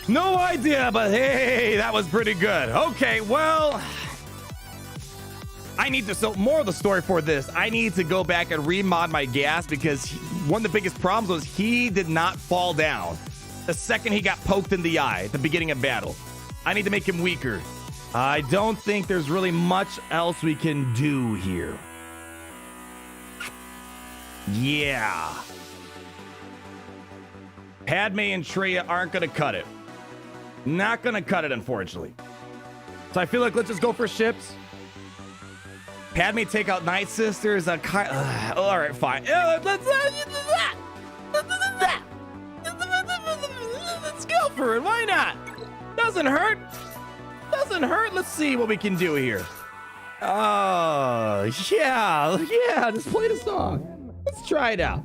No idea, but hey, that was pretty good. Okay, well, I need to, so more of the story for this, I need to go back and remod my gas because one of the biggest problems was he did not fall down the second he got poked in the eye at the beginning of battle. I need to make him weaker. I don't think there's really much else we can do here. Yeah. Padme and Traya aren't going to cut it. Not going to cut it, unfortunately. So I feel like let's just go for ships. Padme take out Nightsisters. All right, fine. Let's go for it. Why not? Doesn't hurt. Doesn't hurt. Let's see what we can do here. Oh, yeah. Just play the song. Let's try it out.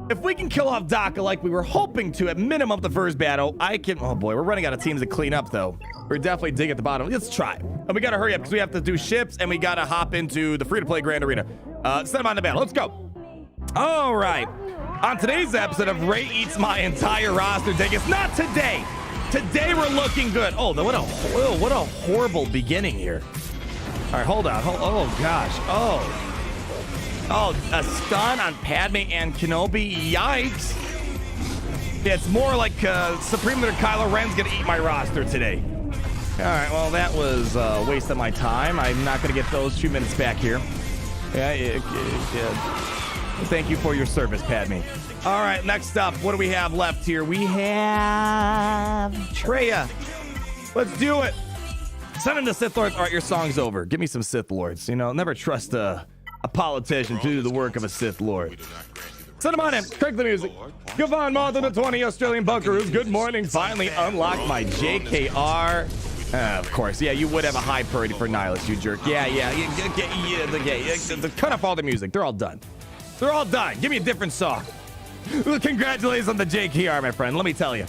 If we can kill off Daka like we were hoping to at minimum the first battle, I can... Oh, boy. We're running out of teams to clean up, though. We're definitely digging at the bottom. Let's try. And we got to hurry up because we have to do ships and we got to hop into the free-to-play Grand Arena. Send them on the battle. Let's go. All right. On today's episode of Ray Eats My Entire Roster, Dingus. Not today. Today we're looking good. Oh, what a horrible beginning here. All right, hold on. Oh, gosh. Oh, a stun on Padme and Kenobi. Yikes. It's more like Supreme Leader Kylo Ren's going to eat my roster today. All right, well, that was a waste of my time. I'm not going to get those 2 minutes back here. Yeah. Thank you for your service, Padme. All right, next up, what do we have left here? We have Traya. Let's do it. Send him to Sith Lords. All right, your song's over. Give me some Sith Lords. You know, never trust a politician to do the work of a Sith Lord. Send him on in. Crank the music. Gavon Mothma, the 20 Australian Buckaroos. Good morning. Finally unlocked my JKR. Of course. Yeah, you would have a high priority for Nihilus, you jerk. Yeah. Cut off all the music. They're all done. They're all done. Give me a different song. Congratulations on the JKR, my friend. Let me tell you.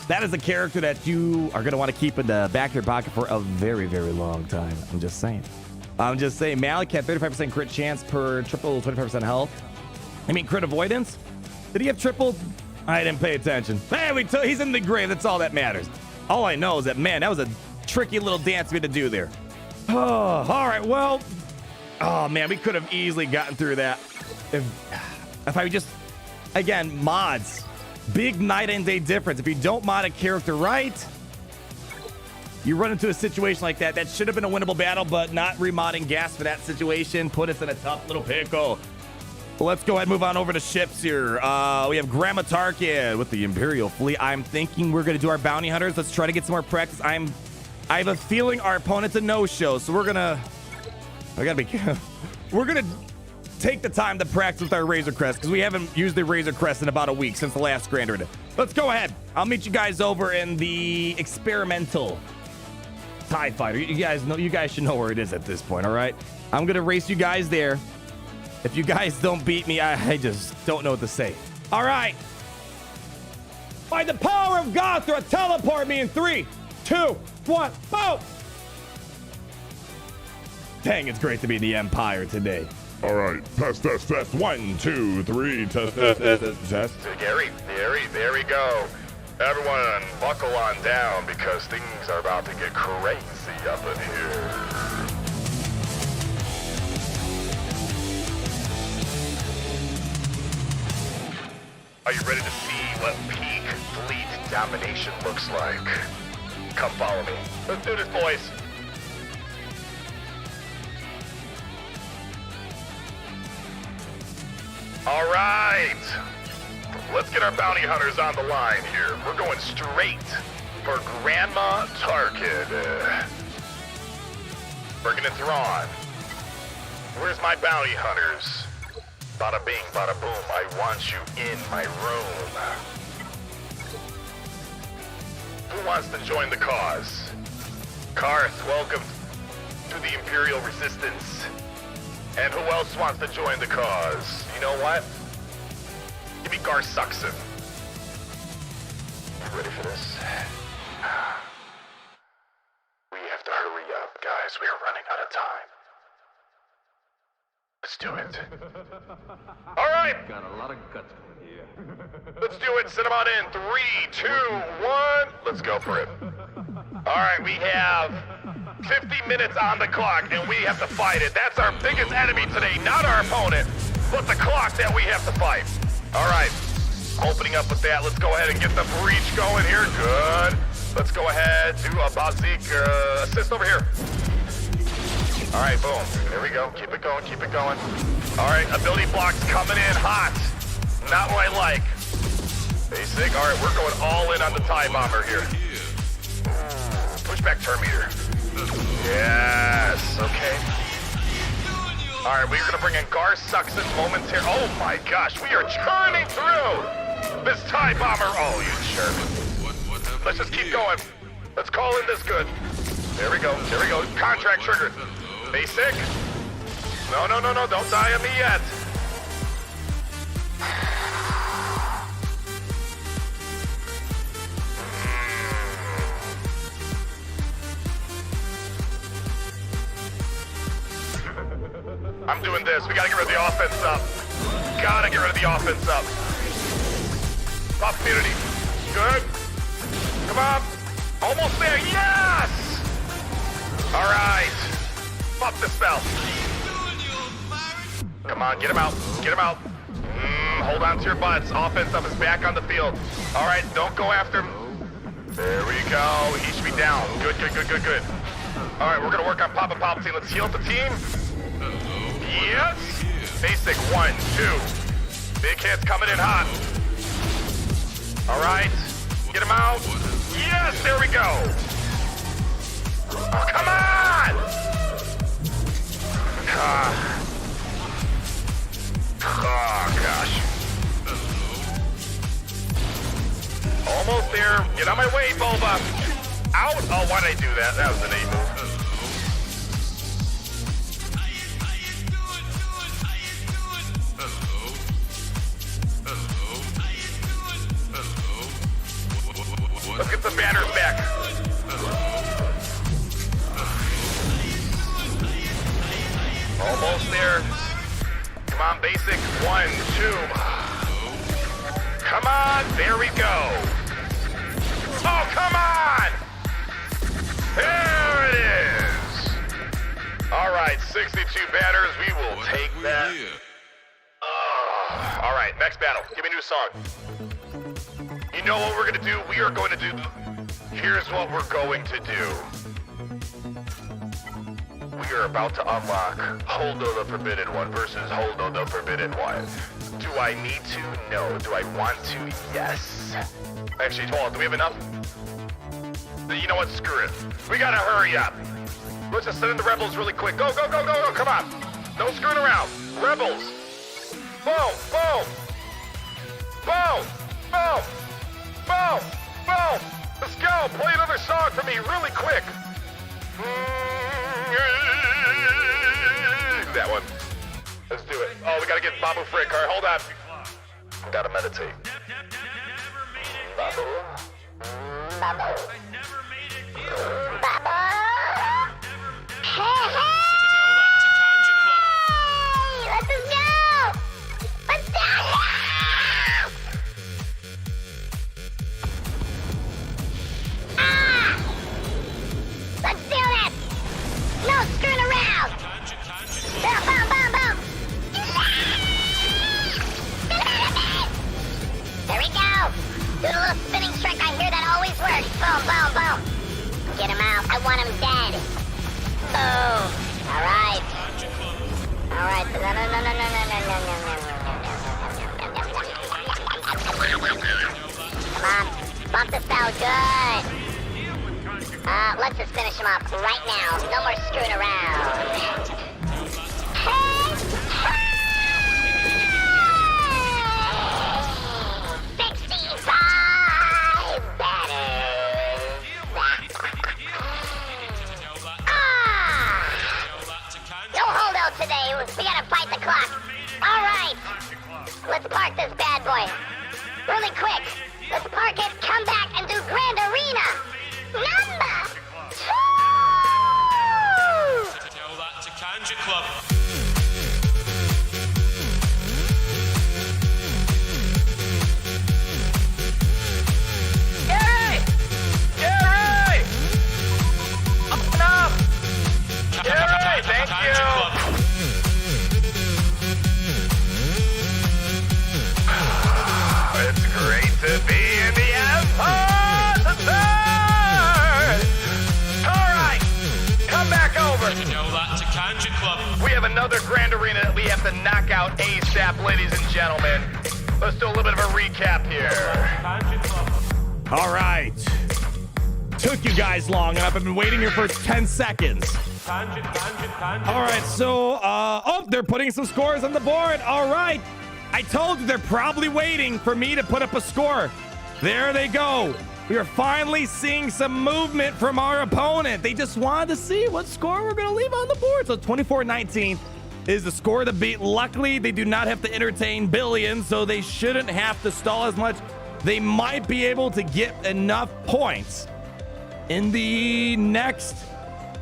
That is a character that you are going to want to keep in the back of your pocket for a very, very long time. I'm just saying. Malik had 35% crit chance per triple 25% health. I mean, crit avoidance? Did he have triple? I didn't pay attention. Hey, he's in the grave. That's all that matters. All I know is that, man, that was a tricky little dance we had to do there. Oh, all right, well. Oh, man, we could have easily gotten through that. If I just, again, mods. Big night and day difference. If you don't mod a character right, you run into a situation like that. That should have been a winnable battle, but not remodding gas for that situation put us in a tough little pickle. Well, let's go ahead and move on over to ships here. We have Grandma Tarkin with the Imperial fleet. I'm thinking we're going to do our bounty hunters. Let's try to get some more practice. I have a feeling our opponent's a no-show, so we're going to take the time to practice with our Razor Crest because we haven't used the Razor Crest in about a week since the last Grand Arena. Let's go ahead. I'll meet you guys over in the experimental TIE Fighter. You guys should know where it is at this point, all right? I'm going to race you guys there. If you guys don't beat me, I just don't know what to say. All right. By the power of Gothra, teleport me in 3, 2, 1, boom! Dang, it's great to be in the Empire today. All right, test. 1, 2, 3, test. Gary, there we go. Everyone, buckle on down because things are about to get crazy up in here. Are you ready to see what peak fleet domination looks like? Come follow me. Let's do this, boys. All right. Let's get our bounty hunters on the line here. We're going straight for Grandma Tarkin. Bergen and Thrawn. Where's my bounty hunters? Bada bing, bada boom, I want you in my room. Who wants to join the cause? Karth, welcome to the Imperial Resistance. And who else wants to join the cause? You know what? Give me Gar Suxon. You ready for this? We have to hurry up, guys. We are running out of time. Let's do it. All right. Got a lot of guts here. Let's do it. Send them on in. 3, 2, 1. Let's go for it. All right, we have 50 minutes on the clock, and we have to fight it. That's our biggest enemy today, not our opponent, but the clock that we have to fight. All right, opening up with that. Let's go ahead and get the breach going here. Good. Let's go ahead. Do a Bossk assist over here. All right, boom. There we go. Keep it going. Keep it going. All right, ability blocks coming in hot. Not what I like. Basic. All right, we're going all in on the TIE Bomber here. Pushback turn meter. Yes. Okay. All right, we're going to bring in Gar Suxon momentarily. Oh, my gosh. We are churning through this TIE Bomber. Oh, you jerk. Let's just keep going. Let's call in this good. There we go. There we go. Contract triggered. Basic. No, no, no, no. Don't die on me yet. I'm doing this. We gotta get rid of the offense up. Gotta get rid of the offense up. Pop community. Good. Come on. Almost there. Yes! All right. Pop the spell. Come on, get him out. Get him out. Hold on to your butts. Offense up is back on the field. All right, don't go after him. There we go. He should be down. Good, good, good, good, good. All right, we're gonna work on Papa Palpatine. Let's heal up the team. Yes. Basic 1, 2. Big hits coming in hot. All right. Get him out. Yes, there we go. Oh, come on. Oh, gosh. Almost there. Get on my way, Boba. Out. Oh, why did I do that? That was an A move. Let's get the banners back. Almost there. Come on, basic. 1, 2. Come on. There we go. Oh, come on. There it is. All right, 62 banners. We will take that. All right, next battle. Give me a new song. You know what we're gonna do? We are going to do... Here's what we're going to do. We are about to unlock Holdo the Forbidden One versus Holdo the Forbidden One. Do I need to? No. Do I want to? Yes. Actually, hold on. Do we have enough? You know what? Screw it. We gotta hurry up. Let's just send in the rebels really quick. Go, go, go, go, go. Come on. No screwing around. Rebels. Boom, boom. Boom, boom. Boom! Boom! Let's go! Play another song for me really quick! That one. Let's do it. Oh, we gotta get Babu Frick. All right, hold on. Gotta meditate. Babu. Babu. Babu. Hey, hey! Let's just go! Let's go! Let's do this! No screwing around! Boom, boom, boom, boom! There we go! Do the little spinning strike. I hear that always works. Boom, boom, boom! Get him out. I want him dead. Boom! Alright. Alright. No, no, no, no, no, no, no, no, no, no, no. Come on. Bump the spell. Good. Let's just finish him up right now. No more screwing around. Hey! Hey! 65 banners! No holdout today. We gotta fight the clock. All right. Let's park this bad boy. Really quick. Let's park it, come back, and do Grand Arena. Number 2! Tell that to Kanja Club. Gary! Gary! Up! Gary, thank you! It's great to be in the F2P! Alright, come back over. Tell that to Kanja Club. We have another Grand Arena that we have to knock out ASAP, ladies and gentlemen. Let's do a little bit of a recap here. All right. Took you guys long enough. I've been waiting here for 10 seconds. All right, so, oh, they're putting some scores on the board. All right. I told you they're probably waiting for me to put up a score. There they go. We are finally seeing some movement from our opponent. They just wanted to see what score we're going to leave on the board. So 24-19 is the score to beat. Luckily, they do not have to entertain billions, so they shouldn't have to stall as much. They might be able to get enough points in the next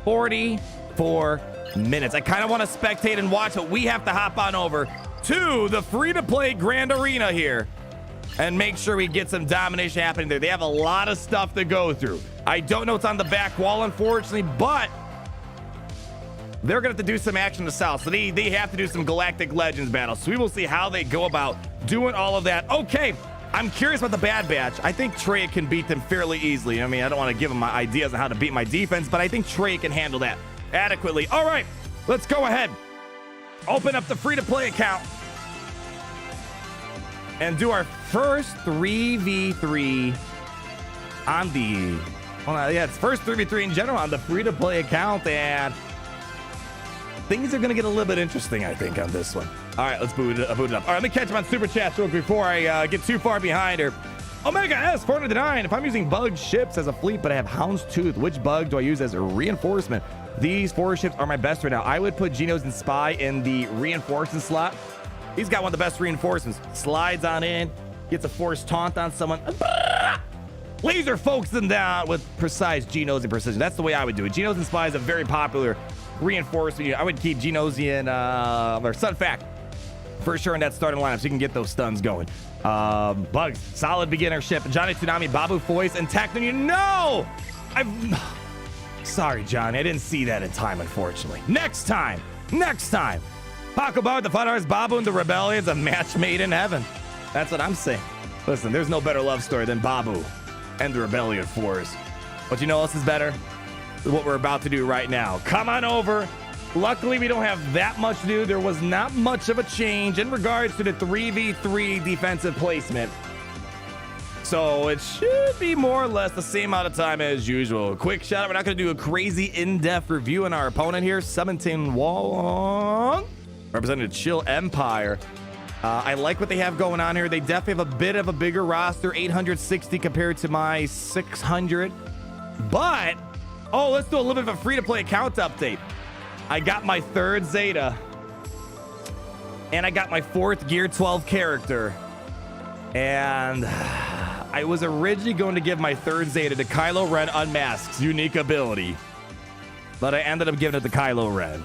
44 minutes. I kind of want to spectate and watch, but we have to hop on over to the free-to-play Grand Arena here and make sure we get some domination happening there. They have a lot of stuff to go through. I don't know what's on the back wall, unfortunately, but they're going to have to do some action to south. So they have to do some Galactic Legends battles. So we will see how they go about doing all of that. Okay, I'm curious about the Bad Batch. I think Trey can beat them fairly easily. I mean, I don't want to give them my ideas on how to beat my defense, but I think Trey can handle that adequately. All right, let's go ahead. Open up the free-to-play account and do our first 3v3 on the, it's first 3v3 in general on the free-to-play account, and things are going to get a little bit interesting, I think, on this one. All right, let's boot it up. All right, let me catch him on Super Chat real quick before I get too far behind her. Omega S 409. If I'm using bugged ships as a fleet, but I have Houndstooth, which bug do I use as a reinforcement? These 4 ships are my best right now. I would put Geos and Spy in the reinforcement slot. He's got one of the best reinforcements. Slides on in, gets a force taunt on someone. Laser focuses them down with precise Genos and precision. That's the way I would do it. Genos and Spy is a very popular reinforcement. I would keep Genosian or Sunfac for sure in that starting lineup so you can get those stuns going. Bugs, solid beginner ship. Johnny Tsunami, Babu Foyce, and Tacton. You know, sorry, Johnny, I didn't see that in time, unfortunately. Next time. Paco Bard, the Fun Arts, Babu, and the Rebellions, a match made in heaven. That's what I'm saying. Listen, there's no better love story than Babu and the Rebellion Force. But you know what else is better? What we're about to do right now. Come on over. Luckily, we don't have that much to do. There was not much of a change in regards to the 3v3 defensive placement. So it should be more or less the same amount of time as usual. Quick shout out. We're not going to do a crazy in-depth review on our opponent here. 17 Wong, representing the Chill Empire. I like what they have going on here. They definitely have a bit of a bigger roster, 860 compared to my 600. But, let's do a little bit of a free-to-play account update. I got my 3rd Zeta, and I got my 4th Gear 12 character. And I was originally going to give my 3rd Zeta to Kylo Ren Unmasked's unique ability, but I ended up giving it to Kylo Ren.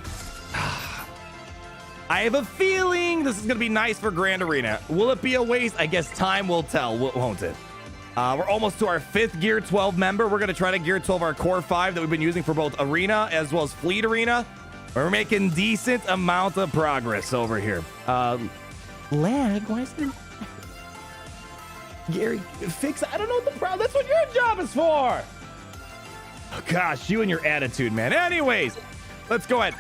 I have a feeling this is going to be nice for Grand Arena. Will it be a waste? I guess time will tell, won't it? We're almost to our 5th Gear 12 member. We're going to try to Gear 12 our Core 5 that we've been using for both Arena as well as Fleet Arena. We're making decent amount of progress over here. Lag, why is there... Gary, fix... I don't know what the problem... That's what your job is for! Oh, gosh, you and your attitude, man. Anyways, let's go ahead.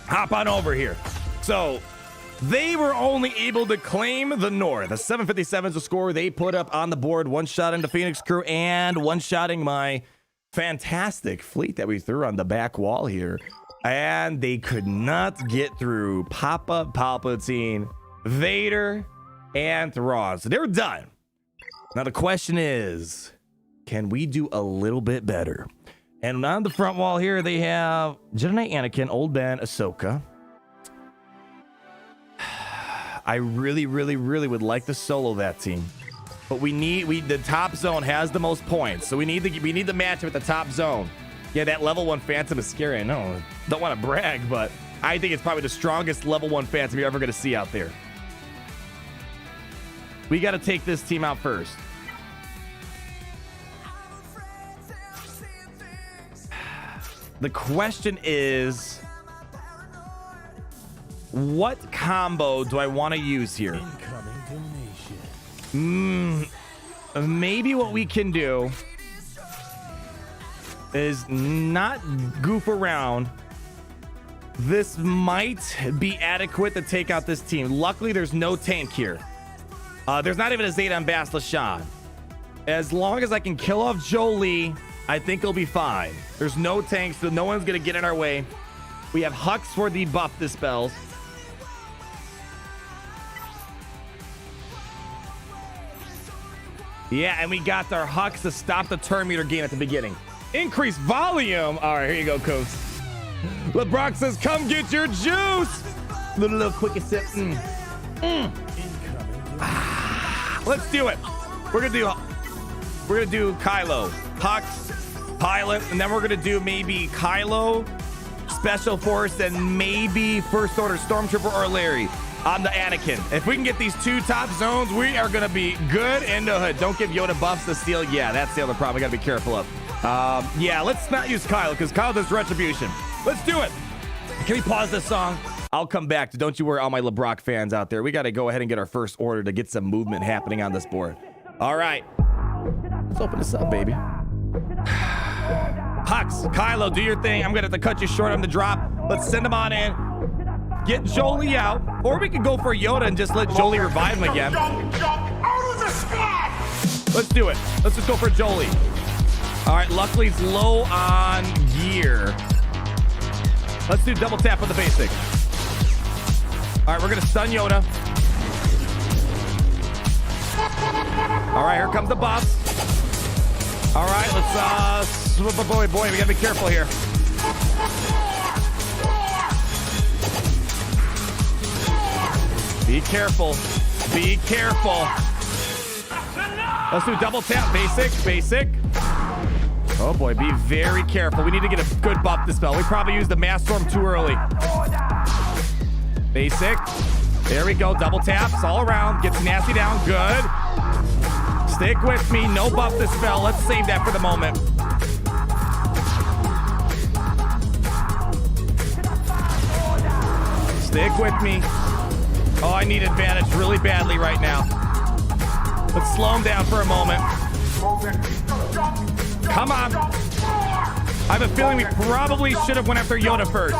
Hop on over here. So, they were only able to claim the North. A 757 is the score they put up on the board. One-shotting the Phoenix crew and one-shotting my fantastic fleet that we threw on the back wall here. And they could not get through Papa Palpatine, Vader, and Thrawn. So they were done. Now the question is, can we do a little bit better? And on the front wall here, they have Jedi Knight Anakin, Old Ben, Ahsoka. I really would like to solo that team, but the top zone has the most points, so we need the matchup at the top zone. Yeah, that level 1 Phantom is scary. I know, don't want to brag, but I think it's probably the strongest level 1 Phantom you're ever going to see out there. We got to take this team out first. The question is, what combo do I want to use here? Maybe what we can do is not goof around. This might be adequate to take out this team. Luckily, there's no tank here. There's not even a Zeta on Bastila Shan. As long as I can kill off Jolie, I think it'll be fine. There's no tanks, so no one's going to get in our way. We have Hux for the buff dispels. Yeah, and we got our Hux to stop the turn meter gain at the beginning. Increase volume. All right, here you go, Coach. LeBrock says, come get your juice. Little quick sip. Let's do it. We're gonna do Kylo, Hux, Pilot, and then we're gonna do maybe Kylo, Special Force, and maybe First Order Stormtrooper or Larry on the Anakin. If we can get these 2 top zones, we are gonna be good in the hood. Don't give Yoda buffs to steal. Yeah, that's the other problem we gotta be careful of. Yeah, let's not use Kylo because Kylo does retribution. Let's do it. Can we pause this song? I'll come back. Don't you worry, all my LeBrock fans out there. We got to go ahead and get our first order to get some movement happening on this board. All right. Let's open this up, baby. Hux, Kylo, do your thing. I'm going to have to cut you short on the drop. Let's send him on in. Get Jolie out. Or we could go for Yoda and just let Jolie revive him again. Let's do it. Let's just go for Jolie. All right, luckily it's low on gear. Let's do double tap on the basic. All right, we're gonna stun Yoda. All right, here comes the buffs. All right, let's boy, we gotta be careful here. Be careful. Be careful. Let's do double tap, basic. Oh boy, be very careful. We need to get a good buff to spell. We probably used the Mass Storm too early. Basic. There we go. Double taps all around. Gets nasty down. Good. Stick with me. No buff to spell. Let's save that for the moment. Stick with me. Oh, I need advantage really badly right now. Let's slow him down for a moment. Come on. I have a feeling we probably should have went after Yoda first.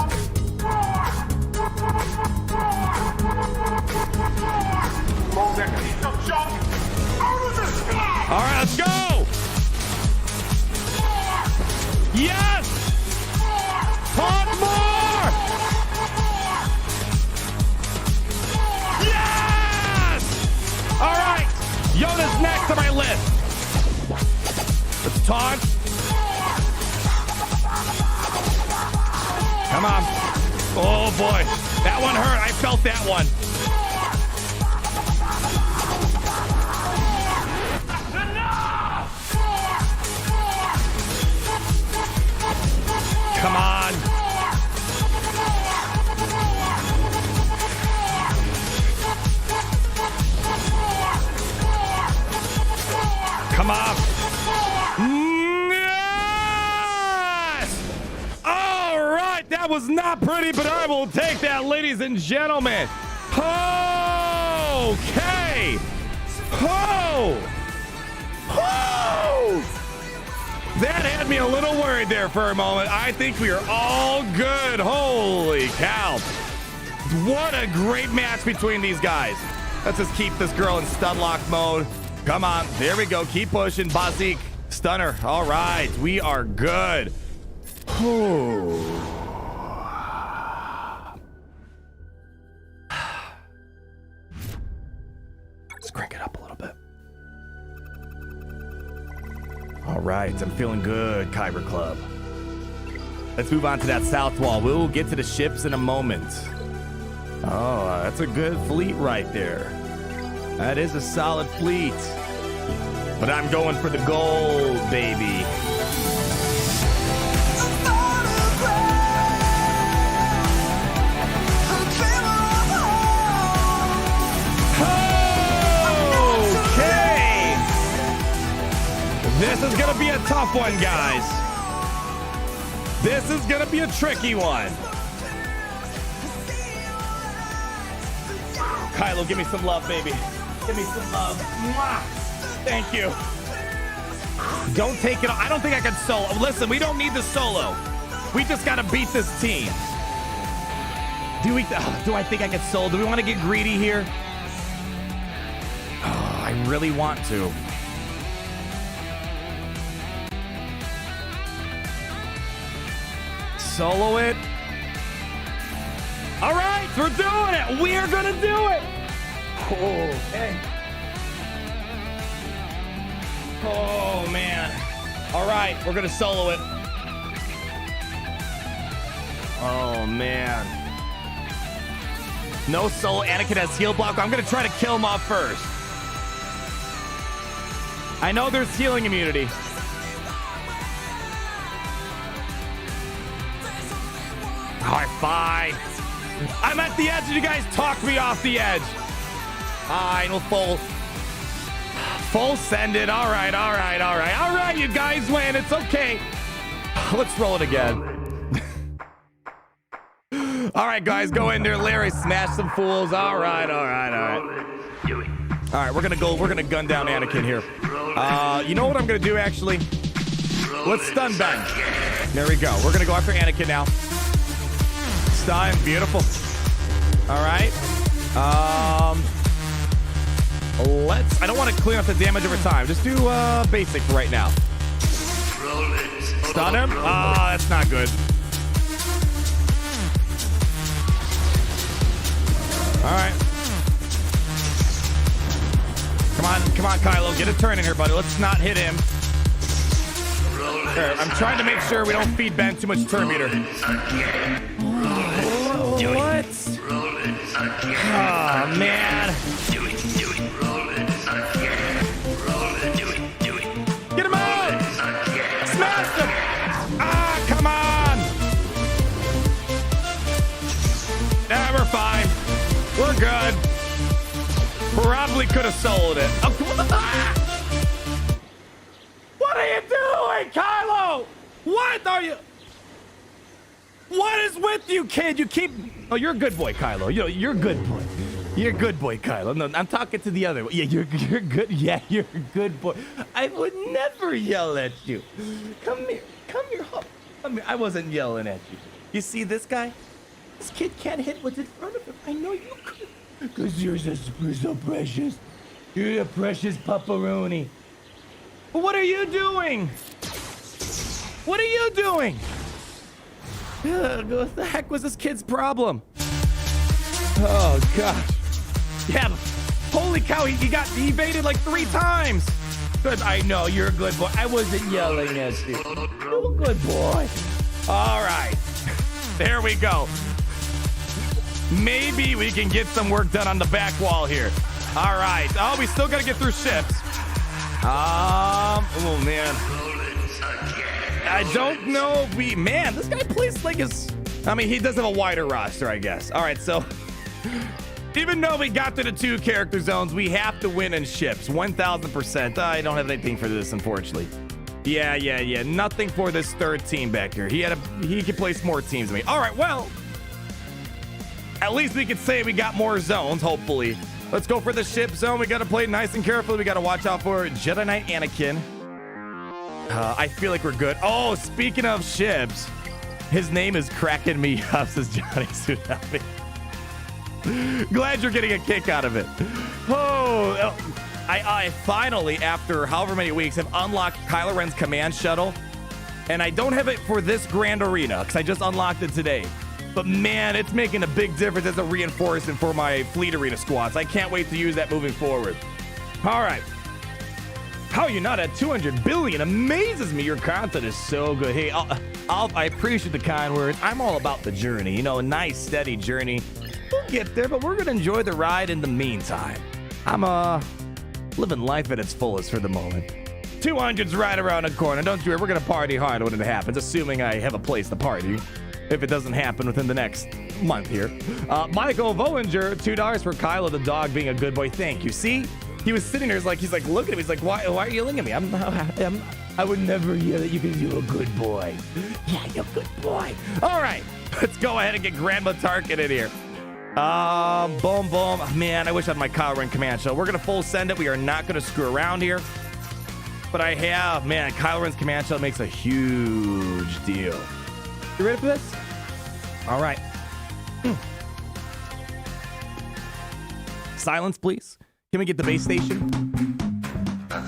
All right, let's go. Yes. Talk more. Yes. All right. Yoda's next on my list. Let's taunt. Come on. Oh boy. That one hurt. I felt that one. Come on. Come on. Yes! All right. That was not pretty, but I will take that, ladies and gentlemen. Okay. That had me a little worried there for a moment. I think we are all good. Holy cow. What a great match between these guys. Let's just keep this girl in stun lock mode. Come on. There we go. Keep pushing. Bossk. Stunner. All right. We are good. Let's crank it up a little bit. All right, I'm feeling good, Kyber Club. Let's move on to that south wall. We'll get to the ships in a moment. Oh, that's a good fleet right there. That is a solid fleet. But I'm going for the gold, baby. This is going to be a tough one, guys. This is going to be a tricky one. Kylo, give me some love, baby. Give me some love. Mwah. Thank you. Don't take it. I don't think I can solo. Listen, we don't need the solo. We just got to beat this team. Do I think I can solo? Do we want to get greedy here? Oh, I really want to. Solo it. All right, we're doing it. We're gonna do it. Okay. Oh, man. All right, we're going to solo it. Oh, man. No solo. Anakin has heal block. I'm going to try to kill him off first. I know there's healing immunity. All right, fine. I'm at the edge and you guys talk me off the edge. I will full send it. All right, all right, all right. All right, you guys win. It's okay. Let's roll it again. All right, guys, go in there. Larry, smash some fools. All right, all right, all right. All right, we're gonna gun down Anakin here. You know what I'm gonna do, actually? Let's stun bang. There we go. We're gonna go after Anakin now. Stun, beautiful. All right. I don't want to clean up the damage over time. Just do basic right now. Stun him. Ah, that's not good. All right. Come on, Kylo. Get a turn in here, buddy. Let's not hit him. There, I'm trying to make sure we don't feed Ben too much turn meter. What? Oh, man. Get him out! Smash him! Ah, come on! Nah, we're fine. We're good. Probably could have sold it. Oh, come on. Ah! What are you doing, Kylo? What are you? What is with you, kid? You keep... Oh, you're a good boy, Kylo. You're a good boy. You're a good boy, Kylo. No, I'm talking to the other one. Yeah, you're good. Yeah, you're a good boy. I would never yell at you. Come here. Come here. Come here. I wasn't yelling at you. You see this guy? This kid can't hit what's in front of him. I know you could. Because you're so precious. You're a precious pepperoni. But what are you doing? What are you doing? What the heck was this kid's problem? Oh, gosh. Yeah, holy cow, he evaded like 3 times. Good, I know, you're a good boy. I wasn't yelling at you. You're a good boy. All right. There we go. Maybe we can get some work done on the back wall here. All right. Oh, we still got to get through ships. Oh, man. I don't know if we... Man, this guy plays like his... I mean, he does have a wider roster, I guess. All right, so... Even though we got to the 2 character zones, we have to win in ships. 1,000%. I don't have anything for this, unfortunately. Yeah. Nothing for this third team back here. He could place more teams than me. All right, well... At least we could say we got more zones, hopefully. Let's go for the ship zone. We got to play nice and carefully. We got to watch out for Jedi Knight Anakin. I feel like we're good. Oh, speaking of ships, his name is cracking me up, says Johnny Tsunami. Glad you're getting a kick out of it. Oh, I finally, after however many weeks, have unlocked Kylo Ren's command shuttle. And I don't have it for this Grand Arena because I just unlocked it today. But man, it's making a big difference as a reinforcement for my Fleet Arena squads. I can't wait to use that moving forward. All right. How are you not at 200 billion? Amazes me. Your content is so good. Hey, I appreciate the kind words. I'm all about the journey. You know, a nice, steady journey. We'll get there, but we're going to enjoy the ride in the meantime. I'm living life at its fullest for the moment. 200's right around the corner. Don't you worry. We're going to party hard when it happens, assuming I have a place to party. If it doesn't happen within the next month here. Michael Voinger, $2 for Kylo the dog being a good boy. Thank you. See? He was sitting there, he's like, look at him. He's like, why are you yelling at me? I would never yell at you because you're a good boy. Yeah, you're a good boy. All right, let's go ahead and get Grandma Tarkin in here. Boom. Man, I wish I had my Kylo Ren command shuttle. We're going to full send it. We are not going to screw around here. But I have, man, Kylo Ren's command shuttle makes a huge deal. You ready for this? All right. Silence, please. Can we get the base station?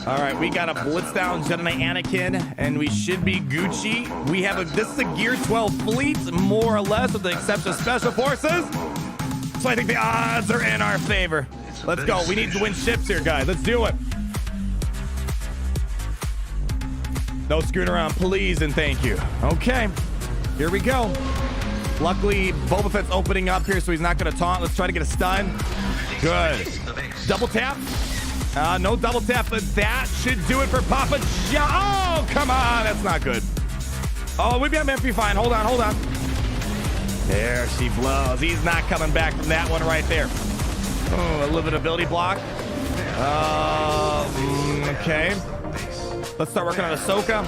All right, we got a blitz down Jedi Knight Anakin, and we should be Gucci. We have this is a Gear 12 fleet, more or less, with the exception of Special Forces. So I think the odds are in our favor. Let's go. We need to win ships here, guys. Let's do it. No screwing around, please and thank you. Okay, here we go. Luckily, Boba Fett's opening up here, so he's not going to taunt. Let's try to get a stun. Good. Double tap. No double tap, but that should do it for Papa John. Oh, come on. That's not good. Oh, we might be fine. Hold on, hold on. There she blows. He's not coming back from that one right there. Oh, a little bit of ability block. Okay. Let's start working on Ahsoka.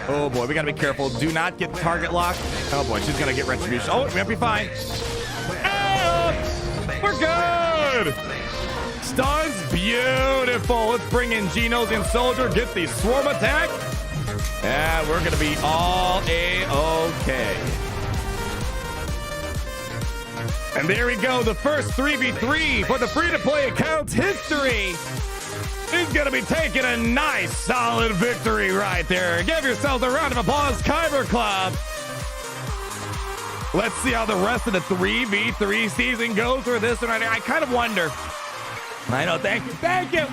Oh boy, we gotta be careful. Do not get target lock. Oh boy, she's gonna get retribution. Oh, we might be fine. Oh, we're good. Stuns, beautiful. Let's bring in Genos and Soldier. Get the swarm attack. And we're gonna be all A-okay. And there we go. The first 3v3 for the free-to-play account's history. He's going to be taking a nice, solid victory right there. Give yourselves a round of applause, Kyber Club. Let's see how the rest of the 3v3 season goes for this one right here. I kind of wonder. I know, thank you. Thank you.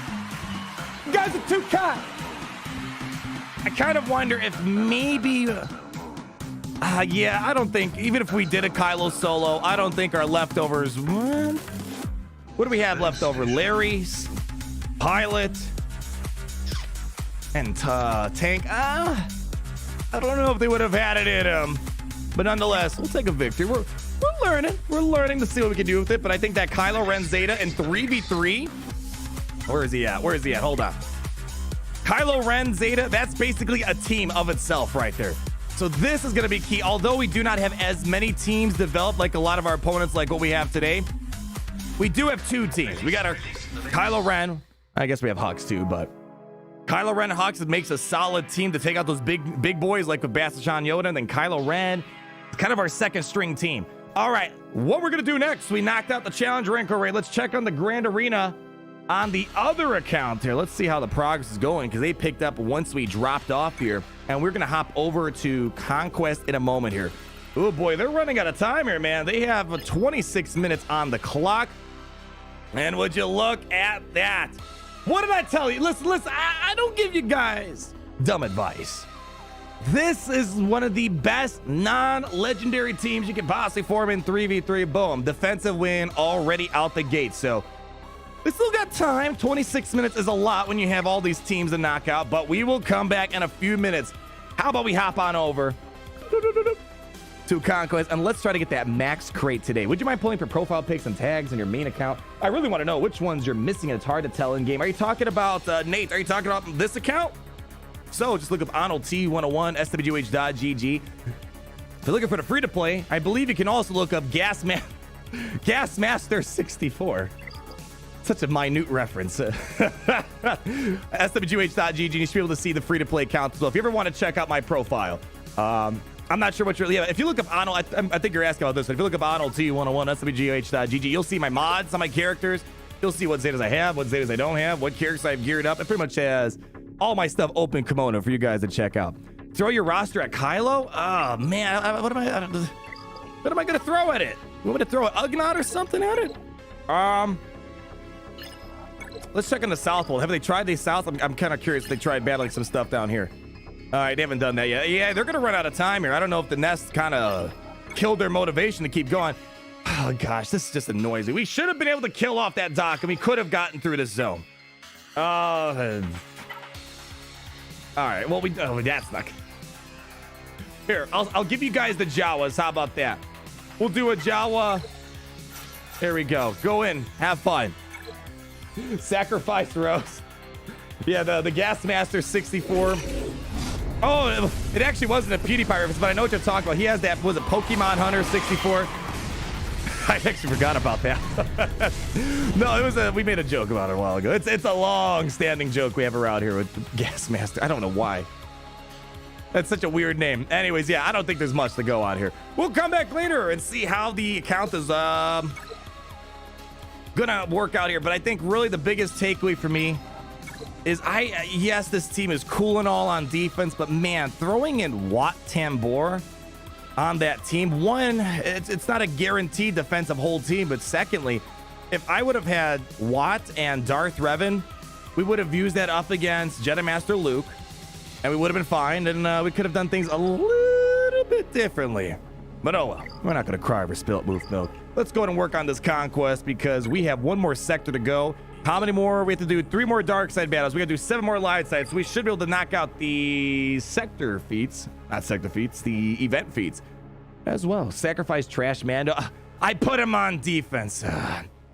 You guys are too kind. I kind of wonder if maybe... yeah, I don't think, even if we did a Kylo solo, I don't think our leftovers... What do we have left over? Larry's... Pilot and tank. I don't know if they would have had it in them, but nonetheless, we'll take a victory. We're learning. We're learning to see what we can do with it. But I think that Kylo Ren Zeta in 3v3. Where is he at? Where is he at? Hold on. Kylo Ren Zeta. That's basically a team of itself right there. So this is going to be key. Although we do not have as many teams developed like a lot of our opponents, like what we have today, we do have two teams. We got our Kylo Ren. I guess we have Hux too, but Kylo Ren and Hux makes a solid team to take out those big boys like with Bastachan Yoda, and then Kylo Ren is kind of our second string team. All right, what we're going to do next, we knocked out the challenge Rancor raid. Let's check on the Grand Arena on the other account here. Let's see how the progress is going because they picked up once we dropped off here, and we're going to hop over to Conquest in a moment here. Oh boy, they're running out of time here, man. They have 26 minutes on the clock, and would you look at that? What did I tell you? Listen, I don't give you guys dumb advice. This is one of the best non-legendary teams you can possibly form in 3v3. Boom. Defensive win already out the gate. So we still got time. 26 minutes is a lot when you have all these teams to knock out, but we will come back in a few minutes. How about we hop on over to Conquest, and let's try to get that max crate today. Would you mind pulling for profile pics and tags in your main account? I really want to know which ones you're missing, and it's hard to tell in game. Are you talking about Nate? Are you talking about this account? So just look up Arnold T101 swh.gg. If you're looking for the free to play, I believe you can also look up Gasmaster 64. Such a minute reference. swh.gg. You should be able to see the free to play account as well. If you ever want to check out my profile, I'm not sure what you're... Yeah, if you look up Arnold, I think you're asking about this. But if you look up Arnold T101, swgoh.gg, you'll see my mods on my characters. You'll see what Zetas I have, what Zetas I don't have, what characters I've geared up. It pretty much has all my stuff open kimono for you guys to check out. Throw your roster at Kylo? Oh, man. What am I going to throw at it? You want me to throw an Ugnaught or something at it? Let's check on the South Pole. Have they tried the South? I'm kind of curious if they tried battling some stuff down here. All right, they haven't done that yet. Yeah, they're going to run out of time here. I don't know if the nest kind of killed their motivation to keep going. Oh, gosh, this just annoys me. We should have been able to kill off that dock, and we could have gotten through this zone. All right, well, that's not... Here, I'll give you guys the Jawas. How about that? We'll do a Jawa. There we go. Go in. Have fun. Sacrifice Rose. Yeah, the Gasmaster 64... Oh, it actually wasn't a PewDiePie reference, but I know what you're talking about. He has that, was it Pokemon Hunter 64? I actually forgot about that. No, we made a joke about it a while ago. It's a long-standing joke we have around here with Gasmaster. I don't know why. That's such a weird name. Anyways, yeah, I don't think there's much to go on here. We'll come back later and see how the account is gonna work out here. But I think really the biggest takeaway for me is yes, this team is cool and all on defense, but man, throwing in Wat Tambor on that team, one, it's not a guaranteed defensive whole team, but secondly, if I would have had Wat and Darth Revan, we would have used that up against Jedi Master Luke, and we would have been fine, and we could have done things a little bit differently. But oh well, we're not gonna cry over spilt milk. Let's go ahead and work on this conquest because we have one more sector to go. How many more? We have to do 3 more dark side battles. We gotta do 7 more light sides. So we should be able to knock out the sector feats, not sector feats, the event feats as well. Sacrifice trash Mando. I put him on defense.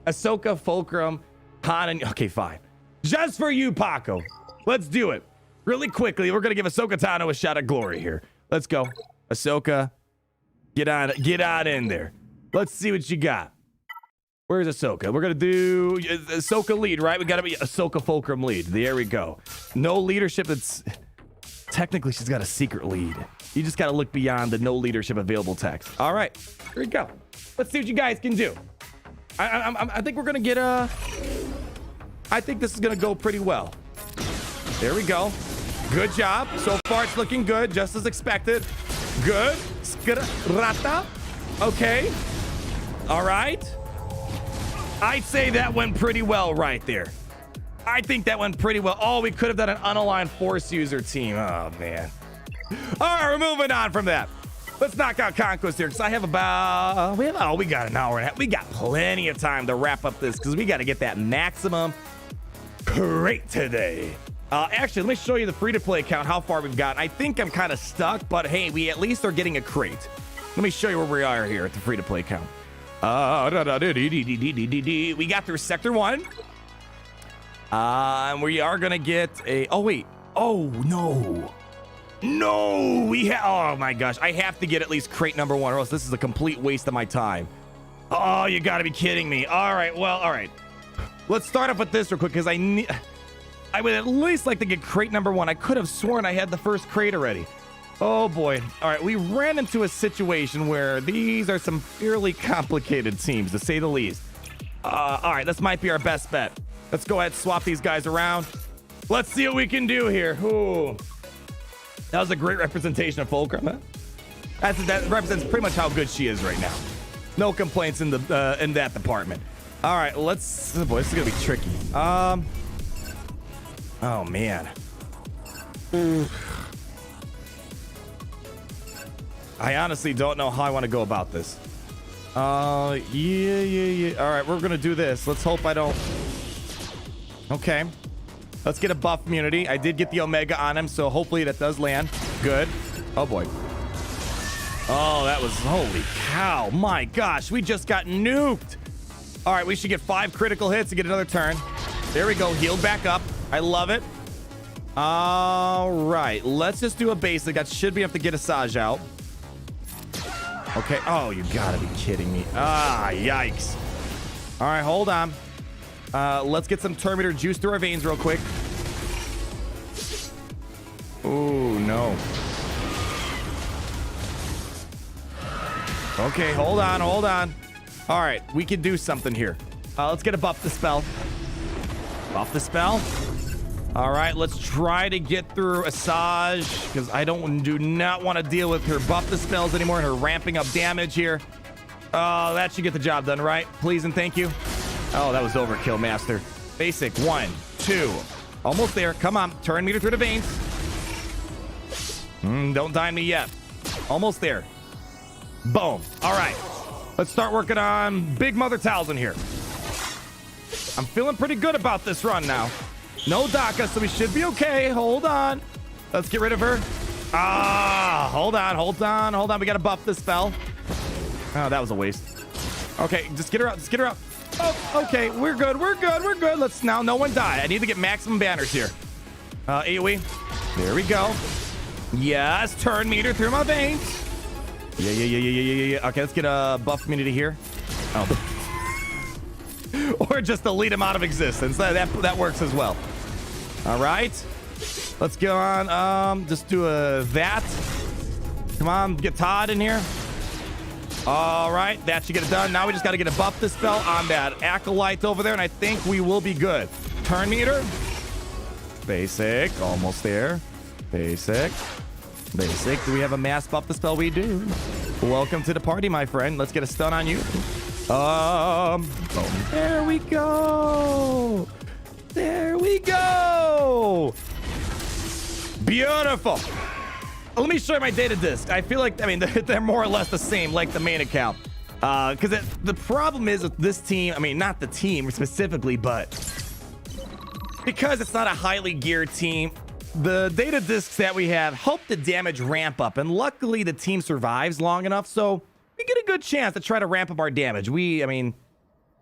Ahsoka, Fulcrum, Han, and okay, fine. Just for you, Paco. Let's do it. Really quickly, we're gonna give Ahsoka Tano a shot at glory here. Let's go. Ahsoka, get on in there. Let's see what you got. Where's Ahsoka? We're gonna do Ahsoka lead, right? We gotta be Ahsoka Fulcrum lead. There we go. No leadership. That's technically she's got a secret lead. You just gotta look beyond the no leadership available text. All right, here we go. Let's see what you guys can do. I think we're gonna get a. I think this is gonna go pretty well. There we go. Good job. So far it's looking good, just as expected. Good. Rata. Okay. All right. I'd say that went pretty well right there. I think that went pretty well. Oh, we could have done an unaligned force user team. Oh, man. All right, we're moving on from that. Let's knock out Conquest here, because I have about... we got an hour and a half. We got plenty of time to wrap up this, because we got to get that maximum crate today. Actually, let me show you the free-to-play count, how far we've gotten. I think I'm kind of stuck, but hey, we at least are getting a crate. Let me show you where we are here at the free-to-play count. We got through Sector 1. And we are going to get a... Oh, wait. Oh, no. No. Oh, my gosh. I have to get at least crate number 1, or else this is a complete waste of my time. Oh, you got to be kidding me. All right. Well, all right. Let's start off with this real quick, because I would at least like to get crate number 1. I could have sworn I had the first crate already. Oh boy. All right, we ran into a situation where these are some fairly complicated teams, to say the least. All right, this might be our best bet. Let's go ahead and swap these guys around. Let's see what we can do here. Ooh. That was a great representation of Fulcrum. Huh? That represents pretty much how good she is right now. No complaints in that department. All right, let's... Oh boy, this is gonna be tricky. Oh man. I honestly don't know how I want to go about this. Yeah. All right, we're gonna do this. Let's hope I don't. Okay. Let's get a buff immunity. I did get the Omega on him, so hopefully that does land. Good. Oh boy. Oh, that was, holy cow. My gosh, we just got nuked. All right, we should get 5 critical hits to get another turn. There we go, healed back up. I love it. All right, let's just do a basic. That should be enough to get Asajj out. Okay. Oh, you gotta be kidding me. Ah, yikes. All right, hold on. Let's get some Terminator juice through our veins real quick. Oh, no. Okay, hold on. All right, we can do something here. Let's get a buff the spell. Buff the spell. All right, let's try to get through Asajj, because I do not want to deal with her buff the spells anymore and her ramping up damage here. Oh, that should get the job done, right? Please and thank you. Oh, that was overkill, Master. Basic, 1, 2. Almost there. Come on, turn meter through the veins. Don't die me yet. Almost there. Boom. All right, let's start working on Big Mother Talzin here. I'm feeling pretty good about this run now. No DACA, so we should be okay. Hold on. Let's get rid of her. Hold on. We got to buff this spell. Oh, that was a waste. Okay, just get her out. Oh, okay. We're good. Let's now, no one die. I need to get maximum banners here. AoE. There we go. Yes, turn meter through my veins. Yeah. Okay, let's get a buff immunity here. Oh. Or just delete him out of existence. That works as well. All right. Let's go on. Just do that. Come on, get Todd in here. All right, that should get it done. Now we just got to get a buff this spell on that Acolyte over there, and I think we will be good. Turn meter. Basic, almost there. Basic. Do we have a mass buff the spell? We do. Welcome to the party, my friend. Let's get a stun on you. Boom. There we go. Beautiful. Let me show you my data disc. I feel like, I mean, they're more or less the same, like the main account. Because the problem is with this team, I mean, not the team specifically, but because it's not a highly geared team, the data discs that we have help the damage ramp up. And luckily, the team survives long enough, so we get a good chance to try to ramp up our damage. I mean,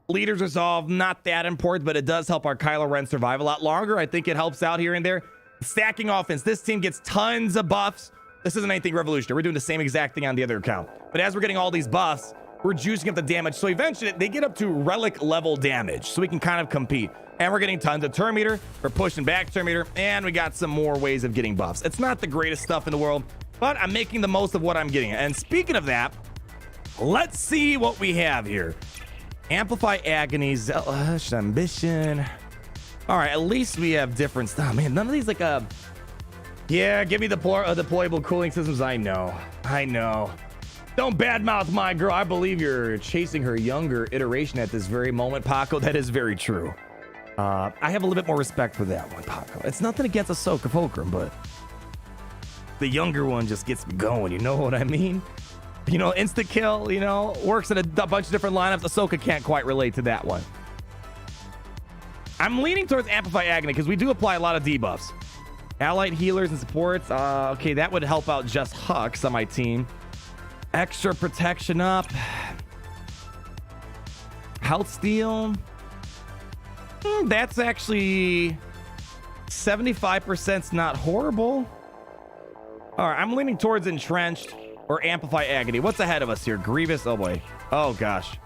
Leaders Resolve, not that important, but it does help our Kylo Ren survive a lot longer. I think it helps out here and there. Stacking offense. This team gets tons of buffs. This isn't anything revolutionary. We're doing the same exact thing on the other account. But as we're getting all these buffs, we're juicing up the damage. So eventually, they get up to Relic level damage. So we can kind of compete. And we're getting tons of turn meter. We're pushing back turn meter. And we got some more ways of getting buffs. It's not the greatest stuff in the world, but I'm making the most of what I'm getting. And speaking of that, let's see what we have here. Amplify Agony, Zealous Ambition. All right, at least we have different stuff. Man, none of these like yeah, give me the deployable cooling systems. I know. Don't badmouth my girl. I believe you're chasing her younger iteration at this very moment, Paco. That is very true. I have a little bit more respect for that one, Paco. It's nothing against Ahsoka Fulcrum, but the younger one just gets me going. You know what I mean? You know, insta kill, you know, works in a bunch of different lineups. Ahsoka can't quite relate to that one. I'm leaning towards Amplify Agony because we do apply a lot of debuffs. Allied healers and supports. Okay, that would help out just Hux on my team. Extra protection up. Health steal. That's actually 75%'s not horrible. All right, I'm leaning towards Entrenched or Amplify Agony. What's ahead of us here? Grievous. Oh boy. Oh gosh.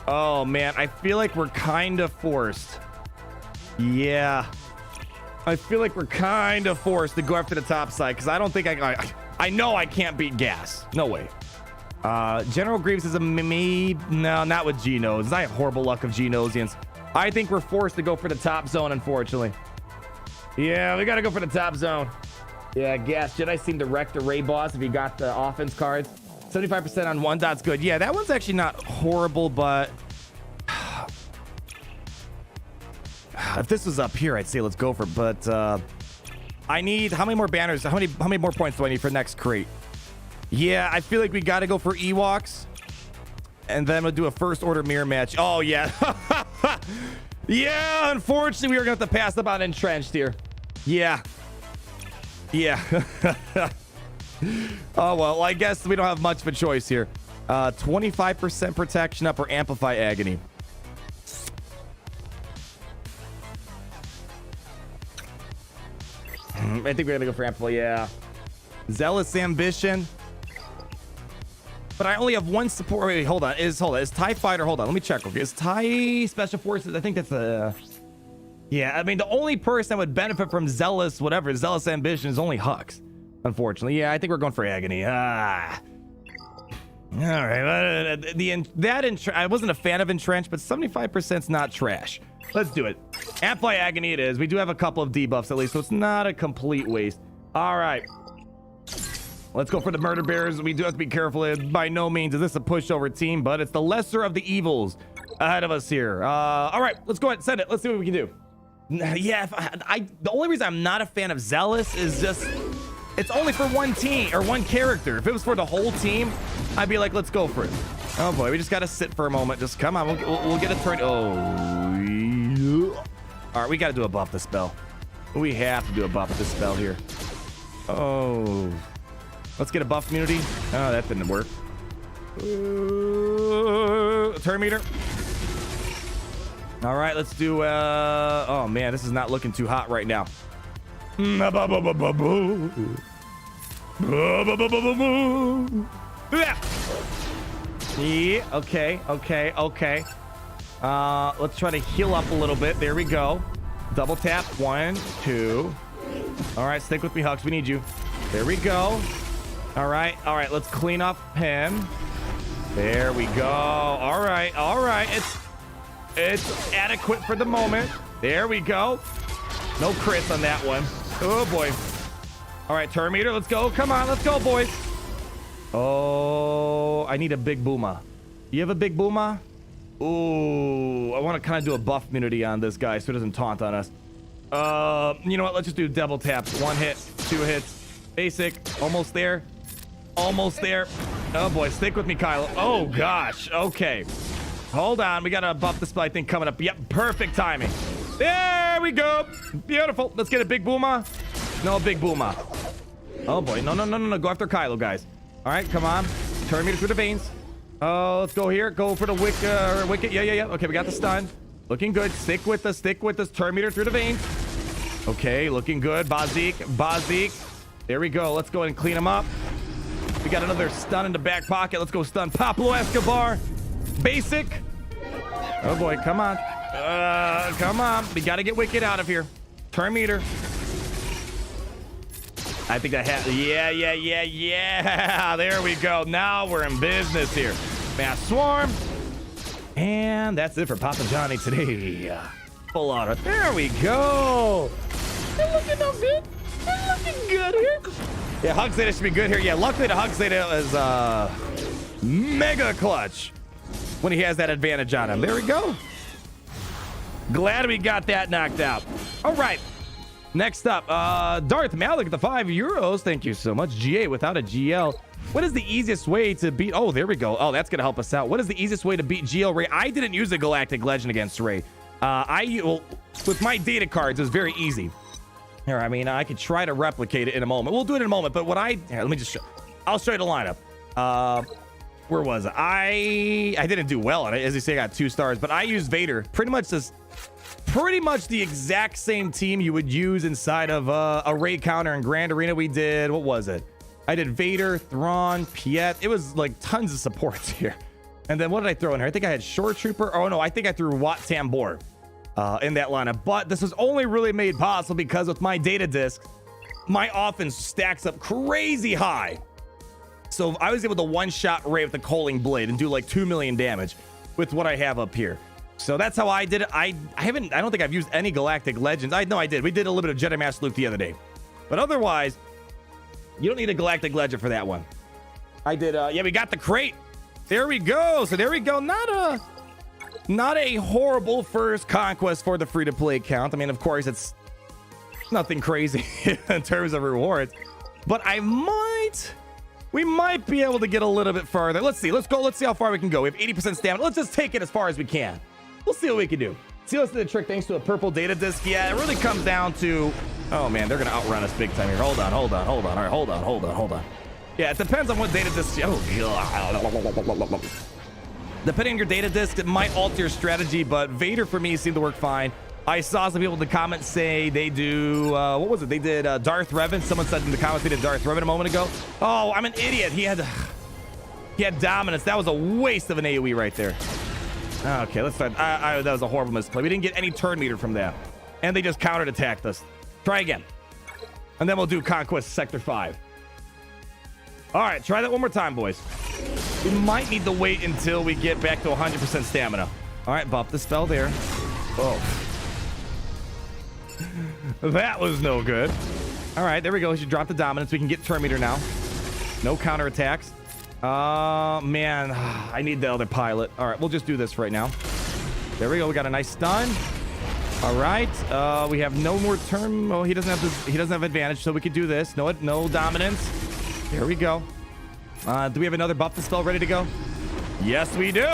Oh man, I feel like we're kind of forced. Yeah. I feel like we're kind of forced to go after the top side because I don't think I know I can't beat gas. No way. General Grievous is a maybe. No, not with Genos. I have horrible luck of Genosians. I think we're forced to go for the top zone, unfortunately. Yeah, we got to go for the top zone. Yeah, gas. Jedi seem to wreck the Ray boss if you got the offense cards. 75% on one dot's good. Yeah, that one's actually not horrible, but if this was up here, I'd say let's go for it. But I need how many more banners? How many more points do I need for next crate? Yeah, I feel like we got to go for Ewoks, and then we'll do a first order mirror match. Oh yeah, yeah. Unfortunately, we are going to have to pass up on Entrenched here. Yeah. Oh well, I guess we don't have much of a choice here. 25% protection up or Amplify Agony. I think we're gonna go for Amplify. Yeah. Zealous Ambition. But I only have one support. Wait, hold on. Is TIE Fighter? Hold on. Let me check. Okay, is TIE Special Forces? I think that's a. Yeah, I mean the only person that would benefit from Zealous Ambition is only Hux. Unfortunately, yeah, I think we're going for Agony. All right, I wasn't a fan of Entrenched, but 75%'s not trash. Let's do it. Amplify Agony it is. We do have a couple of debuffs at least, so it's not a complete waste. All right. Let's go for the Murder Bears. We do have to be careful. By no means is this a pushover team, but it's the lesser of the evils ahead of us here. All right, let's go ahead and send it. Let's see what we can do. Yeah, the only reason I'm not a fan of Zealous is just it's only for one team or one character. If it was for the whole team, I'd be like, let's go for it. Oh boy, we just gotta sit for a moment. Just come on, we'll get a turn. Oh, yeah. All right, we gotta do a buff the spell. We have to do a buff the spell here. Oh, let's get a buff immunity. Oh, that didn't work. Turn meter. All right, let's do. Oh man, this is not looking too hot right now. Yeah. Okay. Let's try to heal up a little bit. There we go. Double tap. 1, 2. All right, stick with me, Hux. We need you. There we go. All right. Let's clean up him. There we go. All right. It's adequate for the moment. There we go. No crits on that one. Oh boy. All right, turn meter. Let's go. Come on. Let's go, boys. Oh, I need a big booma. You have a big booma? Ooh, I want to kind of do a buff immunity on this guy so he doesn't taunt on us. You know what? Let's just do double taps. 1 hit, 2 hits. Basic. Almost there. Almost there. Oh boy, stick with me, Kylo. Oh gosh. Okay. Hold on. We gotta buff the spell, I think, coming up. Yep, perfect timing. There we go. Beautiful. Let's get a big booma. No, big booma. Oh boy. No. Go after Kylo, guys. All right, come on. Turn meter through the veins. Oh, let's go here. Go for the wicket. Yeah. Okay, we got the stun. Looking good. Stick with us. Turn meter through the veins. Okay, looking good. Bossk. There we go. Let's go ahead and clean him up. We got another stun in the back pocket. Let's go stun Pablo Escobar. Basic. Oh boy, come on. Come on. We got to get wicket out of here. Turn meter. I think that yeah. There we go. Now we're in business here. Mass swarm. And that's it for Papa Johnny today. Full auto. There we go. They're looking no good. They're looking good here. Yeah, Hug Zeta should be good here. Yeah, luckily the Hug Zeta is mega clutch when he has that advantage on him. There we go. Glad we got that knocked out. All right. Next up, Darth Malik at the €5. Thank you so much. GA without a GL. What is the easiest way to beat... Oh, there we go. Oh, that's going to help us out. What is the easiest way to beat GL Ray? I didn't use a Galactic Legend against Ray. With my data cards, it was very easy. Here, I mean, I could try to replicate it in a moment. We'll do it in a moment, but what Here, let me just show... I'll show you the lineup. Where was it? I didn't do well on it. As you say, I got 2 stars, but I used Vader. Pretty much the exact same team you would use inside of a Ray counter in Grand Arena. We did, what was it? I did Vader, Thrawn, Piet. It was like tons of supports here. And then what did I throw in here? I think I had Shore Trooper. Oh no, I think I threw Wat Tambor in that lineup. But this was only really made possible because with my data disc, my offense stacks up crazy high. So I was able to one-shot Ray with the Coaling Blade and do like 2 million damage with what I have up here. So that's how I did it. I don't think I've used any Galactic Legends. I did. We did a little bit of Jedi Master Luke the other day. But otherwise, you don't need a Galactic Legend for that one. I did, yeah, we got the crate. There we go. So there we go. Not a horrible first conquest for the free-to-play count. I mean, of course, it's nothing crazy in terms of rewards. But we might be able to get a little bit farther. Let's see. Let's see how far we can go. We have 80% stamina. Let's just take it as far as we can. We'll see what we can do. See, let's do the trick thanks to a purple data disc. Yeah, it really comes down to... Oh, man, they're going to outrun us big time here. Hold on. All right, hold on. Yeah, it depends on what data disc... Oh, God. Depending on your data disc, it might alter your strategy, but Vader, for me, seemed to work fine. I saw some people in the comments say they do... what was it? They did Darth Revan. Someone said in the comments they did Darth Revan a moment ago. Oh, I'm an idiot. He had dominance. That was a waste of an AoE right there. Okay, let's start. That was a horrible misplay. We didn't get any turn meter from that. And they just countered attacked us. Try again. And then we'll do Conquest Sector 5. All right, try that one more time, boys. We might need to wait until we get back to 100% stamina. All right, buff the spell there. Oh. That was no good. All right, there we go. We should drop the dominance. We can get turn meter now. No counterattacks. Man, I need the other pilot. All right, we'll just do this right now. There we go. We got a nice stun. All right, we have no more turn. Oh, he doesn't have advantage, so we could do this. No dominance. There we go. Do we have another buff the spell ready to go? Yes, we do.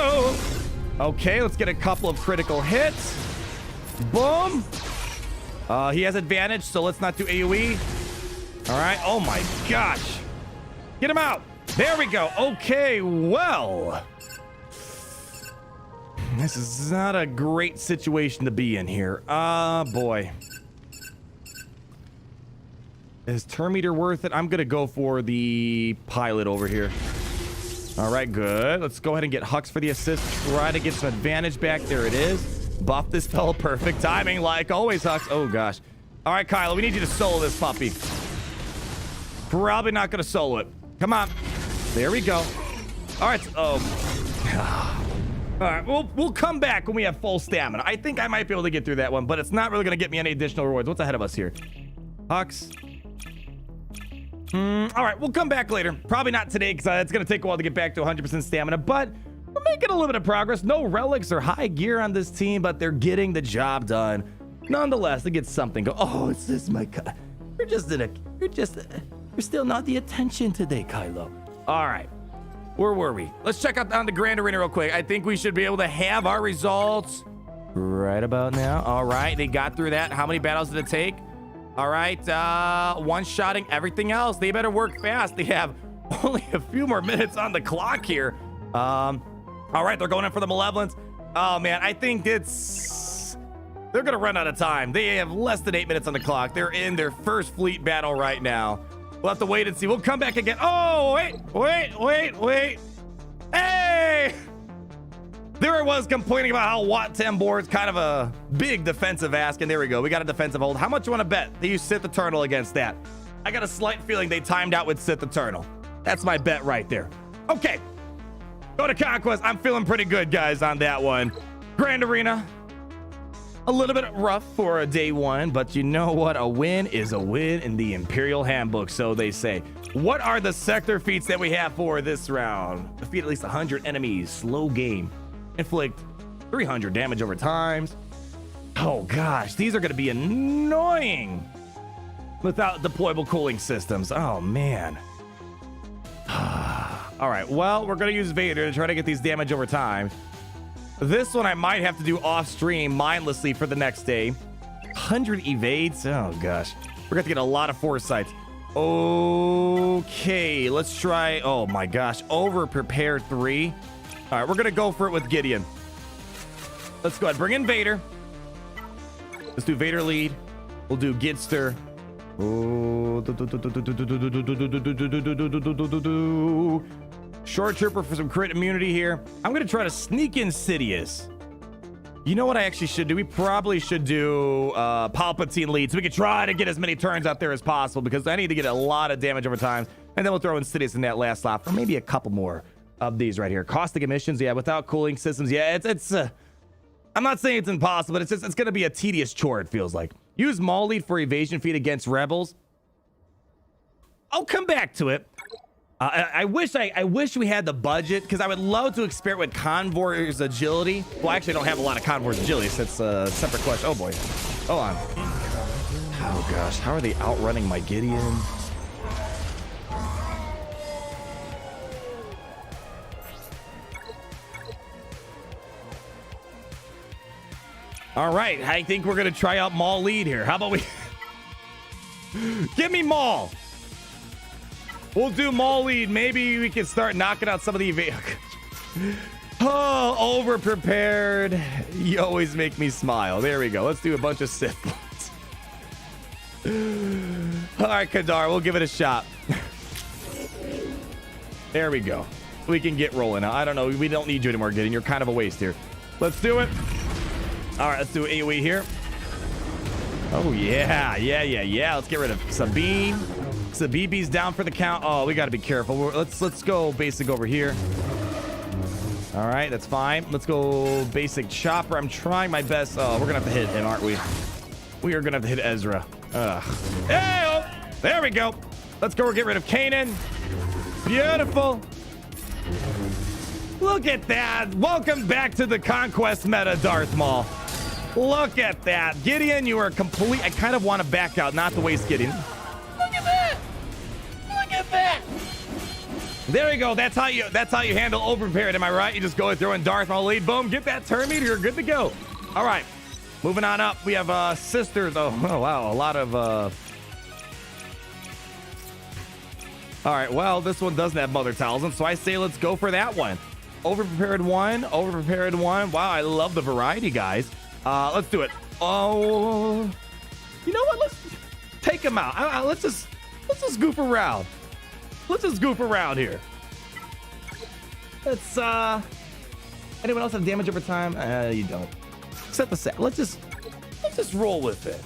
Okay, let's get a couple of critical hits. Boom. He has advantage, so let's not do AoE. All right. Oh my gosh. Get him out. There we go. Okay, well. This is not a great situation to be in here. Boy. Is turn meter worth it? I'm going to go for the pilot over here. All right, good. Let's go ahead and get Hux for the assist. Try to get some advantage back. There it is. Buff this spell. Perfect timing, like always, Hux. Oh, gosh. All right, Kylo, we need you to solo this puppy. Probably not going to solo it. Come on. There we go. All right. Oh. All right, we'll come back when we have full stamina. I think I might be able to get through that one, but it's not really going to get me any additional rewards. What's ahead of us here? Hux. All right, we'll come back later. Probably not today because it's going to take a while to get back to 100% stamina, but we're making a little bit of progress. No relics or high gear on this team, but they're getting the job done. Nonetheless, it gets something. Oh, it's this, my God. You're still not the attention today, Kylo. All right. Where were we? Let's check out on the Grand Arena real quick. I think we should be able to have our results right about now. All right. They got through that. How many battles did it take? All right. One-shotting everything else. They better work fast. They have only a few more minutes on the clock here. All right. They're going in for the Malevolence. Oh, man. I think they're going to run out of time. They have less than 8 minutes on the clock. They're in their first fleet battle right now. We'll have to wait and see. We'll come back again. Oh, wait. Hey! There I was complaining about how Wat Tambor is kind of a big defensive ask, and there we go. We got a defensive hold. How much you want to bet that you Sith Eternal against that? I got a slight feeling they timed out with Sith Eternal. That's my bet right there. Okay. Go to Conquest. I'm feeling pretty good, guys, on that one. Grand Arena. A little bit rough for a day one, but you know what? A win is a win in the Imperial Handbook, so they say. What are the sector feats that we have for this round? Defeat at least 100 enemies. Slow game. Inflict 300 damage over time. Oh, gosh. These are going to be annoying without deployable cooling systems. Oh, man. All right. Well, we're going to use Vader to try to get these damage over time. This one I might have to do off stream mindlessly for the next day. 100 evades. Oh gosh, we're going to get a lot of foresight. Okay, let's try. Oh my gosh, over prepare 3. All right, we're going to go for it with Gideon. Let's go ahead, bring in Vader. Let's do Vader lead. We'll do Gidster. Short Trooper for some crit immunity here. I'm going to try to sneak in Sidious. You know what I actually should do? We probably should do Palpatine lead so we can try to get as many turns out there as possible because I need to get a lot of damage over time. And then we'll throw in Sidious in that last slot for maybe a couple more of these right here. Caustic emissions, yeah, without cooling systems. Yeah, it's I'm not saying it's impossible, but it's going to be a tedious chore, it feels like. Use Maul lead for evasion feat against rebels. I'll come back to it. I wish we had the budget because I would love to experiment with Convoy's agility. Well, I actually don't have a lot of Convoy's agility, so it's a separate question. Oh boy, hold on. Oh gosh, how are they outrunning my Gideon? All right, I think we're gonna try out Maul lead here. How about we give me Maul? We'll do Maul lead. Maybe we can start knocking out some of the oh, over prepared. You always make me smile. There we go. Let's do a bunch of Sith points. All right, Kadar, we'll give it a shot. There we go. We can get rolling now. I don't know. We don't need you anymore, Gideon. You're kind of a waste here. Let's do it. All right, let's do AoE here. Oh, yeah. Let's get rid of Sabine. Sabibi's down for the count. Oh, we got to be careful. Let's go basic over here. All right, that's fine. Let's go basic chopper. I'm trying my best. Oh, we're going to have to hit him, aren't we? We are going to have to hit Ezra. Hey, oh, there we go. Let's go get rid of Kanan. Beautiful. Look at that. Welcome back to the Conquest meta, Darth Maul. Look at that. Gideon, you are complete. I kind of want to back out, not to waste Gideon. There you go. That's how you handle overprepared. Am I right? You just go and throw in Darth Maul lead. Boom. Get that turn meter. You're good to go. All right. Moving on up. We have sisters. Oh wow. A lot of all right. Well, this one doesn't have mother talisman, so I say let's go for that one. Overprepared one. Wow. I love the variety, guys. Let's do it. Oh, you know what? Let's take them out. Let's just goof around. Let's just goof around here. Let's anyone else have damage over time? You don't. Set the set. Let's just roll with it.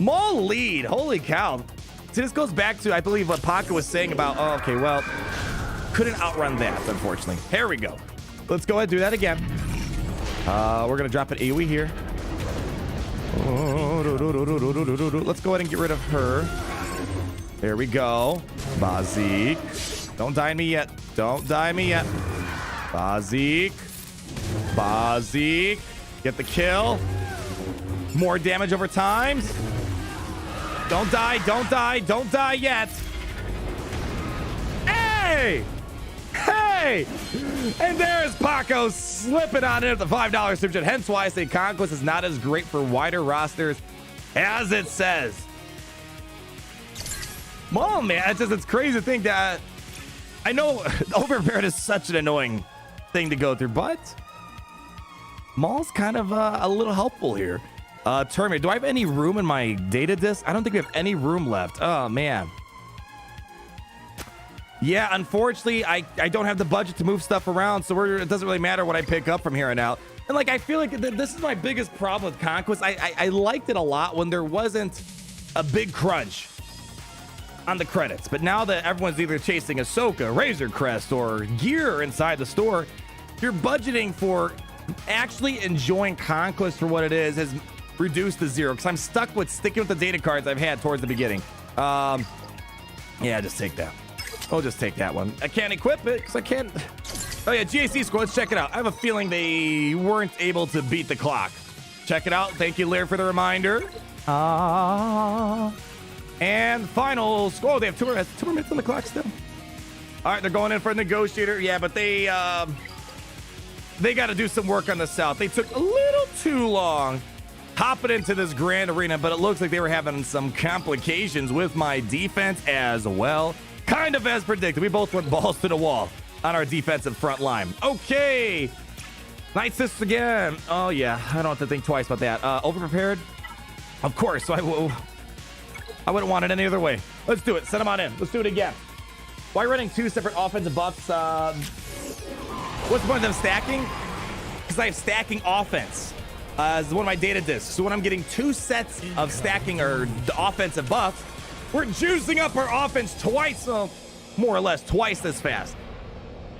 Maul lead. Holy cow. See, this goes back to I believe what Paca was saying about okay, well, couldn't outrun that, unfortunately. Here we go. Let's go ahead and do that again. We're gonna drop an AoE here. Let's go ahead and get rid of her. There we go. Bazik. Don't die on me yet. Bazik. Get the kill. More damage over time. Don't die, don't die, don't die yet. Hey! Hey! And there's Paco slipping on in at the $5 super chat. Hence why I say Conquest is not as great for wider rosters as it says. Well, man, it's crazy to think that I know overprepared is such an annoying thing to go through, but Maul's kind of a little helpful here. Terminator, do I have any room in my data disk? I don't think we have any room left. Oh, man. Yeah, unfortunately, I don't have the budget to move stuff around, so it doesn't really matter what I pick up from here on out. And, like, I feel like this is my biggest problem with Conquest. I liked it a lot when there wasn't a big crunch on the credits. But now that everyone's either chasing Ahsoka, Razor Crest, or gear inside the store, you're budgeting for actually enjoying Conquest for what it is has reduced to zero, because I'm stuck with sticking with the data cards I've had towards the beginning. Yeah, just take that. I'll just take that one. I can't equip it because I can't. Oh yeah, GAC score. Let's check it out. I have a feeling they weren't able to beat the clock. Check it out. Thank you, Lair, for the reminder. And final score. They have 2 more minutes on the clock still. All right, they're going in for a negotiator. Yeah, but they got to do some work on the south. They took a little too long hopping into this Grand Arena, but it looks like they were having some complications with my defense as well. Kind of as predicted. We both went balls to the wall on our defensive front line. Okay. Nightsisters again. Oh, yeah. I don't have to think twice about that. Overprepared? Of course. So I wouldn't want it any other way. Let's do it. Send them on in. Let's do it again. Why running 2 separate offensive buffs? What's the point of them stacking? Because I have stacking offense as one of my data disks. So when I'm getting 2 sets of stacking or offensive buffs, we're juicing up our offense twice, more or less twice as fast.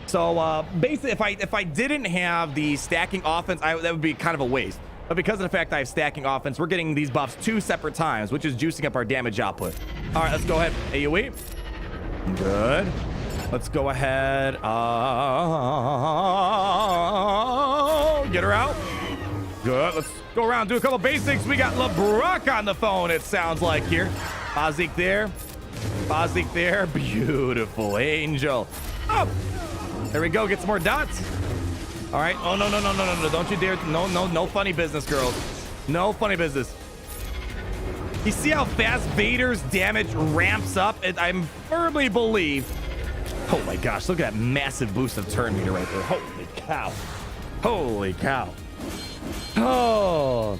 So basically, if I didn't have the stacking offense, that would be kind of a waste. But because of the fact I have stacking offense, we're getting these buffs 2 separate times, which is juicing up our damage output. All right, let's go ahead. AoE. Good. Let's go ahead. Get her out. Good. Let's go around, do a couple basics. We got LeBrock on the phone, it sounds like here. Bossk there. Bossk there. Beautiful angel. Oh, there we go. Get some more dots. All right. Oh, no. Don't you dare. No funny business, girls. No funny business. You see how fast Vader's damage ramps up? I firmly believe. Oh my gosh. Look at that massive boost of turn meter right there. Holy cow. Holy cow. Oh.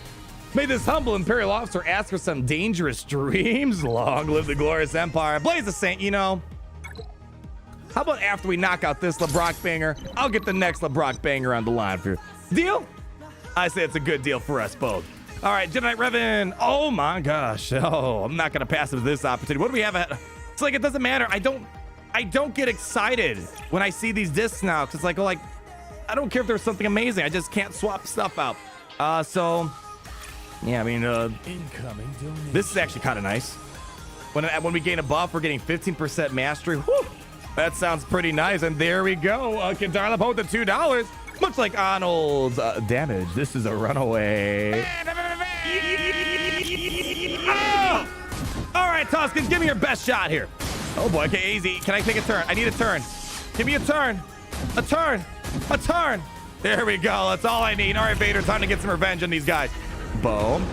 May this humble Imperial officer ask for some dangerous dreams. Long live the glorious Empire. Blaze the Saint, you know. How about after we knock out this LeBrock banger, I'll get the next LeBrock banger on the line for you. Deal? I say it's a good deal for us both. All right, Jedi Knight Revan. Oh my gosh. Oh, I'm not going to pass up this opportunity. What do we have at? It's like, it doesn't matter. I don't get excited when I see these discs now. Cause it's like, I don't care if there's something amazing. I just can't swap stuff out. So... yeah, I mean, this is actually kind of nice. When we gain a buff, we're getting 15% mastery. Whew, that sounds pretty nice. And there we go. Kadar Lapote at $2. Much like Arnold's damage, this is a runaway. Oh! All right, Tuscans, give me your best shot here. Oh boy, okay, easy. Can I take a turn? I need a turn. Give me a turn. A turn. A turn. There we go. That's all I need. All right, Vader, time to get some revenge on these guys. Boom.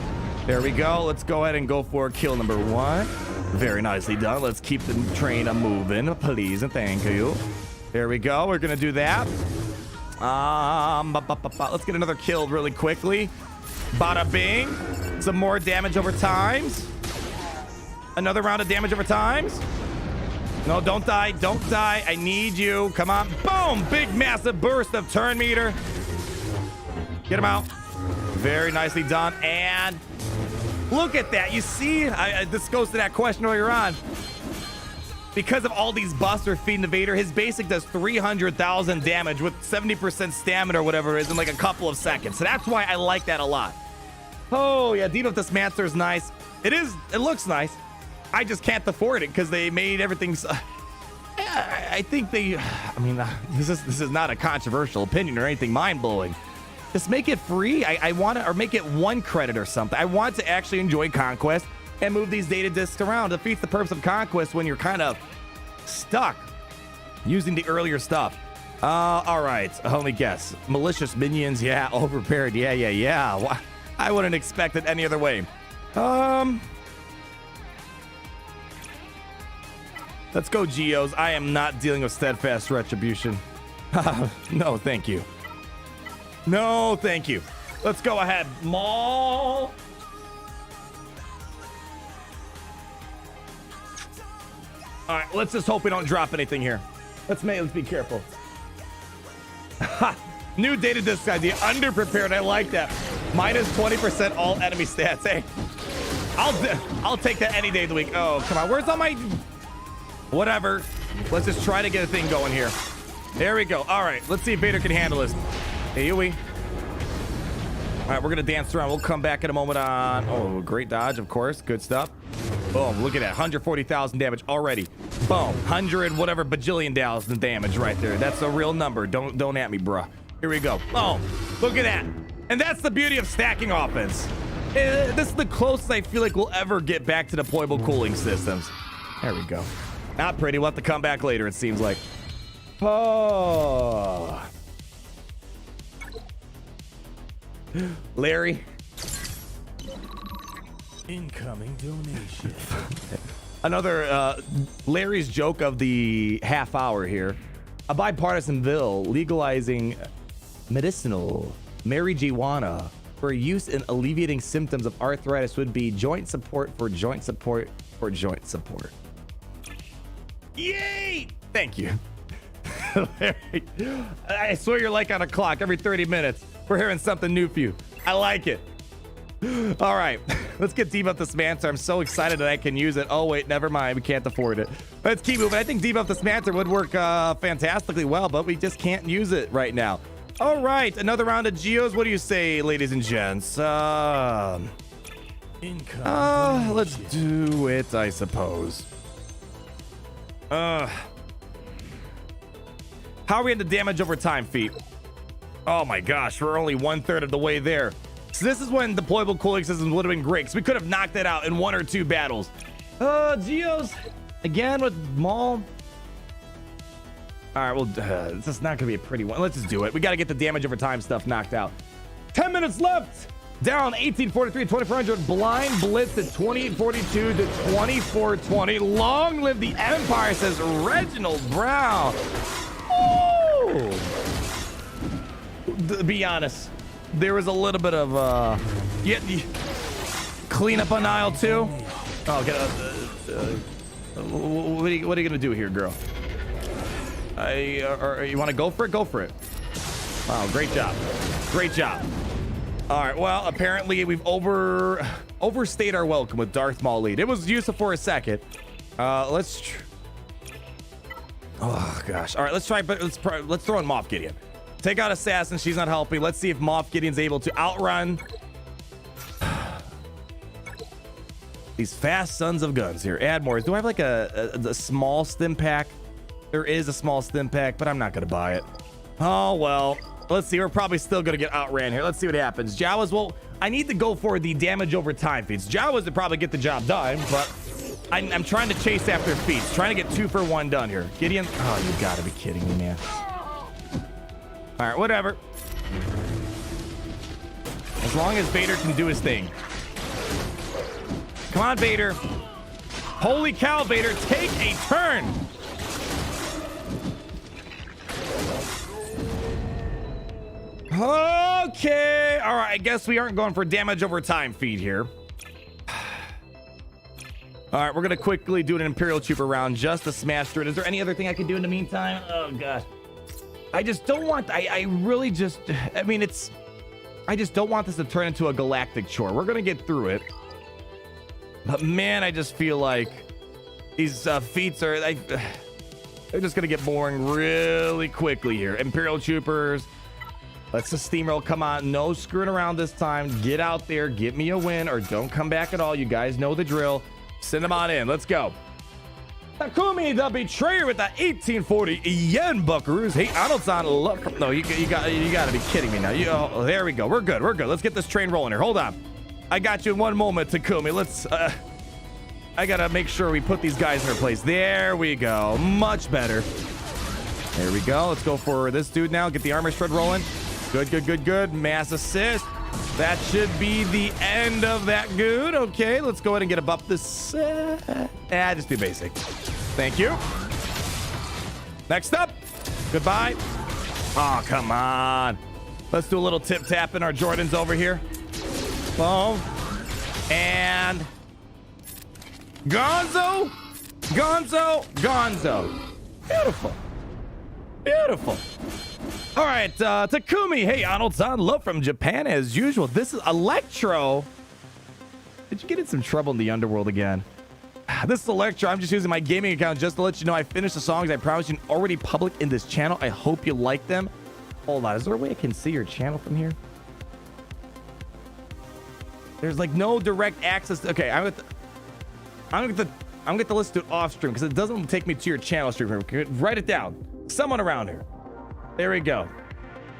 There we go. Let's go ahead and go for kill number 1. Very nicely done. Let's keep the train moving, please and thank you. There we go. We're gonna do that. Let's get another kill really quickly. Bada bing. Some more damage over times. Another round of damage over times. No, don't die. Don't die. I need you. Come on. Boom. Big massive burst of turn meter. Get him out. Very nicely done. And look at that. You see, this goes to that question earlier on. Because of all these buffs we're feeding to Vader, his basic does 300,000 damage with 70% stamina or whatever it is in like a couple of seconds. So that's why I like that a lot. Oh, yeah. Debuff Dismantler is nice. It looks nice. I just can't afford it because they made everything... I think they... I mean, this is not a controversial opinion or anything mind-blowing. Just make it free. I want to, or make it 1 credit or something. I want to actually enjoy Conquest and move these data discs around. Defeats the purpose of Conquest when you're kind of stuck using the earlier stuff. All right. Let me guess. Malicious minions. Yeah. Overprepared. Yeah. I wouldn't expect it any other way. Let's go, Geos. I am not dealing with steadfast retribution. No, thank you. No, thank you. Let's go ahead. Maul. All right, let's just hope we don't drop anything here. Let's be careful. New data disc idea. Underprepared. I like that. Minus 20% all enemy stats. Hey, I'll take that any day of the week. Oh, come on. Where's all my... Whatever. Let's just try to get a thing going here. There we go. All right. Let's see if Vader can handle this. Hey, we. All right, we're going to dance around. We'll come back in a moment on... Oh, great dodge, of course. Good stuff. Boom. Look at that. 140,000 damage already. Boom. 100 whatever bajillion thousand damage right there. That's a real number. Don't at me, bruh. Here we go. Oh, look at that. And that's the beauty of stacking offense. This is the closest I feel like we'll ever get back to deployable cooling systems. There we go. Not pretty. We'll have to come back later, it seems like. Oh. Larry. Incoming donation. Another Larry's joke of the half hour here. A bipartisan bill legalizing medicinal marijuana for use in alleviating symptoms of arthritis would be joint support for joint support for joint support. Yay! Thank you. I swear you're like on a clock every 30 minutes. We're hearing something new for you. I like it. All right, let's get Debuff Dismancer. I'm so excited that I can use it. Oh, wait, never mind. We can't afford it. Let's keep moving. I think Debuff Dismancer would work fantastically well, but we just can't use it right now. All right, another round of Geos. What do you say, ladies and gents? Let's do it, I suppose. How are we in the damage over time feat? Oh my gosh, we're only 1/3 of the way there. So this is when deployable cooling systems would have been great, because we could have knocked that out in 1 or 2 battles. Geos again with Maul. All right, well, this is not gonna be a pretty one. Let's just do it. We got to get the damage over time stuff knocked out. 10 minutes left. Down 1843, 2400. Blind blitz at 2842 to 2420. Long live the Empire, says Reginald Brown. Oh. Be honest, there was a little bit of clean up on aisle 2. Oh, what are you gonna do here, girl? You want to go for it? Go for it. Wow, great job. Great job. All right, well, apparently we've overstayed our welcome with Darth Maul lead. It was useful for a second. Oh gosh. All right, let's try, but let's throw in Moff Gideon. Take out Assassin. She's not helping. Let's see if Moff Gideon's able to outrun these fast sons of guns here. Add more. Do I have like a small stim pack? There is a small stim pack, but I'm not gonna buy it. Oh well. Let's see. We're probably still gonna get outran here. Let's see what happens. Jawas. Well, I need to go for the damage over time feats. Jawas to probably get the job done, but I'm trying to chase after feats. Trying to get 2 for 1 done here. Gideon. Oh, you gotta be kidding me, man. All right, whatever. As long as Vader can do his thing. Come on, Vader. Holy cow, Vader, take a turn. Okay. All right, I guess we aren't going for damage over time feed here. All right, we're going to quickly do an Imperial Trooper round just to smash through it. Is there any other thing I can do in the meantime? Oh, God. I just don't want... I really just... I mean, it's... I just don't want this to turn into a galactic chore. We're going to get through it. But, man, I just feel like these feats are... they're just going to get boring really quickly here. Imperial Troopers. Let's just steamroll. Come on. No screwing around this time. Get out there. Get me a win or don't come back at all. You guys know the drill. Send them on in. Let's go. Takumi the Betrayer with the 1840 yen buckaroos. Hey, Arnold-san, look. No, you gotta be kidding me now. Oh, there we go. We're good. Let's get this train rolling here. Hold on. I got you in one moment, Takumi. Let's, I gotta make sure we put these guys in their place. There we go. Much better. There we go. Let's go for this dude now. Get the armor shred rolling. Good. Mass assist. That should be the end of that good. Okay, let's go ahead and get a buff this. Just do basic. Thank you. Next up. Goodbye. Oh, come on. Let's do a little tip tap in our Jordans over here. Boom. And Gonzo. Beautiful. All right, Takumi. Hey, Arnold-san. Love from Japan as usual. This is Electro. Did you get in some trouble in the underworld again? This is Electro. I'm just using my gaming account just to let you know I finished the songs I promised you already public in this channel. I hope you like them. Hold on. Is there a way I can see your channel from here? There's like no direct access. Okay, I'm gonna listen to it off stream because it doesn't take me to your channel stream. Write it down. Someone around here. There we go.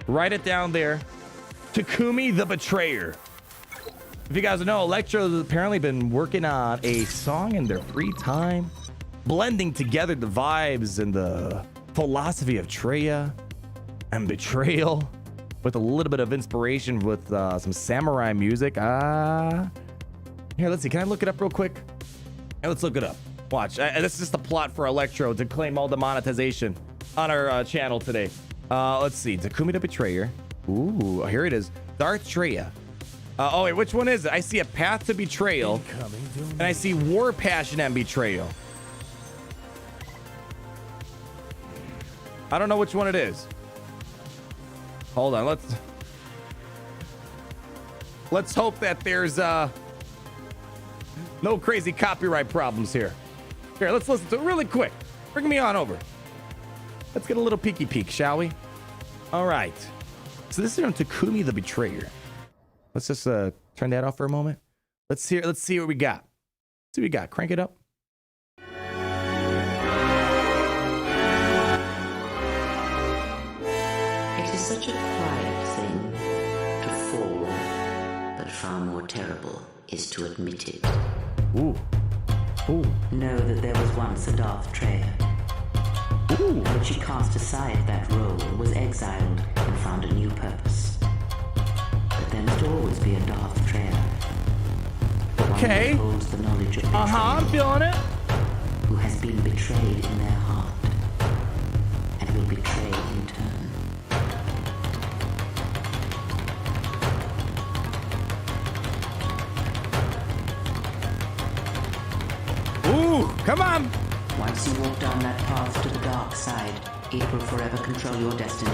Write it down there. Takumi the Betrayer. If you guys know, Electro has apparently been working on a song in their free time, blending together the vibes and the philosophy of Treya and betrayal with a little bit of inspiration with some samurai music. Here, let's see. Can I look it up real quick? Hey, let's look it up. Watch. This is just the plot for Electro to claim all the monetization on our channel today. Let's see. Takumi the Betrayer. Ooh, here it is. Darth Treya. Oh, wait, which one is it? I see a Path to Betrayal. And I see War Passion and Betrayal. I don't know which one it is. Hold on. Let's hope that there's no crazy copyright problems here. Here, let's listen to it really quick. Bring me on over. Let's get a little peeky peek, shall we? All right. So this is from Takumi the Betrayer. Let's just turn that off for a moment. Let's see what we got. See what we got. Crank it up. It is such a quiet thing to fall, but far more terrible is to admit it. Ooh. Know that there was once a Darth Treya. But she cast aside that role, was exiled, and found a new purpose. But there must always be a Darth Treya. Okay. One who holds the knowledge of betrayal, I'm feeling it. who has been betrayed in their heart, and will betray in turn. Ooh, come on. Once you walk down that path to the dark side, it will forever control your destiny.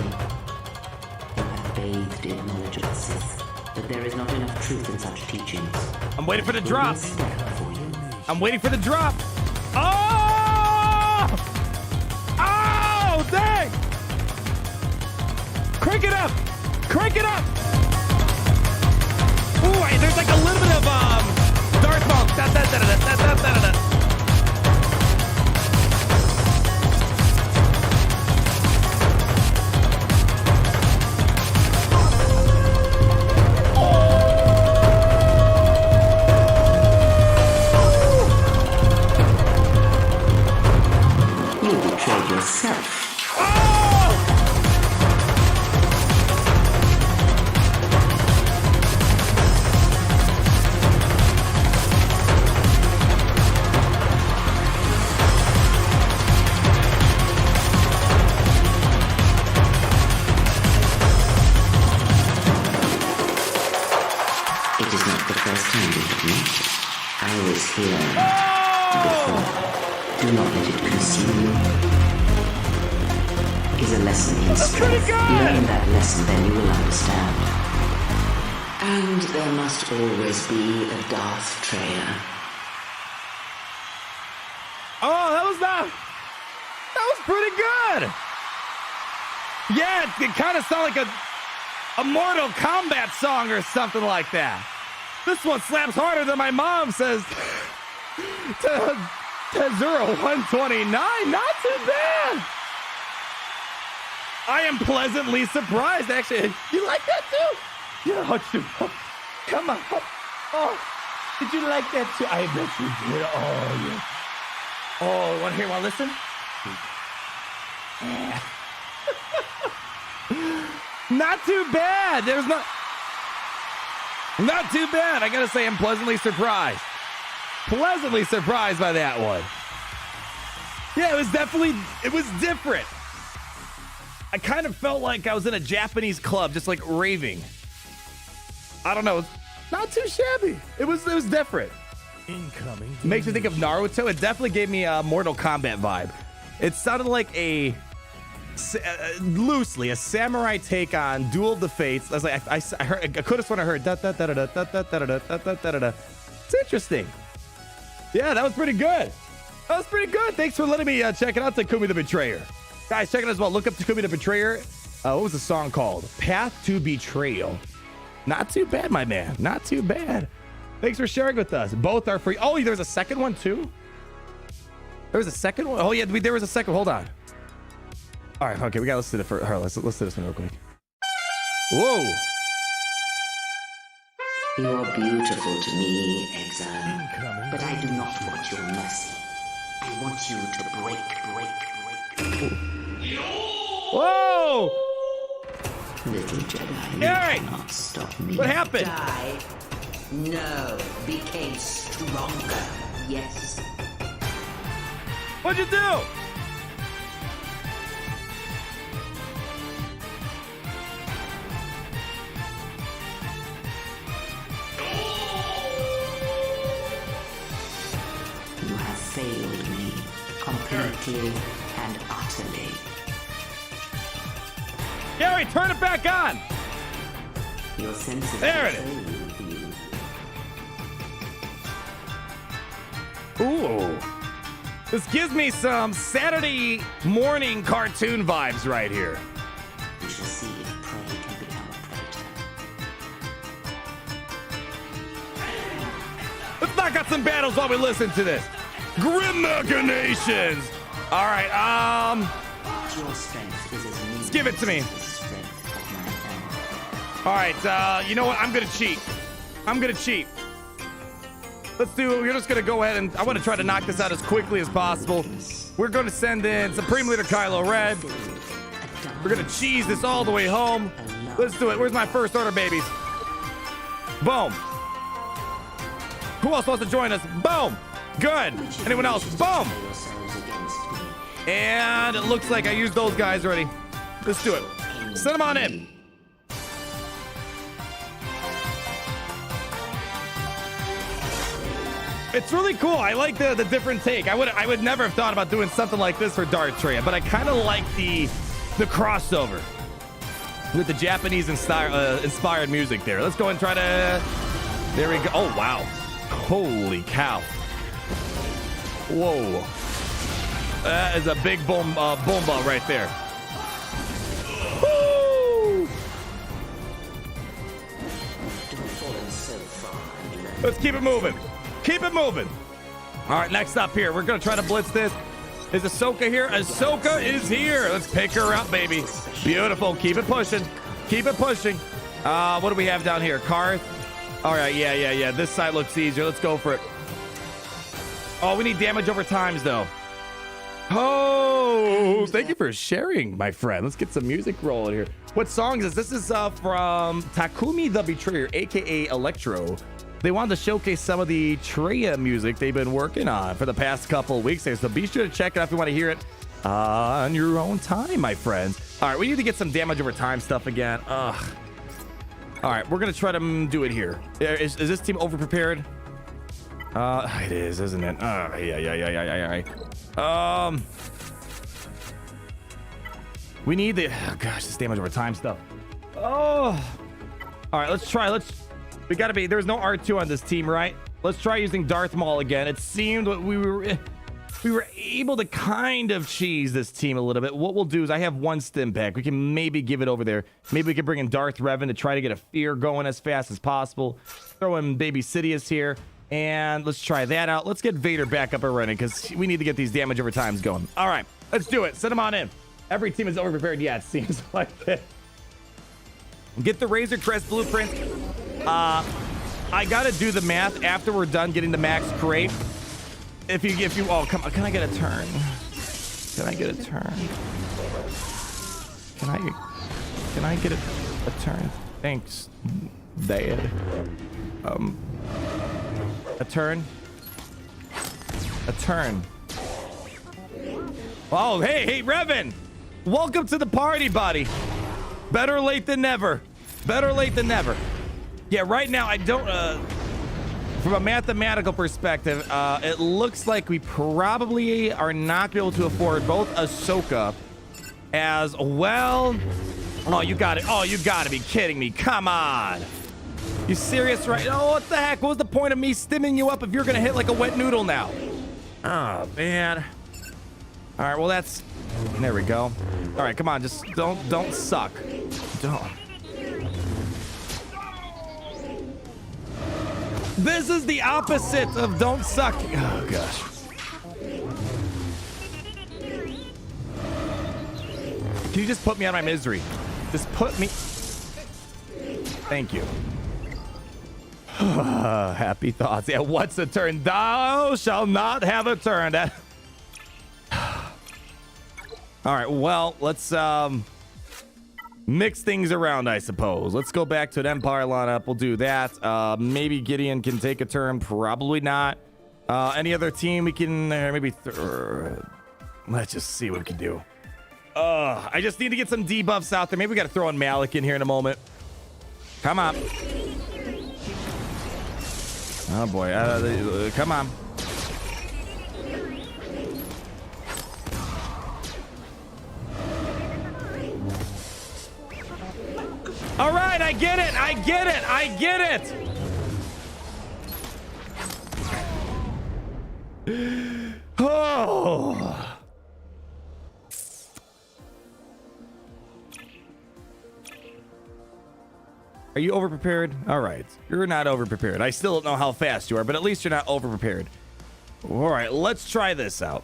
You have bathed in knowledge of the Sith, but there is not enough truth in such teachings. I'm waiting for the drop. For you. I'm waiting for the drop. Oh! Oh, dang! Crank it up! Crank it up! Ooh, there's like a little bit of Darth Maul. You betrayed yourself. It is not the first time we have met. I was here before. Do not let it consume you. It is a lesson in strength. Learn that lesson, then you will understand. And there must always be a Darth Treya. Oh, that was pretty good. Yeah, it kind of sounded like a Mortal Kombat song or something like that. This one slaps harder than my mom says to Tezura 129, not too bad. I am pleasantly surprised, actually. You like that too? Yeah, come on. Oh, did you like that too? I bet you did. Oh, yeah. Oh, want to listen? Yeah. Not too bad. There's not too bad. I gotta say, I'm pleasantly surprised. Pleasantly surprised by that one. Yeah, it was different. I kind of felt like I was in a Japanese club, just like raving. I don't know, not too shabby. It was different. Incoming. Makes me think of Naruto. It definitely gave me a Mortal Kombat vibe. It sounded like loosely a samurai take on Duel of the Fates. I was like, I could have sworn I heard da da da da da da da da da da da. It's interesting. Yeah, that was pretty good. Thanks for letting me check it out, Takumi the Betrayer. Guys, check it out as well. Look up Takumi the Betrayer. What was the song called? Path to Betrayal. Not too bad, my man. Not too bad. Thanks for sharing with us. Both are free. Oh, there's a second one too? There was a second one? Oh, yeah, there was a second. Hold on. All right, okay, we got to listen to it first. All right, let's do this one real quick. Whoa. You are beautiful to me, exile. But I do not want your mercy. I want you to break. Whoa! Little Jedi, you Hey! cannot stop me. What happened? Die. No, became stronger. Yes. What'd you do? You have failed me completely and utterly. Gary, turn it back on. Your sense of There it control with you. Ooh. This gives me some Saturday morning cartoon vibes right here. We shall see if prey can become a predator. Let's knock out some battles while we listen to this. Grim Machinations. All right, Your strength is as let's give it to me. as the strength of my own. All right, you know what? I'm gonna cheat. We're just gonna go ahead and I want to try to knock this out as quickly as possible. We're gonna send in Supreme Leader Kylo Ren. We're gonna cheese this all the way home. Let's do it. Where's my first order, babies? Boom. Who else wants to join us? Boom. Good. Anyone else? Boom. Yourselves against me. And it looks like I used those guys already. Let's do it. Send them on in. It's really cool. I like the different take. I would never have thought about doing something like this for Darth Traya, but I kind of like the crossover with the Japanese inspired music there. Let's go and try to. There we go. Oh wow! Holy cow! Whoa! That is a big bomba right there. Woo! Let's keep it moving. Keep it moving. All right, next up here, we're going to try to blitz this. Is Ahsoka here? Ahsoka is here. Let's pick her up, baby. Beautiful. Keep it pushing. Keep it pushing. What do we have down here? Karth? All right, yeah. This side looks easier. Let's go for it. Oh, we need damage over times, though. Oh, thank you for sharing, my friend. Let's get some music rolling here. What song is this? This is from Takumi the Betrayer, a.k.a. Electro. They wanted to showcase some of the Traya music they've been working on for the past couple of weeks there, so be sure to check it out if you want to hear it on your own time, my friends. All right, we need to get some damage over time stuff again. Ugh. All right, we're going to try to do it here. Is this team over-prepared? It is, isn't it? Yeah. We need the... Oh, gosh, this damage over time stuff. Oh. All right, let's try. We gotta be. There's no R2 on this team, right? Let's try using Darth Maul again. It seemed we were able to kind of cheese this team a little bit. What we'll do is I have one stim pack. We can maybe give it over there. Maybe we can bring in Darth Revan to try to get a fear going as fast as possible. Throw in Baby Sidious here. And let's try that out. Let's get Vader back up and running because we need to get these damage over times going. All right, let's do it. Send them on in. Every team is over-prepared. Yeah, it seems like it. Get the Razor Crest blueprint. I got to do the math after we're done getting the max crate. If you, oh, come on. Can I get a turn? Can I get a turn? Can I get a turn? Thanks, Dad. A turn. A turn. Oh, hey, Revan. Welcome to the party, buddy. Better late than never. Better late than never. Yeah, right now, I don't, from a mathematical perspective, it looks like we probably are not going to be able to afford both Ahsoka as well. Oh, you got it. Oh, you got to be kidding me. Come on. You serious, right? Oh, what the heck? What was the point of me stimming you up if you're going to hit like a wet noodle now? Oh, man. All right, well, that's... There we go. All right, come on. Just don't suck. Don't. This is the opposite of don't suck. Oh, gosh. Can you just put me out of my misery? Just put me... Thank you. Happy thoughts. Yeah, what's a turn? Thou shall not have a turn. That... All right, well, let's mix things around, I suppose. Let's go back to an Empire lineup. We'll do that. Maybe Gideon can take a turn. Probably not. Any other team we can... maybe... let's just see what we can do. I just need to get some debuffs out there. Maybe we got to throw in Malik in here in a moment. Come on. Oh, boy. Come on. All right, I get it. I get it. I get it. Oh. Are you over-prepared? All right. You're not over-prepared. I still don't know how fast you are, but at least you're not over-prepared. All right, let's try this out.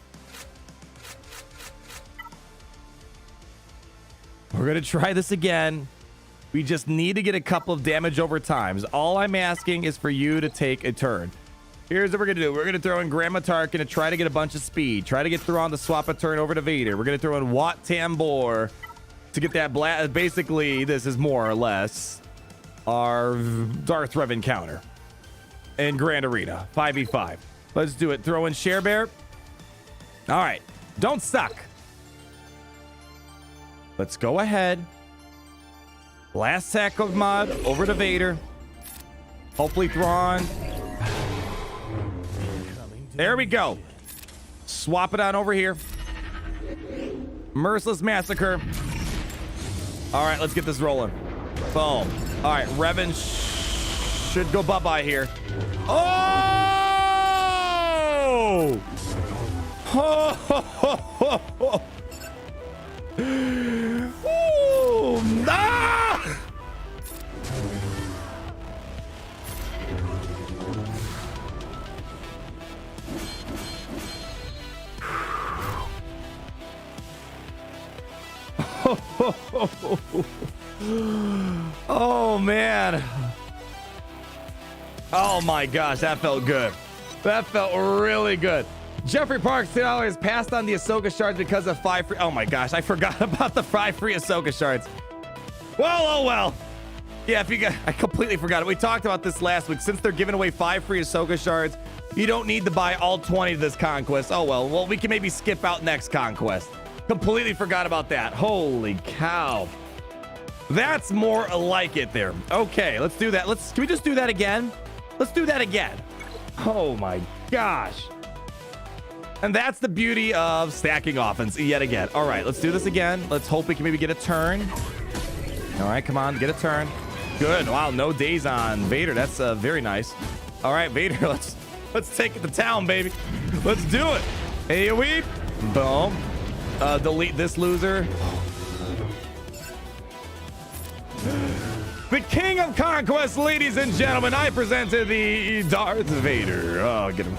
We're going to try this again. We just need to get a couple of damage over times. All I'm asking is for you to take a turn. Here's what we're going to do. We're going to throw in Grandma Tarkin to try to get a bunch of speed. Try to get Thrawn to swap a turn over to Vader. We're going to throw in Wat Tambor to get that blast. Basically, this is more or less our Darth Revan counter in Grand Arena. 5v5. Let's do it. Throw in Share Bear. All right. Don't suck. Let's go ahead. Last sack of mod over to Vader. Hopefully Thrawn. There we go. Swap it on over here. Merciless Massacre. All right, let's get this rolling. Boom. All right, Revan should go bye-bye here. Oh! Ho, ho, ho, ho, ho. Ooh, ah! Oh, man. Oh, my gosh. That felt good. That felt really good. Jeffrey Parks, $2 passed on the Ahsoka shards because of 5 free. Oh, my gosh. I forgot about the 5 free Ahsoka shards. Well, oh, well. Yeah, if you got, I completely forgot it. We talked about this last week. Since they're giving away 5 free Ahsoka shards, you don't need to buy all 20 of this conquest. Oh, well. Well, we can maybe skip out next conquest. Completely forgot about that. Holy cow. That's more like it there. Okay, let's do that. Can we just do that again? Let's do that again. Oh my gosh. And that's the beauty of stacking offense yet again. All right, let's do this again. Let's hope we can maybe get a turn. All right, come on, get a turn. Good. Wow, no days on Vader. That's very nice. All right, Vader, let's take it to town, baby. Let's do it. Hey, we. Boom. Delete this loser. the king of conquest, ladies and gentlemen, I present to the Darth Vader. Oh, get him.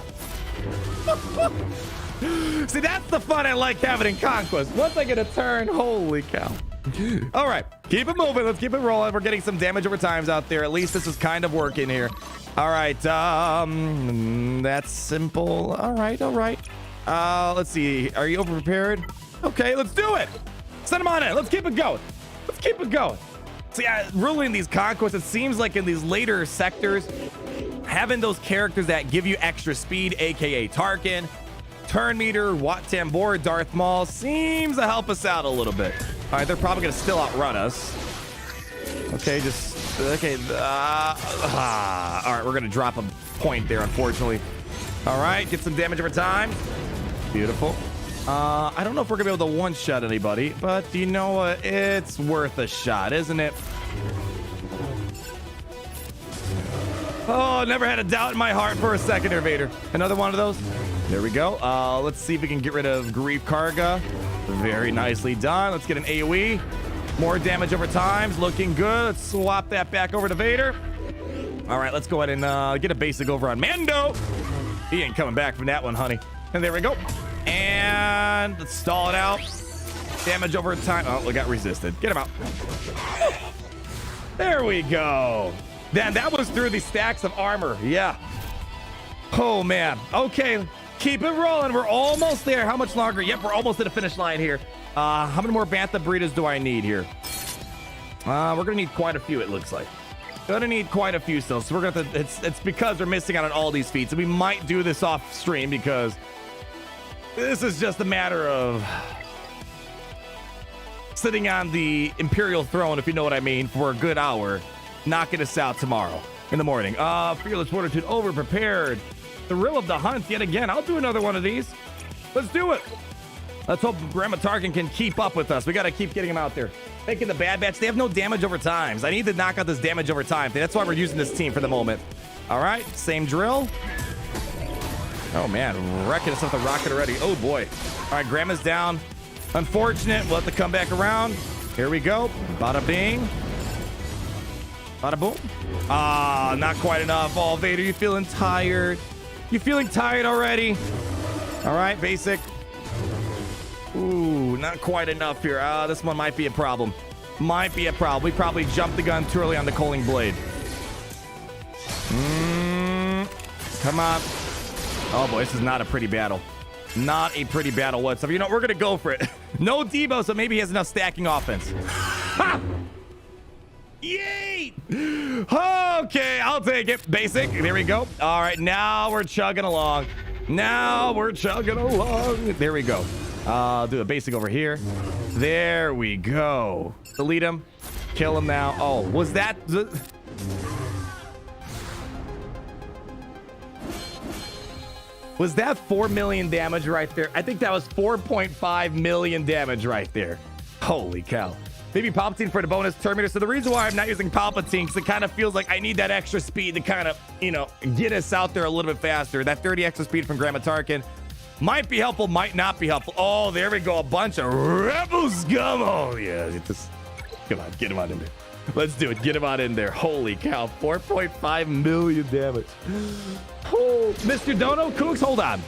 See, that's the fun I like having in conquest. Once I get a turn, holy cow. All right, keep it moving. Let's keep it rolling. We're getting some damage over times out there. At least this is kind of working here. All right, that's simple. All right. Let's see. Are you over prepared? Okay, let's do it. Send them on in. Let's keep it going. See, ruling these conquests, it seems like in these later sectors, having those characters that give you extra speed, aka Tarkin, Turn Meter, Wat Tambor, Darth Maul, seems to help us out a little bit. All right, they're probably gonna still outrun us. Okay, all right, we're gonna drop a point there, unfortunately. All right, get some damage over time. Beautiful. I don't know if we're gonna be able to one-shot anybody, but you know what? It's worth a shot, isn't it? Oh, never had a doubt in my heart for a second there, Vader. Another one of those. There we go. Let's see if we can get rid of Grief Karga. Very nicely done. Let's get an AoE. More damage over time. Looking good. Let's swap that back over to Vader. All right, let's go ahead and get a basic over on Mando. He ain't coming back from that one, honey. And there we go. And let's stall it out. Damage over time. Oh, we got resisted. Get him out. There we go. Then that was through the stacks of armor. Yeah. Oh, man. Okay. Keep it rolling. We're almost there. How much longer? Yep, we're almost at the finish line here. How many more Bantha burritos do I need here? We're going to need quite a few, it looks like. Gonna need quite a few still. So we're going to... It's because we're missing out on all these feats. And we might do this off stream because this is just a matter of sitting on the Imperial throne, if you know what I mean, for a good hour. Knocking us out tomorrow in the morning. Fearless Fortitude over-prepared. Thrill of the Hunt yet again. I'll do another one of these. Let's do it. Let's hope Grandma Tarkin can keep up with us. We got to keep getting him out there. Making the Bad Batch. They have no damage over times. I need to knock out this damage over time. That's why we're using this team for the moment. All right. Same drill. Oh, man. Wrecking us with a rocket already. Oh, boy. All right. Grandma's down. Unfortunate. We'll have to come back around. Here we go. Bada bing. Bada boom. Ah, not quite enough. Oh, Vader, you feeling tired? You feeling tired already? All right, basic. Ooh, not quite enough here. This one might be a problem. Might be a problem. We probably jumped the gun too early on the Coaling Blade. Come on. Oh, boy, this is not a pretty battle. Not a pretty battle whatsoever. You know, we're going to go for it. No Debo, so maybe he has enough stacking offense. Ha! Yay! Okay, I'll take it. Basic. There we go. All right, now we're chugging along. There we go. I'll do a basic over here. There we go. Delete him. Kill him now. Oh, was that... Was that 4 million damage right there? I think that was 4.5 million damage right there. Holy cow. Maybe Palpatine for the bonus Terminator. So the reason why I'm not using Palpatine, because it kind of feels like I need that extra speed to kind of, you know, get us out there a little bit faster. That 30 extra speed from Grandma Tarkin might be helpful, might not be helpful. Oh, there we go. A bunch of rebel scum. Oh, yeah. Come on, get him on in there. Let's do it. Get him on in there. Holy cow. 4.5 million damage. Oh, Mr. Dono, Kooks, hold on.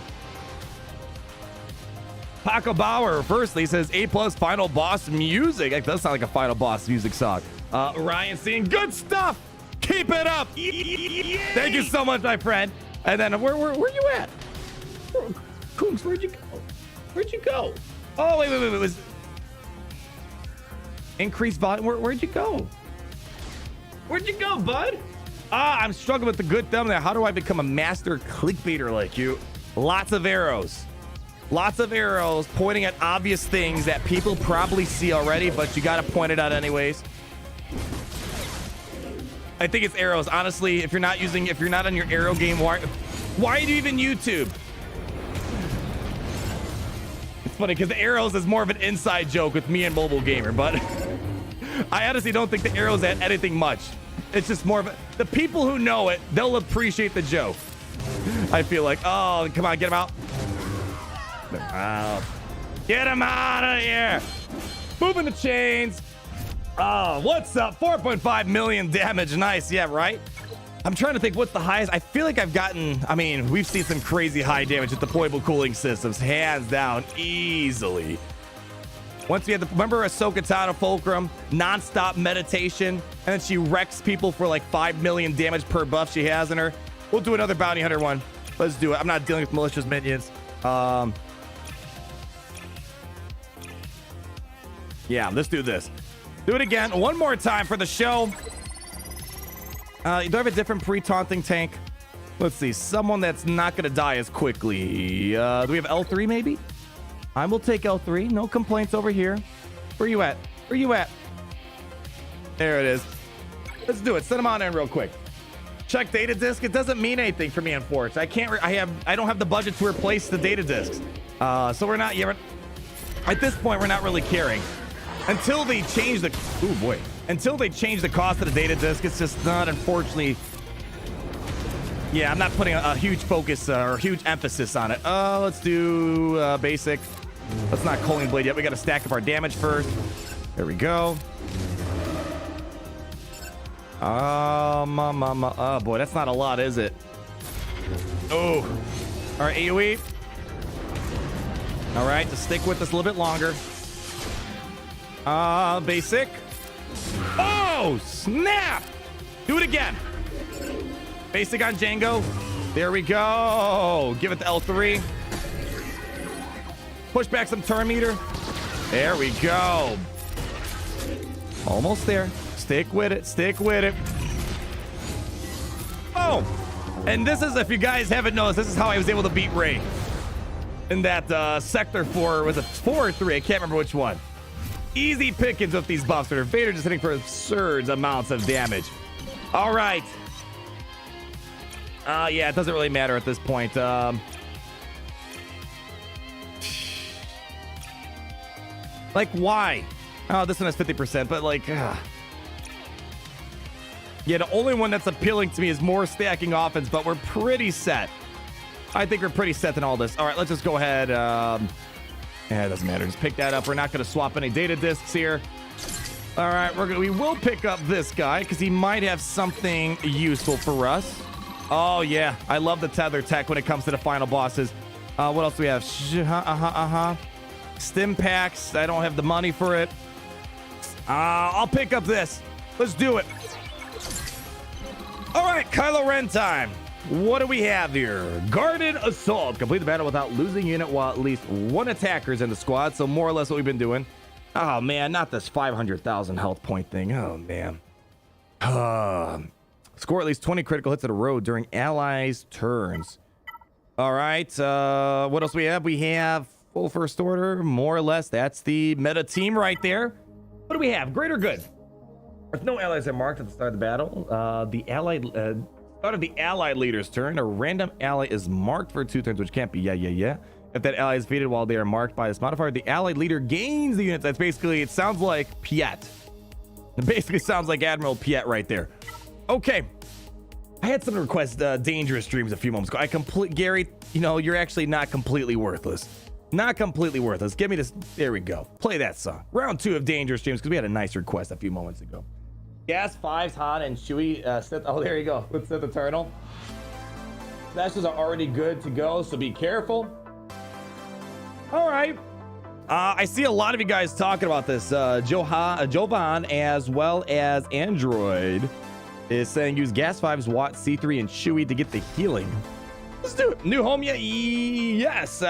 Paco Bauer, firstly, says A+ Final Boss music. That does sound like a Final Boss music song. Ryan saying, good stuff. Keep it up. Thank you so much, my friend. And then where you at? Kooks, where'd you go? Where'd you go? Oh, wait. It was increased volume. Where'd you go? Where'd you go, bud? I'm struggling with the good thumbnail. How do I become a master clickbaiter like you? Lots of arrows. Lots of arrows pointing at obvious things that people probably see already, but you got to point it out anyways. I think it's arrows. Honestly, if you're not on your arrow game, why do you even YouTube? It's funny because the arrows is more of an inside joke with me and Mobile Gamer, but I honestly don't think the arrows add anything much. It's just more of the people who know it, they'll appreciate the joke. I feel like, oh, come on, get him out. Get him out of here. Moving the chains. Oh, what's up? 4.5 million damage. Nice. Yeah, right? I'm trying to think what's the highest. I feel like I've gotten, I mean, we've seen some crazy high damage with deployable cooling systems. Hands down, easily. Once we had the, remember Ahsoka Tano Fulcrum? Non-stop meditation. And then she wrecks people for like 5 million damage per buff she has in her. We'll do another bounty hunter one. Let's do it. I'm not dealing with malicious minions. Yeah, let's do this. Do it again. One more time for the show. Do I have a different pre-taunting tank? Let's see. Someone that's not going to die as quickly. Do we have L3 maybe? I will take L3. No complaints over here. Where you at? Where you at? There it is. Let's do it. Send them on in real quick. Check data disk. It doesn't mean anything for me, unfortunately. I don't have the budget to replace the data disks. So we're not yet. At this point, we're not really caring. Until they change the... Oh, boy. Until they change the cost of the data disk, it's just not, unfortunately... Yeah, I'm not putting a huge focus or huge emphasis on it. Let's do basic. Let's not Culling Blade yet. We got to stack up our damage first. There we go. Oh, boy. That's not a lot, is it? Oh. All right, AoE. All right, just stick with us a little bit longer. Basic. Oh, snap! Do it again. Basic on Django. There we go. Give it to L3. Push back some turn meter. There we go. Almost there. Stick with it. Stick with it. Oh, and this is, if you guys haven't noticed, this is how I was able to beat Ray in that sector 4. Was it 4 or 3? I can't remember which one. Easy pickings with these buffs. Vader just hitting for absurd amounts of damage. All right. Yeah, it doesn't really matter at this point. Like, why? Oh, this one has 50%, but like... Yeah, the only one that's appealing to me is more stacking offense, but we're pretty set. I think we're pretty set in all this. All right, let's just go ahead. Yeah, it doesn't matter. Just pick that up. We're not going to swap any data disks here. All right, we will pick up this guy because he might have something useful for us. Oh, yeah. I love the tether tech when it comes to the final bosses. What else do we have? Stim packs. I don't have the money for it. I'll pick up this. Let's do it. All right, Kylo Ren time. What do we have here? Guarded Assault. Complete the battle without losing unit while at least one attacker's in the squad. So more or less what we've been doing. Oh, man. Not this 500,000 health point thing. Oh, man. Score at least 20 critical hits at a row during allies' turns. All right. What else do we have? We have full first order. More or less. That's the meta team right there. What do we have? Great or good? If no allies are marked at the start of the battle, the allied... start of the allied leader's turn, a random ally is marked for 2 turns, which can't be yeah. If that ally is defeated while they are marked by this modifier, the allied leader gains the units. That's basically, it sounds like Piet. It basically sounds like Admiral Piet right there. Okay. I had someone request dangerous dreams a few moments ago. Gary, you know, you're actually not completely worthless. Not completely worthless. Give me this. There we go. Play that song. Round 2 of dangerous dreams, because we had a nice request a few moments ago. Gas 5's hot and Chewie. Oh, there you go. Let's set the turtle. Smashes are already good to go, so be careful. All right. I see a lot of you guys talking about this. Jovan, as well as Android, is saying use Gas 5's Watt, C3, and Chewie to get the healing. Let's do it. New home yet? Yes.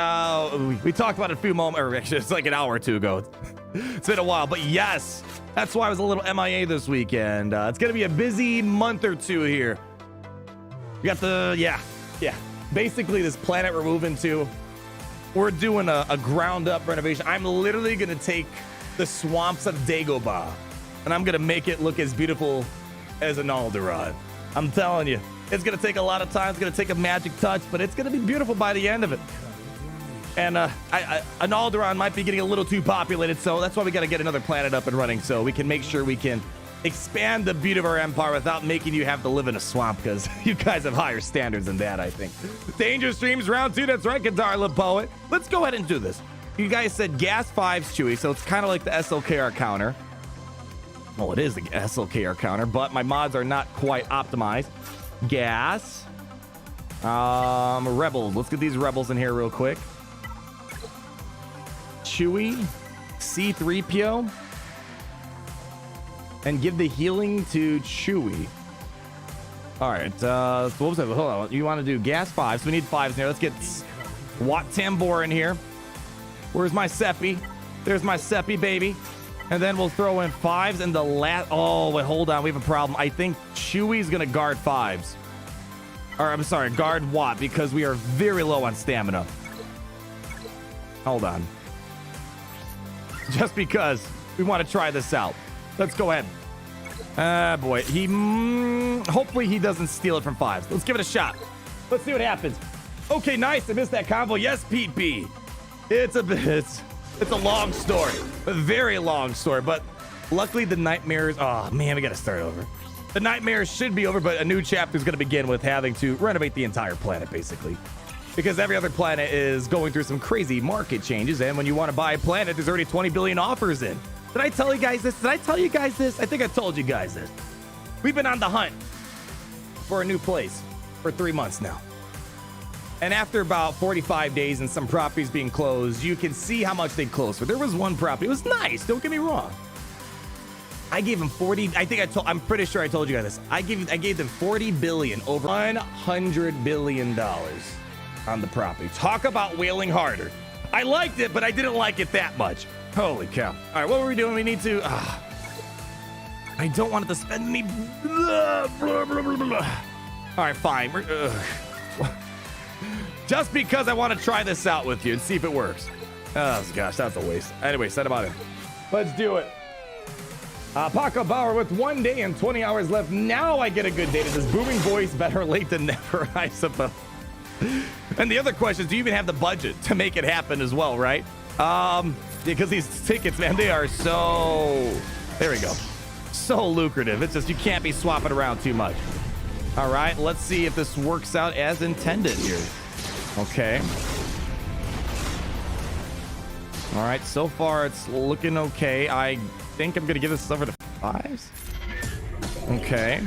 We talked about it a few moments, or actually, it's like an hour or two ago. It's been a while, but yes. That's why I was a little MIA this weekend. It's going to be a busy month or two here. We got the, yeah. Basically, this planet we're moving to, we're doing a ground-up renovation. I'm literally going to take the swamps of Dagobah, and I'm going to make it look as beautiful as an Alderaan. I'm telling you, it's going to take a lot of time. It's going to take a magic touch, but it's going to be beautiful by the end of it. And an Alderaan might be getting a little too populated, so that's why we got to get another planet up and running, so we can make sure we can expand the beauty of our empire without making you have to live in a swamp, because you guys have higher standards than that, I think. Danger Streams round 2. That's right, Kadarla Poet. Let's go ahead and do this. You guys said Gas 5's Chewie, so it's kind of like the SLKR counter. Well, it is the SLKR counter, but my mods are not quite optimized. Gas. Rebels. Let's get these rebels in here real quick. Chewie. C-3PO. And give the healing to Chewie. All right. What was that? Hold on. You want to do gas 5. So we need 5s in here. Let's get Wat Tambor in here. Where's my Seppi? There's my Seppi, baby. And then we'll throw in 5s and the last. Oh, wait, hold on. We have a problem. I think Chewie's going to guard 5s. Or, I'm sorry, guard Wat because we are very low on stamina. Hold on. Just because we want to try this out. Let's go ahead. Boy. Hopefully he doesn't steal it from 5s. Let's give it a shot. Let's see what happens. Okay, nice. I missed that combo. Yes, Pete B. It's a long story. A very long story. But luckily the nightmares... Oh, man, we got to start over. The nightmares should be over, but a new chapter is going to begin with having to renovate the entire planet, basically. Because every other planet is going through some crazy market changes, and when you want to buy a planet, there's already 20 billion offers in. Did I tell you guys this? Did I tell you guys this? I think I told you guys this. We've been on the hunt for a new place for 3 months now. And after about 45 days and some properties being closed, you can see how much they closed for. There was one property. It was nice. Don't get me wrong. I gave them 40. I'm pretty sure I told you guys this. I gave them 40 billion, over $100 billion on the property. Talk about wailing harder. I liked it, but I didn't like it that much. Holy cow. All right, what were we doing? We need to... I don't want it to spend any... All right, fine. Just because I want to try this out with you and see if it works. Oh, gosh, that's a waste. Anyway, set them out in. Let's do it. Paco Bauer with 1 day and 20 hours left. Now I get a good date. This booming voice, better late than never, I suppose. And the other question is, do you even have the budget to make it happen as well, right? Because these tickets, man, they are so... There we go. So lucrative. It's just you can't be swapping around too much. All right, let's see if this works out as intended here. Okay. All right, so far it's looking okay. I think I'm going to give this over to 5s. Okay.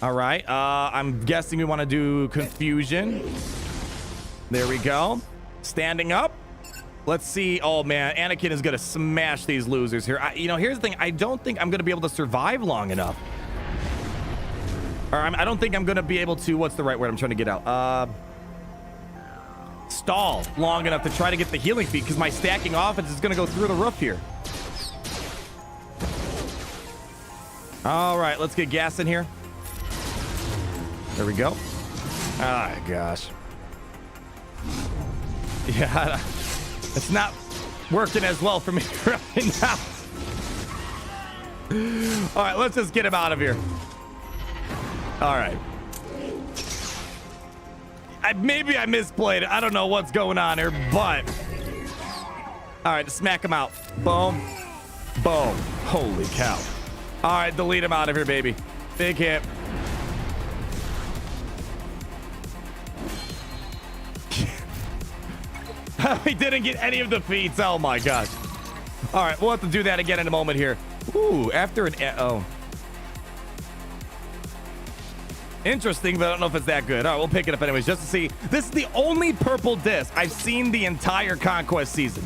All right. I'm guessing we want to do confusion. There we go. Standing up. Let's see. Oh, man. Anakin is going to smash these losers here. Here's the thing. I don't think I'm going to be able to survive long enough. Or I don't think I'm going to be able to... What's the right word I'm trying to get out? Stall long enough to try to get the healing feat because my stacking offense is going to go through the roof here. All right. Let's get gas in here. There we go. Oh, gosh. Yeah, it's not working as well for me right now. All right, let's just get him out of here. All right. Maybe I misplayed it. I don't know what's going on here, but... All right, smack him out. Boom. Boom. Holy cow. All right, delete him out of here, baby. Big hit. We didn't get any of the feats. Oh my gosh. All right, we'll have to do that again in a moment here. Ooh, after an... Oh. Interesting, but I don't know if it's that good. All right, we'll pick it up anyways just to see. This is the only purple disc I've seen the entire Conquest season.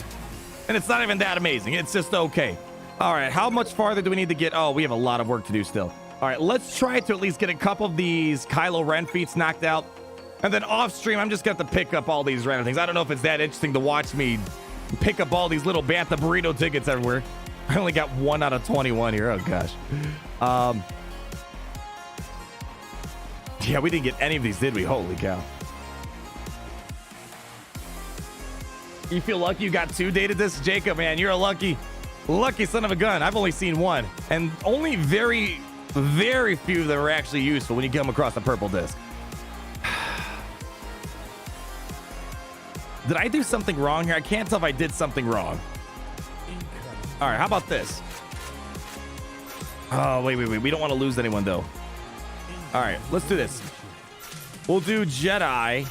And it's not even that amazing. It's just okay. All right, how much farther do we need to get? Oh, we have a lot of work to do still. All right, let's try to at least get a couple of these Kylo Ren feats knocked out. And then off stream, I'm just going to pick up all these random things. I don't know if it's that interesting to watch me pick up all these little Bantha burrito tickets everywhere. I only got 1 out of 21 here. Oh, gosh. Yeah, we didn't get any of these, did we? Holy cow. You feel lucky you got 2 data discs? Jacob, man, you're a lucky son of a gun. I've only seen 1. And only very, very few that were actually useful when you come across a purple disc. Did I do something wrong here? I can't tell if I did something wrong. All right, how about this? Oh, wait. We don't want to lose anyone, though. All right, let's do this. We'll do Jedi.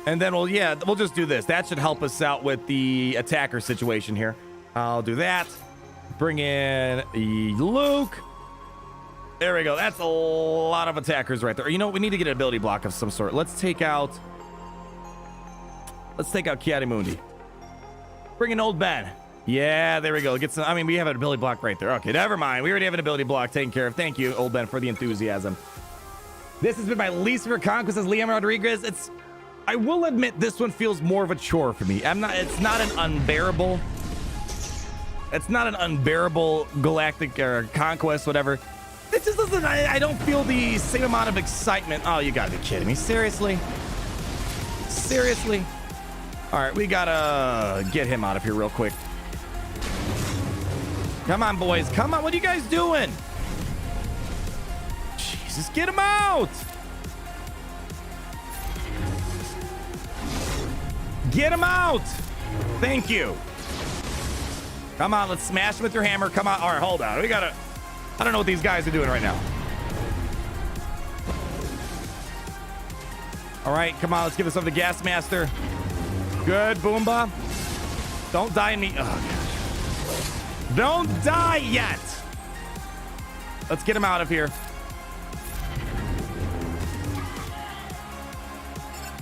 And then we'll just do this. That should help us out with the attacker situation here. I'll do that. Bring in Luke. There we go. That's a lot of attackers right there. You know, we need to get an ability block of some sort. Let's take out Kiadimundi. Bring in Old Ben. Yeah, there we go. Get some. I mean, we have an ability block right there. Okay, never mind. We already have an ability block taken care of. Thank you, Old Ben, for the enthusiasm. This has been my least favorite conquest as Liam Rodriguez. I will admit this one feels more of a chore for me. It's not an unbearable galactic or conquest, whatever. It just doesn't, I don't feel the same amount of excitement. Oh, you gotta be kidding me. Seriously? Seriously? All right, we gotta get him out of here real quick. Come on, boys. Come on. What are you guys doing? Jesus, get him out. Get him out. Thank you. Come on, let's smash him with your hammer. Come on. All right, hold on. I don't know what these guys are doing right now. All right, come on. Let's give this over to Gas Master. Good, Boomba. Don't die in me. Oh, gosh. Don't die yet. Let's get him out of here.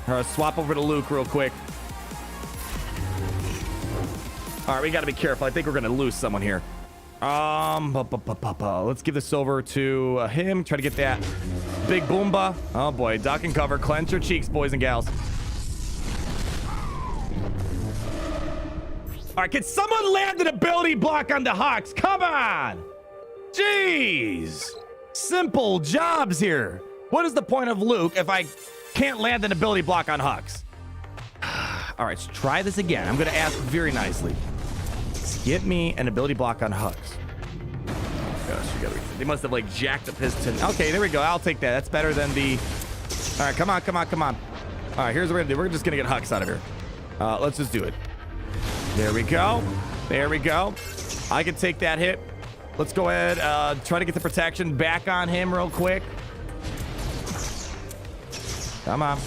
All right, swap over to Luke real quick. All right, we got to be careful. I think we're going to lose someone here. Let's give this over to him. Try to get that big Boomba. Oh boy, duck and cover. Clench your cheeks, boys and gals. All right, can someone land an ability block on the Hux? Come on. Jeez. Simple jobs here. What is the point of Luke if I can't land an ability block on Hux? All right, let's try this again. I'm going to ask very nicely. Get me an ability block on Hux. Gosh, they must have like jacked the piston. Okay, there we go. I'll take that. That's better than the. All right, come on. All right, here's what we're gonna do. We're just gonna get Hux out of here. Let's just do it. There we go. I can take that hit. Let's go ahead. Try to get the protection back on him real quick. Come on.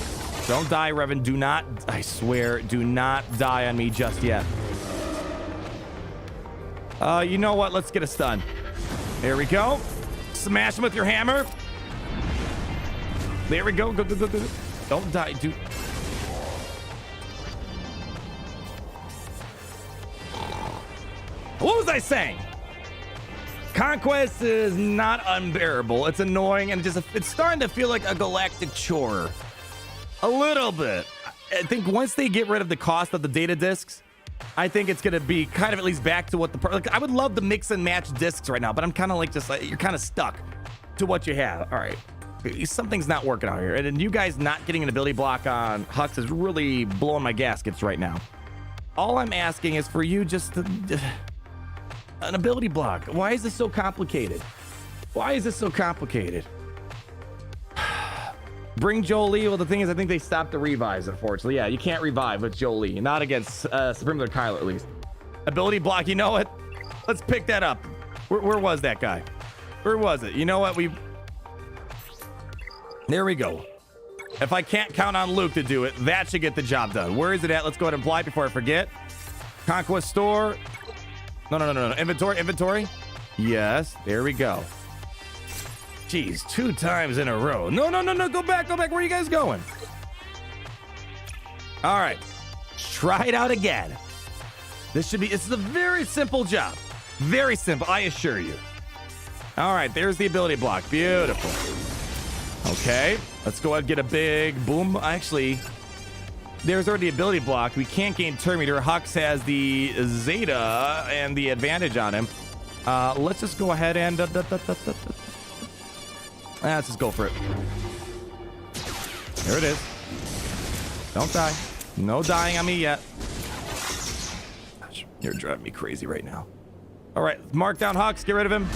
Don't die, Revan. Do not. I swear, do not die on me just yet. You know what? Let's get a stun. There we go. Smash him with your hammer. There we go. Go. Don't die, dude. What was I saying? Conquest is not unbearable. It's annoying and it's starting to feel like a galactic chore. A little bit. I think once they get rid of the cost of the data discs, I think it's going to be kind of at least back to what like, I would love to mix and match discs right now, but I'm kind of like you're kind of stuck to what you have. All right. Something's not working out here. And then you guys not getting an ability block on Hux is really blowing my gaskets right now. All I'm asking is for you just to, an ability block. Why is this so complicated? Bring Jolie. Well, the thing is, I think they stopped the revives, unfortunately. Yeah, you can't revive with Jolie. Not against Supreme Lord Kylo, at least. Ability block. You know what? Let's pick that up. Where was that guy? Where was it? You know what? There we go. If I can't count on Luke to do it, that should get the job done. Where is it at? Let's go ahead and apply before I forget. Conquest store. No. Inventory. Yes. There we go. Jeez, 2 times in a row. No. Go back. Where are you guys going? All right. Try it out again. This is a very simple job. Very simple, I assure you. All right, there's the ability block. Beautiful. Okay, let's go ahead and get a big boom. Actually, there's already ability block. We can't gain turn meter. Hux has the Zeta and the advantage on him. Let's just go ahead and... let's just go for it. There it is. Don't die. No dying on me yet. Gosh, you're driving me crazy right now. All right, mark down Hux. Get rid of him.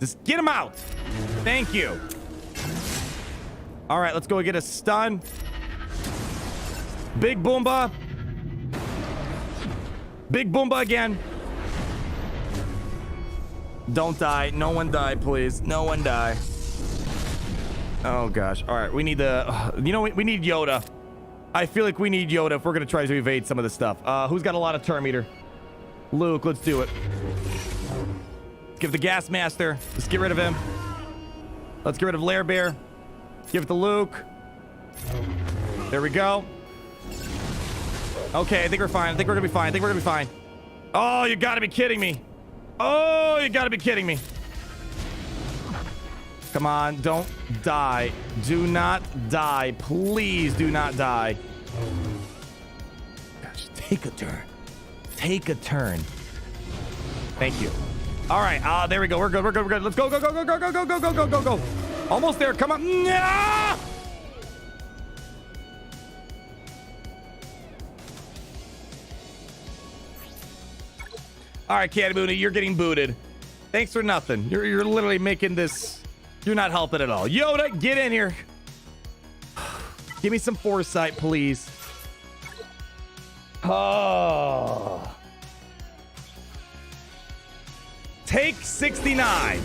Just get him out. Thank you. All right, let's go get a stun. Big Boomba. Big Boomba again. Don't die. No one die, please. No one die. Oh, gosh. All right, we need the... we need Yoda. I feel like we need Yoda if we're going to try to evade some of this stuff. Who's got a lot of turn meter? Luke, let's do it. Let's give the Gas Master. Let's get rid of him. Let's get rid of Lair Bear. Give it to Luke. There we go. Okay, I think we're fine. I think we're going to be fine. I think we're going to be fine. Oh, you got to be kidding me. Oh, you got to be kidding me. Come on, don't die. Do not die. Please do not die. Gosh, take a turn. Take a turn. Thank you. All right, there we go. We're good. We're good. We're good. Let's go, go, go, go, go, go, go, go, go, go, go, go. Almost there. Come on. Yeah! All right, Cad Bane, you're getting booted. Thanks for nothing. You're literally making this. You're not helping at all. Yoda, get in here. Give me some foresight, please. Oh. Take 69.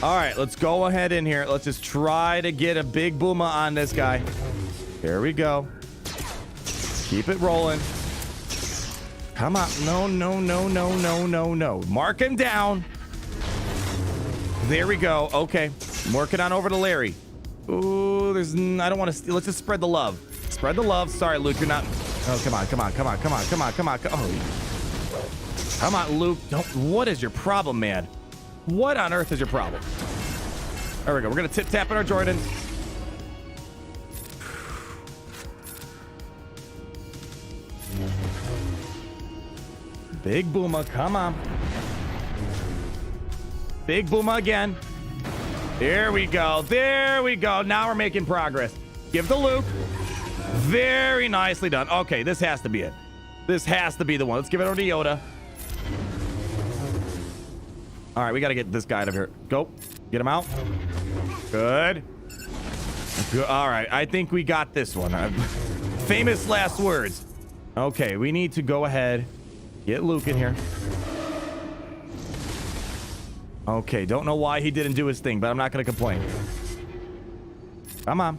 All right, let's go ahead in here. Let's just try to get a big booma on this guy. There we go. Keep it rolling. Come on. No, no, no, no, no, no, no. Mark him down. There we go. Okay. I'm working on over to Larry. Ooh, I don't want to. Let's just spread the love. Spread the love. Sorry, Luke. You're not. Oh, come on. Come on. Come on. Come on. Come on. Come on. Oh. Come on, Luke. What is your problem, man? What on earth is your problem? There we go. We're going to tip-tap in our Jordans. Big Booma. Come on. Big Booma again. There we go. There we go. Now we're making progress. Give the Luke. Very nicely done. Okay, this has to be it. This has to be the one. Let's give it over to Yoda. All right, we got to get this guy out of here. Go. Get him out. Good. Good. All right, I think we got this one. Famous last words. Okay, we need to go ahead. Get Luke in here. Okay, don't know why he didn't do his thing, but I'm not going to complain. Come on.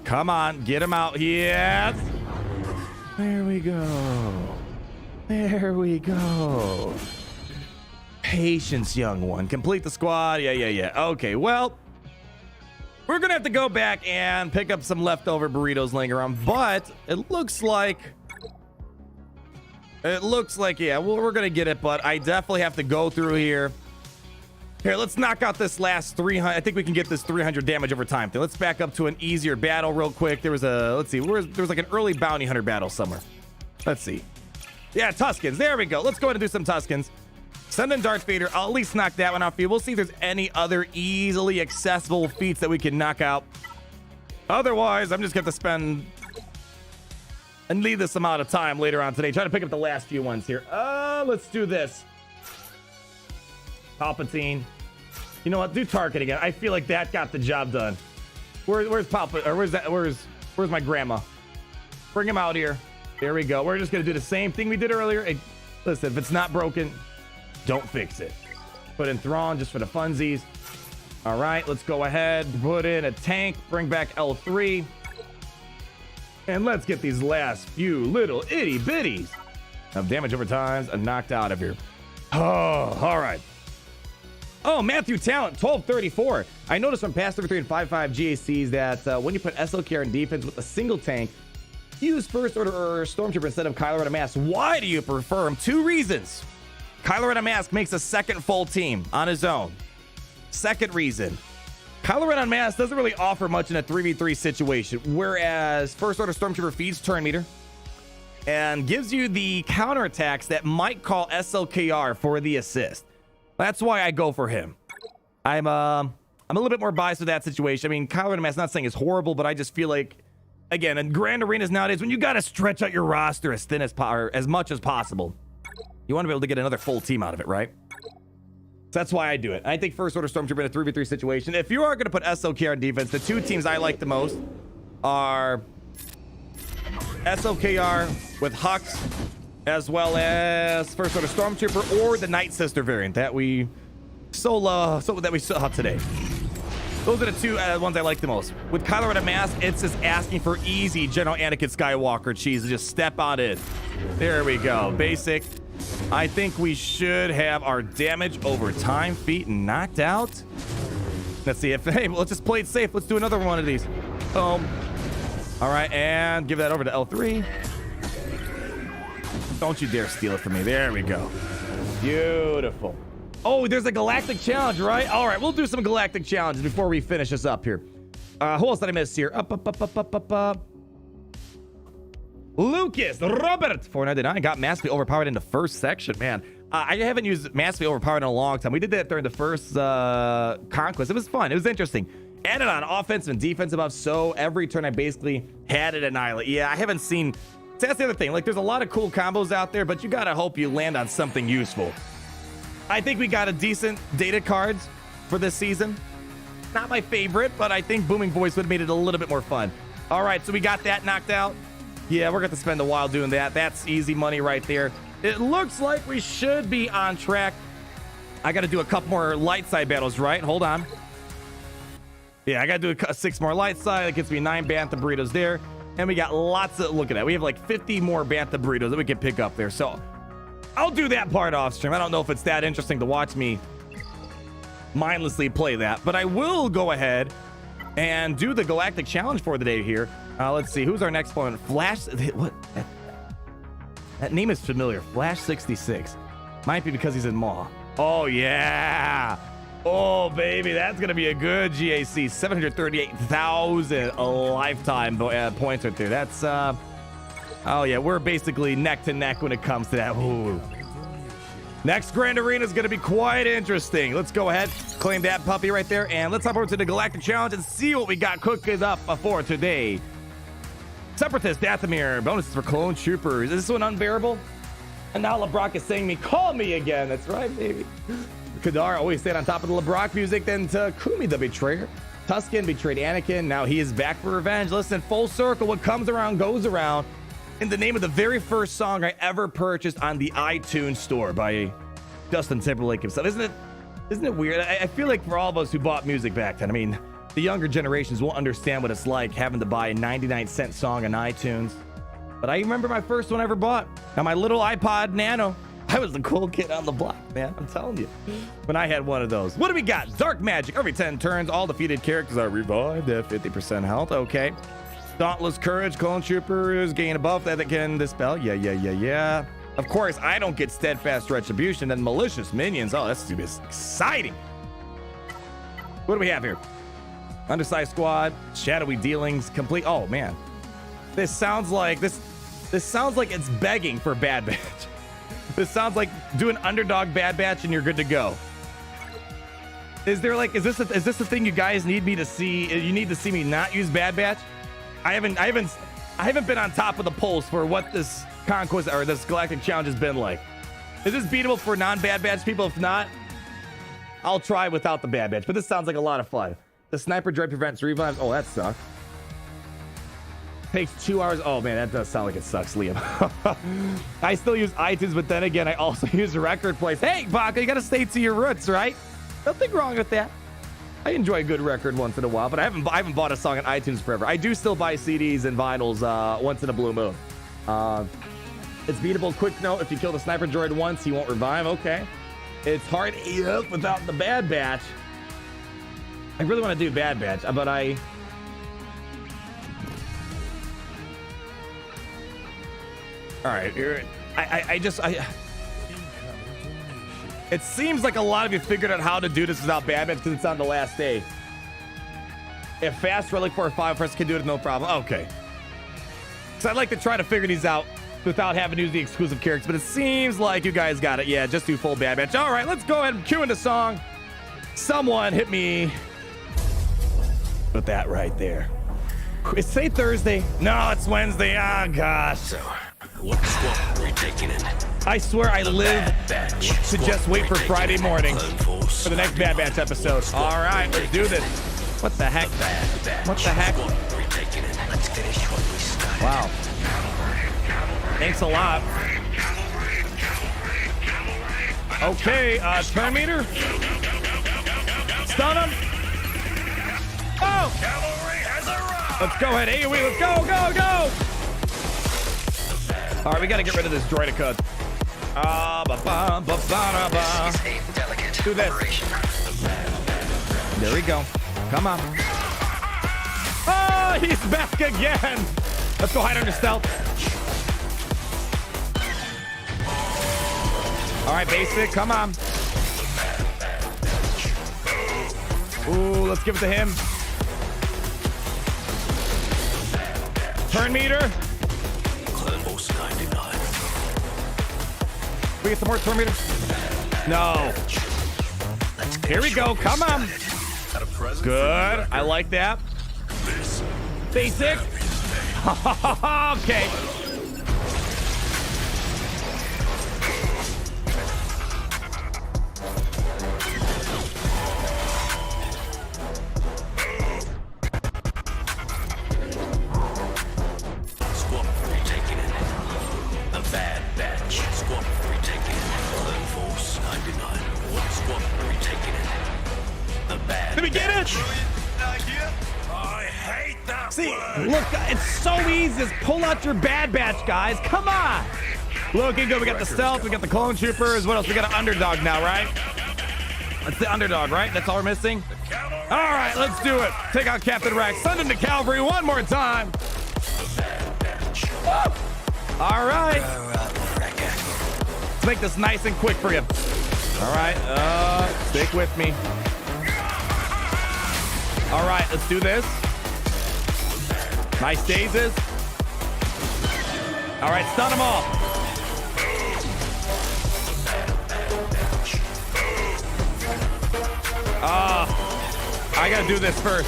Come on, get him out. Yes. There we go. There we go. Patience, young one. Complete the squad. Yeah. Okay, well, we're going to have to go back and pick up some leftover burritos laying around, but it looks like... yeah, well, we're gonna get it, but I definitely have to go through here. Here, let's knock out this last 300. I think we can get this 300 damage over time. Let's back up to an easier battle real quick. There was a, let's see, there was like an early bounty hunter battle somewhere. Let's see. Yeah, Tuskens. There we go. Let's go ahead and do some Tuskens. Send in Darth Vader. I'll at least knock that one out for you. We'll see if there's any other easily accessible feats that we can knock out. Otherwise, I'm just gonna have to spend and leave this amount of time later on today. Try to pick up the last few ones here. Let's do this. Palpatine. You know what? Do Tarkin again. I feel like that got the job done. Where's Palpatine? Or where's my grandma? Bring him out here. There we go. We're just gonna do the same thing we did earlier. Hey, listen, if it's not broken, don't fix it. Put in Thrawn just for the funsies. All right, let's go ahead. Put in a tank. Bring back L3. And let's get these last few little itty bitties of damage over times and knocked out of here. Oh, all right. Oh, Matthew Talent, 1234. I noticed from past 3 and 5.5 GACs that when you put SLKR in defense with a single tank, use First Order or Stormtrooper instead of Kylo Ren Mask. Why do you prefer him? 2 reasons. Kylo Ren Mask makes a second full team on his own. Second reason. Kylo Ren on Mask doesn't really offer much in a 3v3 situation, whereas First Order Stormtrooper feeds turn meter and gives you the counterattacks that might call SLKR for the assist. That's why I go for him. I'm a little bit more biased with that situation. I mean, Kylo Ren on Mask, not saying is horrible, but I just feel like, again, in Grand Arenas nowadays, when you got to stretch out your roster as thin as much as possible, you want to be able to get another full team out of it, right? So that's why I do it. I think First Order Stormtrooper in a 3v3 situation. If you are going to put SLKR on defense, the 2 teams I like the most are SLKR with Hux, as well as First Order Stormtrooper or the Nightsisters variant that we so saw today. Those are the two ones I like the most. With Kylo Ren mask, it's just asking for easy General Anakin Skywalker cheese to just step on in. There we go. Basic. I think we should have our damage over time feat knocked out. Let's see if, hey, let's just play it safe. Let's do another one of these. Boom. All right, and give that over to L3. Don't you dare steal it from me. There we go. Beautiful. Oh, there's a Galactic Challenge, right? All right, we'll do some Galactic Challenges before we finish this up here. Who else did I miss here? Up. Lucas Robert 499 got massively overpowered in the first section, man. I haven't used massively overpowered in a long time. We did that during the first conquest. It was fun. It was interesting. Added on offensive and defensive buffs, so every turn I basically had it annihilate. Yeah, I haven't seen. So that's the other thing. Like, there's a lot of cool combos out there, but you gotta hope you land on something useful. I think we got a decent data cards for this season. Not my favorite, but I think Booming Voice would have made it a little bit more fun. All right, so we got that knocked out. Yeah, we're going to spend a while doing that. That's easy money right there. It looks like we should be on track. I got to do a couple more light side battles, right? Hold on. Yeah, I got to do 6 more light side. That gets me 9 Bantha burritos there. And we got lots of, look at that. We have like 50 more Bantha burritos that we can pick up there. So I'll do that part off stream. I don't know if it's that interesting to watch me mindlessly play that, but I will go ahead and do the Galactic Challenge for the day here. Let's see, who's our next opponent? Flash, what? That name is familiar. Flash 66. Might be because he's in Maw. Oh, yeah. Oh, baby, that's going to be a good GAC. 738,000 lifetime points right there. That's, oh, yeah, we're basically neck to neck when it comes to that. Ooh. Next Grand Arena is going to be quite interesting. Let's go ahead, claim that puppy right there, and let's hop over to the Galactic Challenge and see what we got cooking up for today. Separatist, Dathomir, bonuses for Clone Troopers. Is this one unbearable? And now LeBrock is saying me, call me again. That's right, baby. Kadar always stayed on top of the LeBrock music, then Takumi the Betrayer. Tusken betrayed Anakin. Now he is back for revenge. Listen, full circle. What comes around goes around. In the name of the very first song I ever purchased on the iTunes store by Justin Timberlake himself. Isn't it weird? I feel like for all of us who bought music back then, I mean, the younger generations won't understand what it's like having to buy a 99-cent song on iTunes. But I remember my first one I ever bought. Now, my little iPod Nano. I was the cool kid on the block, man. I'm telling you. When I had one of those. What do we got? Dark Magic. Every 10 turns, all defeated characters are revived at 50% health. Okay. Dauntless Courage. Clone Troopers gain a buff that can dispel. Yeah. Of course, I don't get Steadfast Retribution. Then Malicious Minions. Oh, that's going to be exciting. What do we have here? Undersized Squad. Shadowy Dealings. Complete. Oh, man. This sounds like it's begging for Bad Batch. This sounds like do an underdog Bad Batch and you're good to go. Is this the thing you guys need me to see? You need to see me not use Bad Batch? I haven't been on top of the polls for what this conquest or this Galactic Challenge has been like. Is this beatable for non-Bad Batch people? If not, I'll try without the Bad Batch. But this sounds like a lot of fun. The Sniper Droid prevents revives. Oh, that sucks. Takes 2 hours. Oh man, that does sound like it sucks, Liam. I still use iTunes, but then again, I also use record plays. Hey, Baka, you gotta stay to your roots, right? Nothing wrong with that. I enjoy a good record once in a while, but I haven't bought a song on iTunes forever. I do still buy CDs and vinyls once in a blue moon. It's beatable. Quick note: if you kill the Sniper Droid once, he won't revive. Okay. It's hard to eat up without the Bad Batch. I really want to do Bad Batch, but all right, here. It seems like a lot of you figured out how to do this without Bad Batch because it's on the last day. If Fast Relic 4 or 5 first can do it, no problem. Okay. So I'd like to try to figure these out without having to use the exclusive characters, but it seems like you guys got it. Yeah, just do full Bad Batch. All right, let's go ahead and cue in the song. Someone hit me with that right there. It's today Thursday. No, it's Wednesday. Oh, gosh. So, what squad are we taking in? I swear I live to just wait for Friday morning for the next Bad Batch episode. All right, let's do this. What the heck? What the heck? Wow. Thanks a lot. Okay, turn meter. Stun him. Oh! Cavalry has arrived! Let's go ahead, AoE. Let's go, go, go! All right, we got to get rid of this droidicud. This is a delicate Do this. operation. There we go. Come on. Oh, he's back again. Let's go hide under stealth. All right, basic. Come on. Ooh, let's give it to him. Turn meter. Bossk 99. We get some more turn meter. No. Here we go. Come on. Good. I like that. Basic. Okay. Squad retaken it. A bad batch. Squad retaken it. Bossk 99. One squad retaken it. A bad Let me get it. I hate that See, word. look, it's so easy. Just pull out your bad batch, guys. Come on. Looking good. We got the stealth. We got the clone troopers. What else? We got an underdog now, right? That's the underdog, right? That's all we're missing. All right, let's do it. Take out Captain Rex. Send him to Calvary one more time. Woo! All right. Let's make this nice and quick for you. All right. Stick with me. All right, let's do this. Nice stasis. All right, stun them all. I gotta do this first.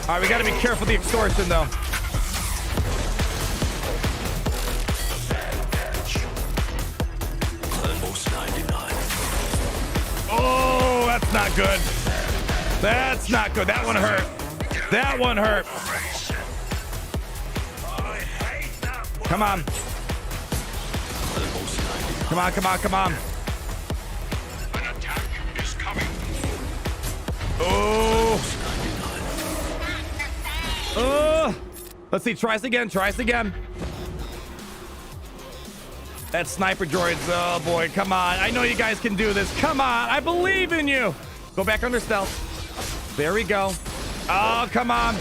All right, we gotta be careful with the extortion, though. Bossk 99. Oh, that's not good. That's not good. That one hurt. That one hurt. Come on. Come on, come on, come on. An attack is coming. Oh. Oh. Let's see. Try us again. Try us again. That sniper droids. Oh, boy. Come on. I know you guys can do this. Come on. I believe in you. Go back under stealth. There we go. Oh, come on.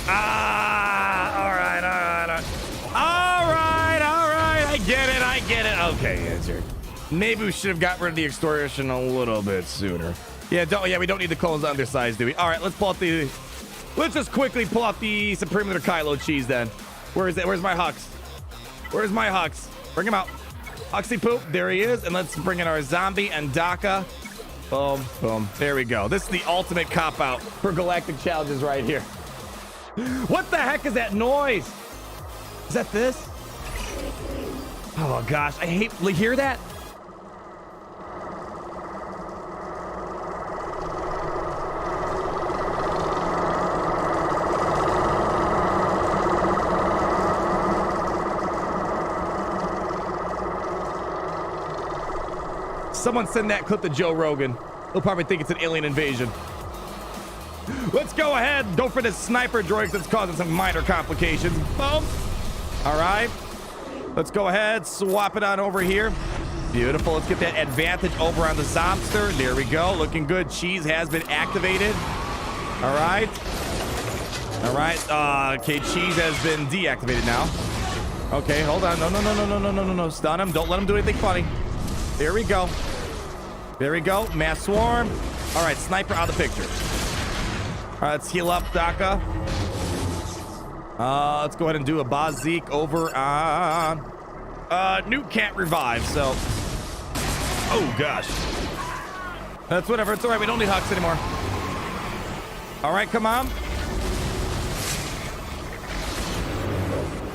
All right, all right, all right. All right, all right. I get it, I get it. Okay, answer. Maybe we should have got rid of the extortion a little bit sooner. Yeah, we don't need the clones undersized, do we? All right, let's pull out the... Let's just quickly pull out the Supreme Leader Kylo cheese then. Where is it? Where's my Hux? Where's my Hux? Bring him out. Huxley Poop, there he is. And let's bring in our zombie and Daka. Boom, boom. There we go. This is the ultimate cop-out for Galactic Challenges right here. What the heck is that noise? Is that this? Oh, gosh. I hate... Hear that? Someone send that clip to Joe Rogan. He'll probably think it's an alien invasion. Let's go ahead. Go for this sniper droid that's causing some minor complications. Boom. All right. Let's go ahead. Swap it on over here. Beautiful. Let's get that advantage over on the Zombster. There we go. Looking good. Cheese has been activated. All right. All right. Okay. Cheese has been deactivated now. Okay. Hold on. No. Stun him. Don't let him do anything funny. There we go. There we go. Mass swarm. All right. Sniper out of the picture. All right, let's heal up, Daka. Let's go ahead and do a Bossk over on... Nute can't revive, so... Oh, gosh. That's whatever. It's all right. We don't need Hux anymore. All right, come on.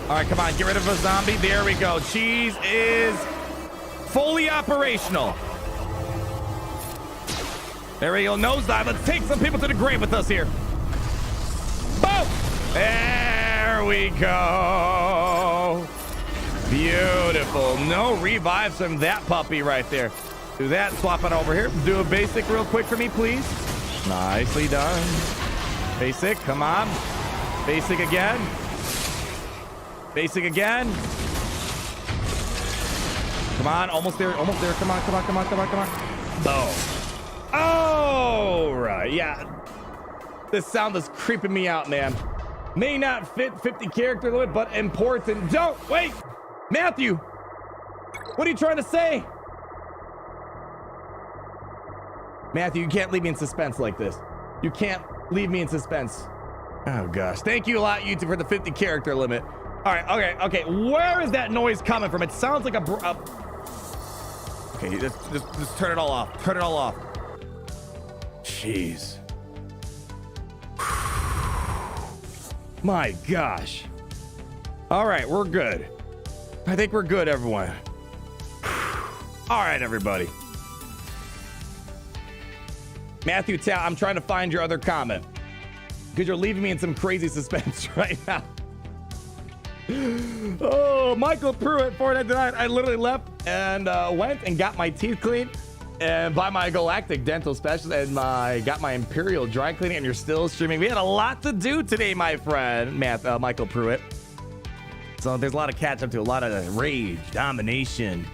All right, come on. Get rid of a zombie. There we go. Cheese is fully operational. There we go. Nosedive. Let's take some people to the grave with us here. Boom! There we go. Beautiful. No revives from that puppy right there. Do that. Swap it over here. Do a basic real quick for me, please. Nicely done. Basic. Come on. Basic again. Basic again. Come on. Almost there. Almost there. Come on. Come on. Come on. Come on. Come on. Boom. Oh, right. Yeah. This sound is creeping me out, man. May not fit 50 character limit, but important. Don't wait. Matthew, what are you trying to say? Matthew, you can't leave me in suspense like this. You can't leave me in suspense. Oh gosh. Thank you a lot, YouTube, for the 50 character limit. All right. Okay. Where is that noise coming from? It sounds like a okay, just turn it all off. Turn it all off. Jeez. My gosh. All right, we're good. I think we're good, everyone. All right, everybody. Matthew, I'm trying to find your other comment because you're leaving me in some crazy suspense right now. Oh, Michael Pruitt, 499. I literally left and went and got my teeth cleaned and by my Galactic dental specialist and got my Imperial dry cleaning, and you're still streaming. We had a lot to do today, my friend, Michael Pruitt. So there's a lot of catch up to, a lot of rage, domination.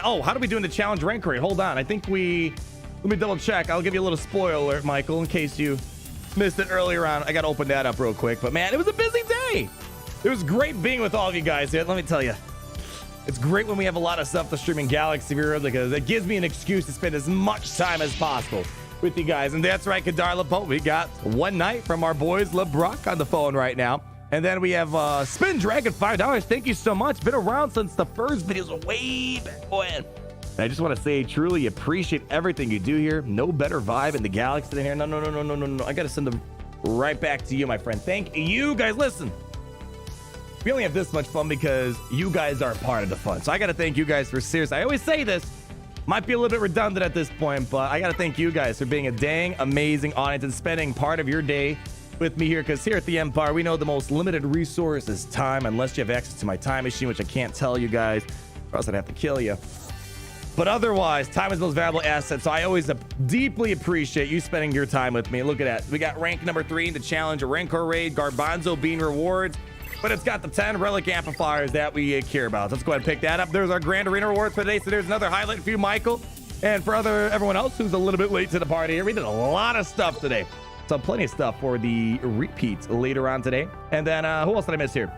Oh, how do we do in the challenge rank rate? Hold on. I think let me double check. I'll give you a little spoiler alert, Michael, in case you missed it earlier on. I got to open that up real quick. But man, it was a busy day. It was great being with all of you guys here. Let me tell you. It's great when we have a lot of stuff to stream in Galaxy World because it gives me an excuse to spend as much time as possible with you guys. And that's right, Kadar LaPote. We got one night from our boys LeBrock on the phone right now. And then we have Spin Dragon, $5. Thank you so much. Been around since the first videos way back when. And I just want to say, truly appreciate everything you do here. No better vibe in the galaxy than here. No. I got to send them right back to you, my friend. Thank you guys. Listen. We only have this much fun because you guys are part of the fun. So I got to thank you guys for serious. I always say this, might be a little bit redundant at this point, but I got to thank you guys for being a dang amazing audience and spending part of your day with me here. Because here at the Empire, we know the most limited resource is time, unless you have access to my time machine, which I can't tell you guys, or else I'd have to kill you. But otherwise, time is the most valuable asset. So I always deeply appreciate you spending your time with me. Look at that. We got rank number 3 in the challenge, a Rancor raid, Garbanzo bean rewards. But it's got the 10 relic amplifiers that we care about. So let's go ahead and pick that up. There's our Grand Arena rewards for today. So there's another highlight for you, Michael. And for everyone else who's a little bit late to the party here, we did a lot of stuff today. So plenty of stuff for the repeats later on today. And then who else did I miss here?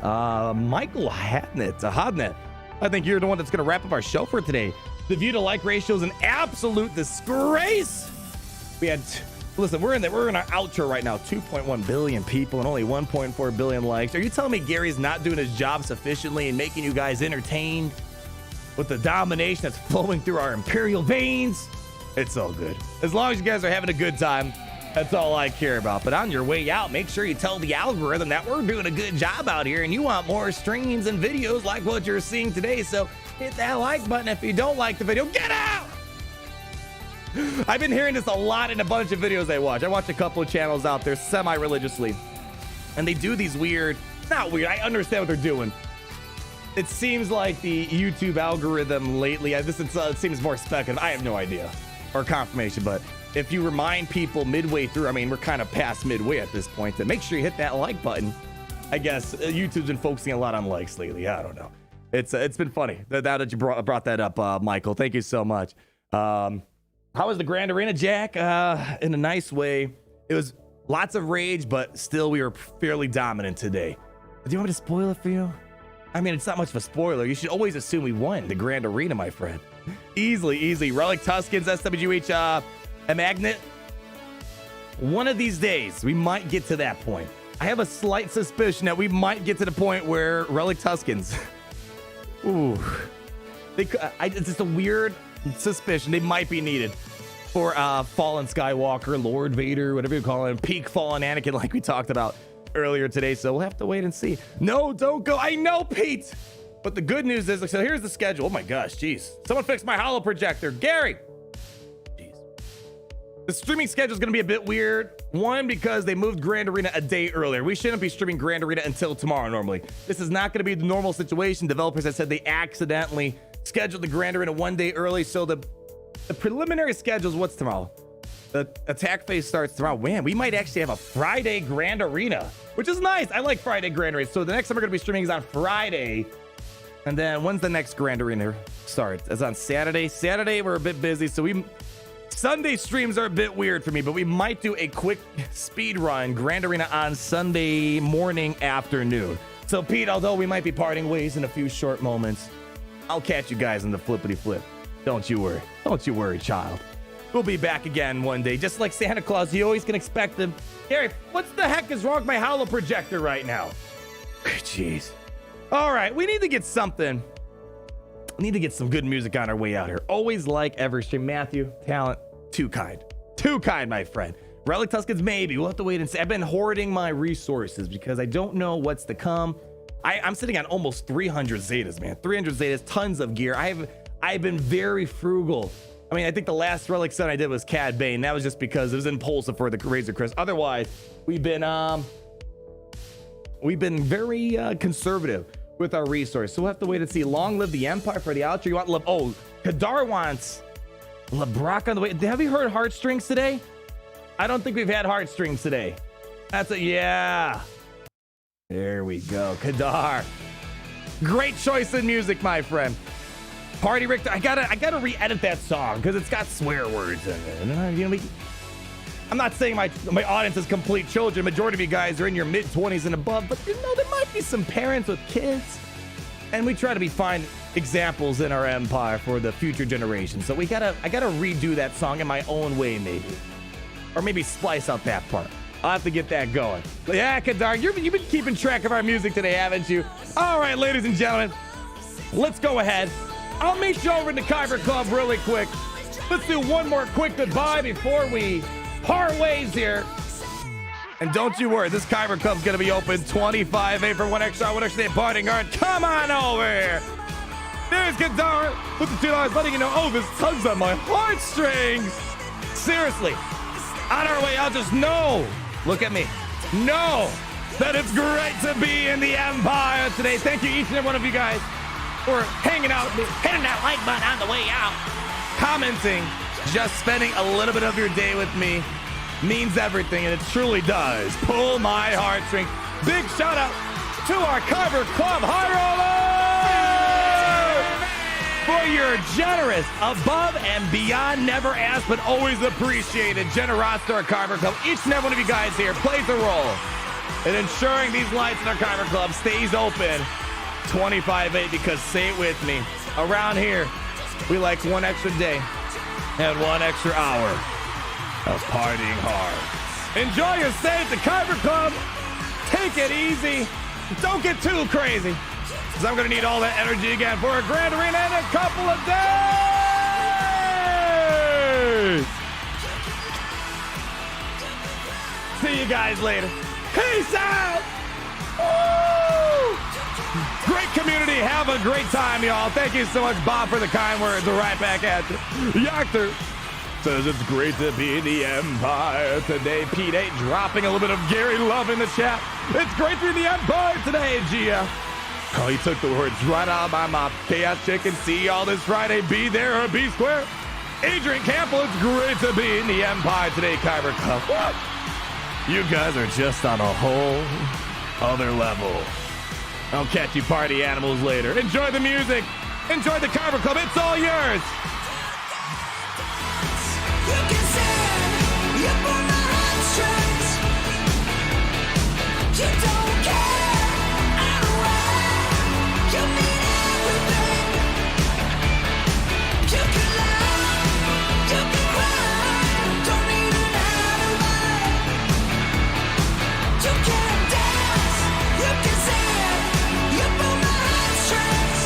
Michael Hodnet. I think you're the one that's going to wrap up our show for today. The view to like ratio is an absolute disgrace. We had... Listen, we're in our outro right now. 2.1 billion people and only 1.4 billion likes. Are you telling me Gary's not doing his job sufficiently and making you guys entertained with the domination that's flowing through our Imperial veins? It's all good. As long as you guys are having a good time, that's all I care about. But on your way out, make sure you tell the algorithm that we're doing a good job out here and you want more streams and videos like what you're seeing today. So hit that like button. If you don't like the video, get out! I've been hearing this a lot in a bunch of videos I watch. I watch a couple of channels out there semi-religiously. And they do these not weird, I understand what they're doing. It seems like the YouTube algorithm lately, it seems more speculative. I have no idea or confirmation, but if you remind people midway through, I mean, we're kind of past midway at this point, then make sure you hit that like button. I guess YouTube's been focusing a lot on likes lately. I don't know. It's been funny now that you brought that up, Michael. Thank you so much. How was the Grand Arena, Jack? In a nice way. It was lots of rage, but still we were fairly dominant today. Do you want me to spoil it for you? I mean, it's not much of a spoiler. You should always assume we won the Grand Arena, my friend. Easily. Relic Tuskens, SWH, a magnet. One of these days, we might get to that point. I have a slight suspicion that we might get to the point where Relic Tuskens. Ooh. It's just a weird suspicion. They might be needed for Fallen Skywalker, Lord Vader, whatever you call him, peak Fallen Anakin, like we talked about earlier today. So we'll have to wait and see. No, don't go. I know, Pete. But the good news is, so here's the schedule. Oh my gosh, geez. Someone fixed my holo projector. Gary. Jeez. The streaming schedule is going to be a bit weird. One, because they moved Grand Arena a day earlier. We shouldn't be streaming Grand Arena until tomorrow normally. This is not going to be the normal situation. Developers have said they accidentally scheduled the Grand Arena 1 day early. So the preliminary schedule is what's tomorrow? The attack phase starts tomorrow. Man, we might actually have a Friday Grand Arena, which is nice. I like Friday Grand Arena. So the next time we're going to be streaming is on Friday. And then when's the next Grand Arena start? It's on Saturday. Saturday, we're a bit busy. So Sunday streams are a bit weird for me, but we might do a quick speed run Grand Arena on Sunday morning, afternoon. So Pete, although we might be parting ways in a few short moments, I'll catch you guys in the flippity flip. Don't you worry. Don't you worry, child. We'll be back again one day, just like Santa Claus. You always can expect them. Gary, what the heck is wrong with my holo projector right now? Jeez. All right, we need to get something. We need to get some good music on our way out here. Always like every stream. Matthew, talent, too kind. Too kind, my friend. Relic Tuskens, maybe. We'll have to wait and see. I've been hoarding my resources because I don't know what's to come. I'm sitting on almost 300 Zetas, man. 300 Zetas, tons of gear. I've been very frugal. I mean, I think the last Relic set I did was Cad Bane. That was just because it was impulsive for the Razor Crest. Otherwise, we've been very conservative with our resources. So we'll have to wait and see. Long live the Empire for the outro. You want love? Oh, Kadar wants Labrock on the way. Have you heard Heartstrings today? I don't think we've had Heartstrings today. That's a yeah. There we go, Kadar. Great choice in music, my friend. Party Richter, I gotta re-edit that song because it's got swear words in it. And, you know, I'm not saying my audience is complete children. Majority of you guys are in your mid-20s and above, but you know, there might be some parents with kids. And we try to be fine examples in our empire for the future generations. So I gotta redo that song in my own way, maybe. Or maybe splice out that part. I'll have to get that going. But yeah, Kadar, you've been keeping track of our music today, haven't you? All right, ladies and gentlemen, let's go ahead. I'll meet you over in the Kyber Club really quick. Let's do one more quick goodbye before we part ways here. And don't you worry, this Kyber Club's gonna be open 25/8 for one extra day parting guard. Come on over here. There's Kadar with the $2 letting you know, oh, this tugs on my heartstrings. Seriously, on our way out, just know, look at me, know that it's great to be in the Empire today. Thank you, each and every one of you guys, for hanging out, hitting that like button on the way out, commenting, just spending a little bit of your day with me means everything, and it truly does pull my heartstrings. Big shout out to our Kyber Club High Rollers for your generous, above and beyond, never asked but always appreciated generosity to our Kyber Club. Each and every one of you guys here plays a role in ensuring these lights in our Kyber Club stays open 25/8, because say it with me, around here we like one extra day and one extra hour of partying hard. Enjoy your stay at the Kyber Club. Take it easy. Don't get too crazy, because I'm going to need all that energy again for a Grand Arena in a couple of days. See you guys later. Peace out. Woo! Great community. Have a great time, y'all. Thank you so much, Bob, for the kind words. Right back at you. Yachter says it's great to be in the Empire today. Pete 8 dropping a little bit of Gary love in the chat. It's great to be in the Empire today, Gia. Oh, he took the words right out of my mouth. Chaos Chicken, see y'all this Friday. Be there or be square. Adrian Campbell, it's great to be in the Empire today, Kyber Club. What? You guys are just on a whole other level. I'll catch you party animals later. Enjoy the music. Enjoy the Kyber Club. It's all yours. You can say you pull my heartstrings. You don't care anyway. You mean everything. You can laugh, you can cry. Don't need an alibi. You can dance, you can sing. You pull my heartstrings.